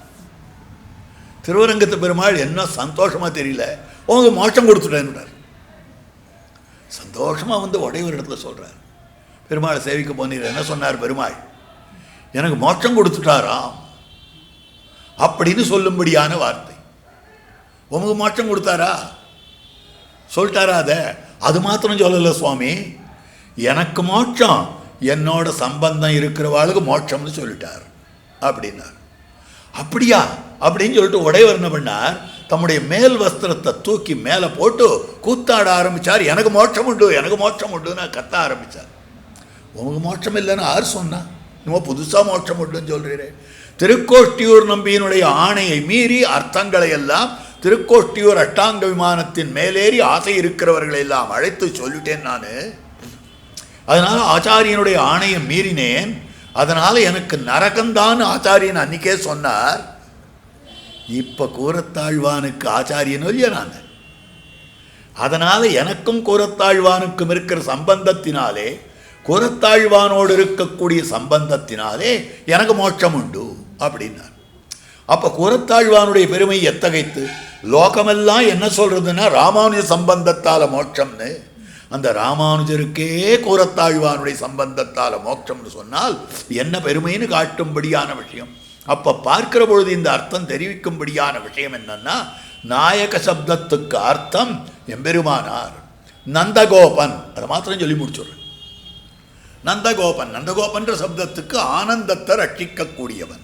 திருவரங்கத்து பெருமாள் என்ன சந்தோஷமா தெரியல, உங்களுக்கு மோட்சம் கொடுத்துட்டேன்னுட்டார். சந்தோஷமா வந்து உடையவர் இடத்துல சொல்றார். பெருமாள் சேவிக்க போனீர், என்ன சொன்னார் பெருமாள்? எனக்கு மோட்சம் கொடுத்துட்டாராம் அப்படின்னு சொல்லும்படியான வார்த்தை. உங்களுக்கு மோட்சம் கொடுத்தாரா? சொல்லிட்டாரா? அது மாத்திரம் சொல்லல சுவாமி, எனக்கு மோட்சம் என்னோட சம்பந்தம் இருக்கிறவாளுக்கு மோட்சம்னு சொல்லிட்டார் அப்படின்னார். அப்படியா அப்படின்னு சொல்லிட்டு உடையவர் என்ன பண்ணார், தம்முடைய மேல் வஸ்திரத்தை தூக்கி மேலே போட்டு கூத்தாட ஆரம்பித்தார். எனக்கு மோட்சம் உண்டு, எனக்கு மோட்சம் உண்டுன்னு கத்த ஆரம்பித்தார். உங்களுக்கு மோட்சம் இல்லைன்னு யார் சொன்னா? இன்னும் புதுசாக மோட்சம் உண்டுன்னு சொல்கிறீரே. திருக்கோஷ்டியூர் நம்பியினுடைய ஆணையை மீறி அர்த்தங்களை எல்லாம் திருக்கோஷ்டியூர் அஷ்டாங்க விமானத்தின் மேலேறி ஆசை இருக்கிறவர்களை எல்லாம் அழைத்து சொல்லிட்டேன் நான். அதனால் ஆச்சாரியனுடைய ஆணையை மீறினேன், அதனால் எனக்கு நரகந்தான் ஆச்சாரியன் அன்னைக்கே சொன்னார். இப்போ கூரத்தாழ்வானுக்கு ஆச்சாரியன் இல்லையா நான்? அதனால் எனக்கும் கூரத்தாழ்வானுக்கும் இருக்கிற சம்பந்தத்தினாலே, கூரத்தாழ்வானோடு இருக்கக்கூடிய சம்பந்தத்தினாலே எனக்கு மோட்சம் உண்டு அப்படின்னார். அப்போ கூரத்தாழ்வானுடைய பெருமை எத்தகைத்து, லோகமெல்லாம் என்ன சொல்றதுன்னா ராமானுஜ சம்பந்தத்தால் மோட்சம்னு. அந்த ராமானுஜருக்கே கூரத்தாழ்வானுடைய சம்பந்தத்தால் மோட்சம்னு சொன்னால் என்ன பெருமைன்னு காட்டும்படியான விஷயம். அப்போ பார்க்கிற பொழுது இந்த அர்த்தம் தெரிவிக்கும்படியான விஷயம் என்னன்னா, நாயக சப்தத்துக்கு அர்த்தம் எம்பெருமானார் நந்தகோபன், அதை மாத்திரம் சொல்லி முடிச்சுடுறேன். நந்தகோபன், நந்தகோபன்ற சப்தத்துக்கு ஆனந்தத்தை ரட்சிக்கக்கூடியவன்.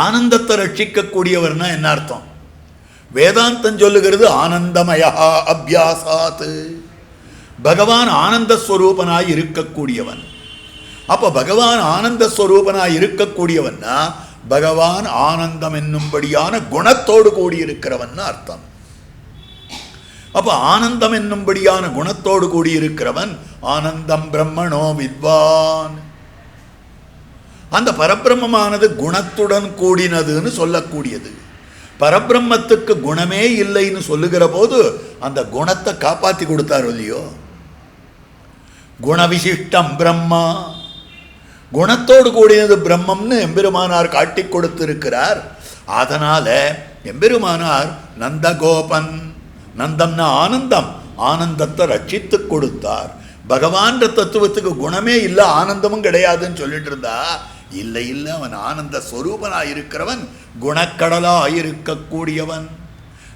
ஆனந்தத்தை ரட்சிக்கக்கூடியவர்னா என்ன அர்த்தம்? வேதாந்தம் சொல்லுகிறது ஆனந்தமயா அபியாசாத், பகவான் ஆனந்த ஸ்வரூபனாய் இருக்கக்கூடியவன். அப்ப பகவான் ஆனந்த ஸ்வரூபனாய் இருக்கக்கூடியவன்னா பகவான் ஆனந்தம் என்னும்படியான குணத்தோடு கூடியிருக்கிறவன் அர்த்தம். அப்ப ஆனந்தம் என்னும்படியான குணத்தோடு கூடியிருக்கிறவன் ஆனந்தம் பிரம்மணோ வித்வான். அந்த பரபிரம்மமானது குணத்துடன் கூடினதுன்னு சொல்லக்கூடியது. பரபிரம்மத்துக்கு குணமே இல்லைன்னு சொல்லுகிற போது அந்த குணத்தை காப்பாற்றி கொடுத்தார் இல்லையோ. குணவிசிஷ்டம் பிரம்மா, குணத்தோடு கூடியது பிரம்மம்னு எம்பெருமானார் காட்டி கொடுத்திருக்கிறார். அதனால எம்பெருமானார் நந்தகோபன், நந்தம்னா ஆனந்தம், ஆனந்தத்தை ரட்சித்து கொடுத்தார். பகவான் தத்துவத்துக்கு குணமே இல்லை, ஆனந்தமும் கிடையாதுன்னு சொல்லிட்டு இருந்தா, இல்லை இல்லை, அவன் ஆனந்த ஸ்வரூபனாயிருக்கிறவன், குணக்கடலாயிருக்கக்கூடியவன்.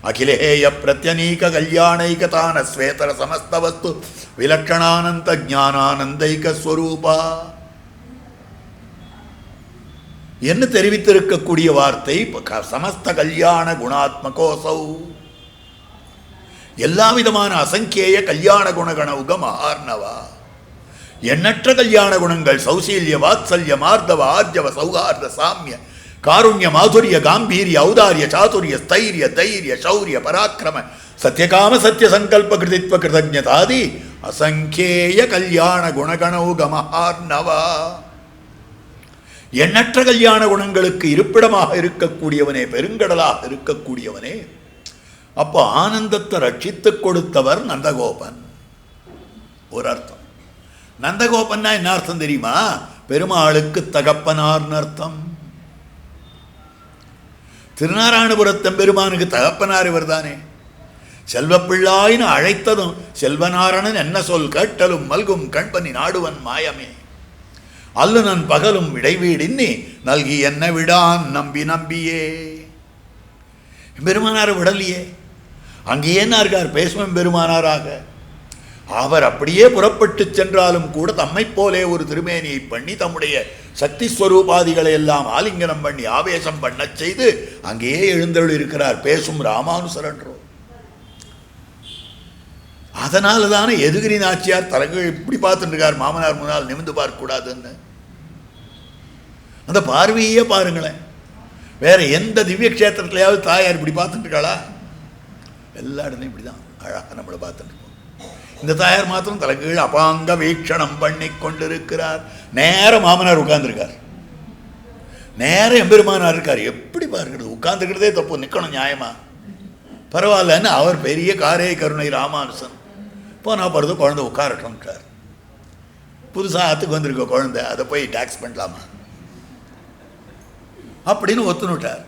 அகிலேய பிரத்யநீக கல்யாணைகதான ஸ்வேதர சமஸ்தவஸ்து விலட்சணானந்த ஜானானந்தைக ஸ்வரூபா என்று தெரிவித்திருக்கக்கூடிய வார்த்தை சமஸ்த கல்யாண குணாத்மகோசௌ, எல்லா விதமான அசங்கேய கல்யாண குணகணவுக மகார்ணவா, எண்ணற்ற கல்யாண குணங்கள் சௌசீல்ய வாத்சல்ய மார்தவ ஆர்ஜவ சௌகார்த சாமிய காருண்ய மாதுரிய காம்பீரிய ஔதாரிய சாதுரிய ஸ்தைரிய தைரிய சௌரிய பராக்கிரம சத்யகாம சத்ய சங்கல்ப கிருதித்வ கிருதஜதாதி அசங்கேய கல்யாண குணகணவுக மகார்ணவா, எண்ணற்ற கல்யாண குணங்களுக்கு இருப்பிடமாக இருக்கக்கூடியவனே, பெருங்கடலாக இருக்கக்கூடியவனே. அப்போ ஆனந்தத்தை ரட்சித்து கொடுத்தவர் நந்தகோபன் ஒரு அர்த்தம். நந்தகோபன்னா என்ன அர்த்தம் தெரியுமா? பெருமாளுக்கு தகப்பனார்னு அர்த்தம். திருநாராயணபுரத்தம் பெருமானுக்கு தகப்பனார் இவர் தானே. செல்வப்பிள்ளாயின்னு அழைத்ததும் செல்வநாரணன் என்ன சொல் கேட்டலும் மல்கும் கண்பனி நாடுவன் மாயமே, அல்லுனன் பகலும் இடைவீடின்னி நல்கி என்ன விடான் நம்பி நம்பியே. பெருமானார் விடலையே, அங்கேயே என்ன இருக்கார், பேசுவன் பெருமானாராக. அவர் அப்படியே புறப்பட்டு சென்றாலும் கூட தம்மை போலே ஒரு திருமேனியை பண்ணி தம்முடைய சக்தி ஸ்வரூபாதிகளை எல்லாம் ஆலிங்கனம் பண்ணி ஆவேசம் பண்ண செய்து அங்கேயே எழுந்தருள் இருக்கிறார் பேசும் ராமானுசர் என்றோ. அதனால தானே எதுகிரி நாச்சியார் தலங்கள் இப்படி பார்த்துட்டு இருக்கார், மாமனார் முன்னால் நிமிந்து பார்க்க கூடாதுன்னு. அந்த பார்வையே பாருங்களேன். வேற எந்த திவ்ய கஷேத்திரத்திலேயாவது தாயார் இப்படி பார்த்துட்டு இருக்காளா? எல்லா இடத்துலையும் இப்படிதான் அழகாக நம்மளை பார்த்துட்டு இருக்கோம். இந்த தாயார் மாத்திரம் தலைகீழ் அபாங்க வீக்ஷணம் பண்ணி கொண்டிருக்கிறார். நேர மாமனார் உட்கார்ந்துருக்கார், நேர எம்பெருமானார் இருக்கார். எப்படி பார்க்கிறது? உட்கார்ந்துக்கிறதே தப்பு, நிற்கணும் நியாயமா, பரவாயில்லன்னு அவர் பெரிய காரே கருணை ராமானுசன். போனா பிறகு குழந்தை உட்காரட்டும்ட்டார். புதுசாக ஆற்றுக்கு வந்திருக்க குழந்தை, அதை போய் டாக்ஸ் பண்ணலாமா அப்படின்னு ஒத்துனுட்டார்.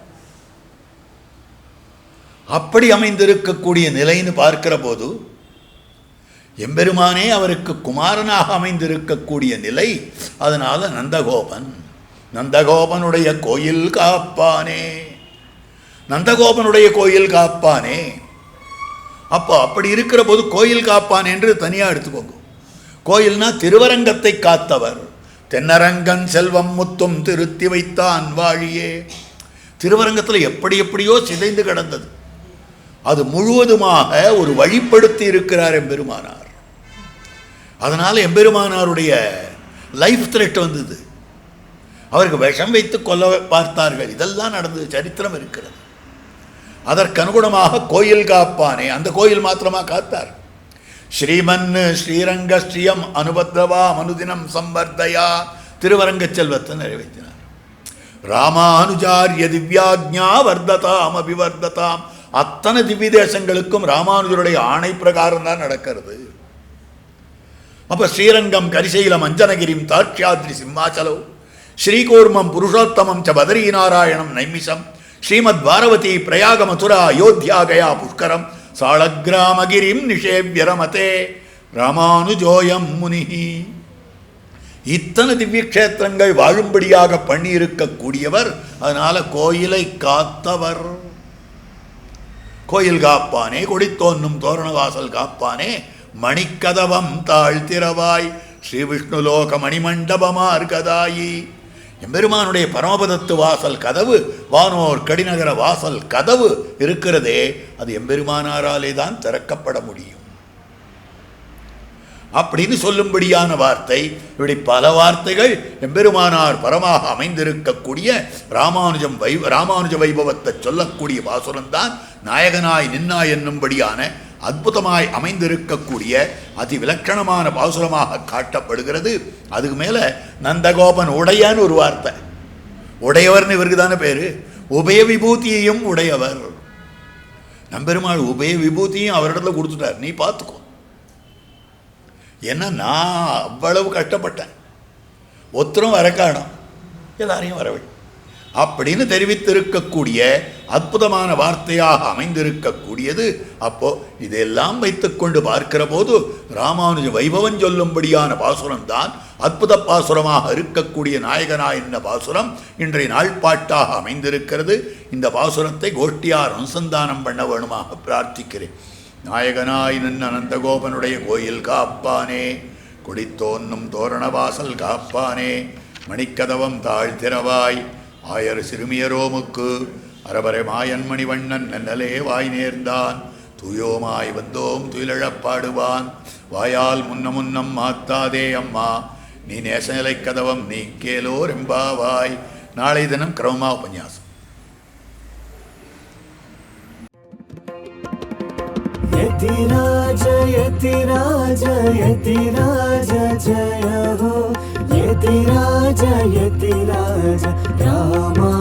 அப்படி அமைந்திருக்கக்கூடிய நிலைன்னு பார்க்கிற போது எம்பெருமானே அவருக்கு குமாரனாக அமைந்திருக்கக்கூடிய நிலை. அதனால நந்தகோபன், நந்தகோபனுடைய கோயில் காப்பானே, நந்தகோபனுடைய கோயில் காப்பானே. அப்போ அப்படி இருக்கிற போது கோயில் காப்பான் என்று தனியாக எடுத்துக்கோங்க. கோயில்னா திருவரங்கத்தை காத்தவர். தென்னரங்கன் செல்வம் முத்தும் திருத்தி வைத்தான் வாழியே. திருவரங்கத்தில் எப்படி எப்படியோ சிதைந்து கிடந்தது, அது முழுவதுமாக ஒரு வழிப்படுத்தி இருக்கிறார் எம்பெருமானார். அதனால் எம்பெருமானாருடைய லைஃப் த்ரெட் வந்தது. அவருக்கு விஷம் வைத்து கொல்ல பார்த்தார்கள். இதெல்லாம் நடந்தது, சரித்திரம் இருக்கிறது. அதற்கு அனுகுணமாக கோயில் காப்பானே, அந்த கோயில் மாத்திரமா காத்தார். ஸ்ரீமன் ஸ்ரீரங்க ஸ்ரீயம் அனுபத்ரவா மனுதினம் சம்பர்தயா, திருவரங்க செல்வத்தை நிறைவேற்றினார். ராமானுஜாரிய திவ்யாஜ்ஞா வர்ததாம் அபிவர்ததாம், அத்தனை திவ்ய தேசங்களுக்கும் ராமானுஜருடைய ஆணை பிரகாரம் தான் நடக்கிறது. அப்ப ஸ்ரீரங்கம் கரிசைலம் அஞ்சனகிரிம் தாட்சியாத்ரி சிம்மாச்சலோ ஸ்ரீகூர்மம் புருஷோத்தமம் ச பதரீநாராயணம் நைமிஷம் ஸ்ரீமத் பாரவதி பிரயாக மதுரா அயோத்தியா கயா புஷ்கரம் சாளகிராமகிரிம் நிஷேவ்யரமதே ராமானுஜோயம் முனிஹி. இத்தனை திவ்ய கஷேத்திரங்கள் வாழும்படியாக பண்ணியிருக்கக்கூடியவர். அதனால கோயிலை காத்தவர். கோயில் காப்பானே, கொடித்தோன்னும் தோரணவாசல் காப்பானே, மணிக்கதவம் தாழ்த்திரவாய், ஸ்ரீ விஷ்ணுலோக மணிமண்டபமார் கதாயி. எம்பெருமானுடைய பரமபதத்து வாசல் கதவு, வானோர் கடிநகர வாசல் கதவு இருக்கிறதே, அது எம்பெருமானாராலே தான் திறக்கப்பட முடியும் அப்படின்னு சொல்லும்படியான வார்த்தை. இப்படி பல வார்த்தைகள் எம்பெருமானார் பரமாக அமைந்திருக்கக்கூடிய ராமானுஜ வைபவத்தை சொல்லக்கூடிய பாசுரம்தான் நாயகனாய் நின்னாய் என்னும்படியான அற்புதமாய் அமைந்திருக்கக்கூடிய அதி விலட்சணமான பாசுரமாக காட்டப்படுகிறது. அதுக்கு மேலே நந்தகோபன் உடையான்னு ஒரு வார்த்தை. உடையவர்னு இவருக்கு தானே பேரு. உபய விபூதியையும் உடையவர். நம்பெருமாள் உபய விபூதியும் அவரிடத்துல கொடுத்துட்டார், நீ பார்த்துக்கோ. ஏன்னா நான் அவ்வளவு கஷ்டப்பட்டேன், ஒத்தரும் வர காணும், எல்லாரையும் வரவை அப்படின்னு தெரிவித்திருக்கக்கூடிய அற்புதமான வார்த்தையாக அமைந்திருக்கக்கூடியது. அப்போ இதெல்லாம் வைத்துக்கொண்டு பார்க்கிற போது ராமானுஜ வைபவம் சொல்லும்படியான பாசுரம் தான் அற்புத பாசுரமாக இருக்கக்கூடிய நாயகனாய் என்ன பாசுரம் இன்றைய நாள்பாட்டாக அமைந்திருக்கிறது. இந்த பாசுரத்தை கோஷ்டியார் அனுசந்தானம் பண்ண வேணுமாக பிரார்த்திக்கிறேன். நாயகனாய் நின்ன நந்தகோபனுடைய கோயில் காப்பானே, கொடித்தோன்னும் தோரணவாசல் காப்பானே, மணிக்கதவம் தாழ்த்திரவாய், ஆயர் சிறுமியரோமுக்கு அரபரை மாயன் மணிவண்ணன் நன்னலே வாய் நேர்ந்தான், தூயோமாய் வந்தோம் துயிலழப்பாடுவான், வாயால் முன்னம் மாத்தாதே அம்மா, நீ நேசநிலை கதவம் நீ கேலோர் எம்பாவாய். நாளை தினம் கிரமமா உபன்யாசம். यतिराज यतिराज यतिराज जय हो, यतिराज यतिराज रामा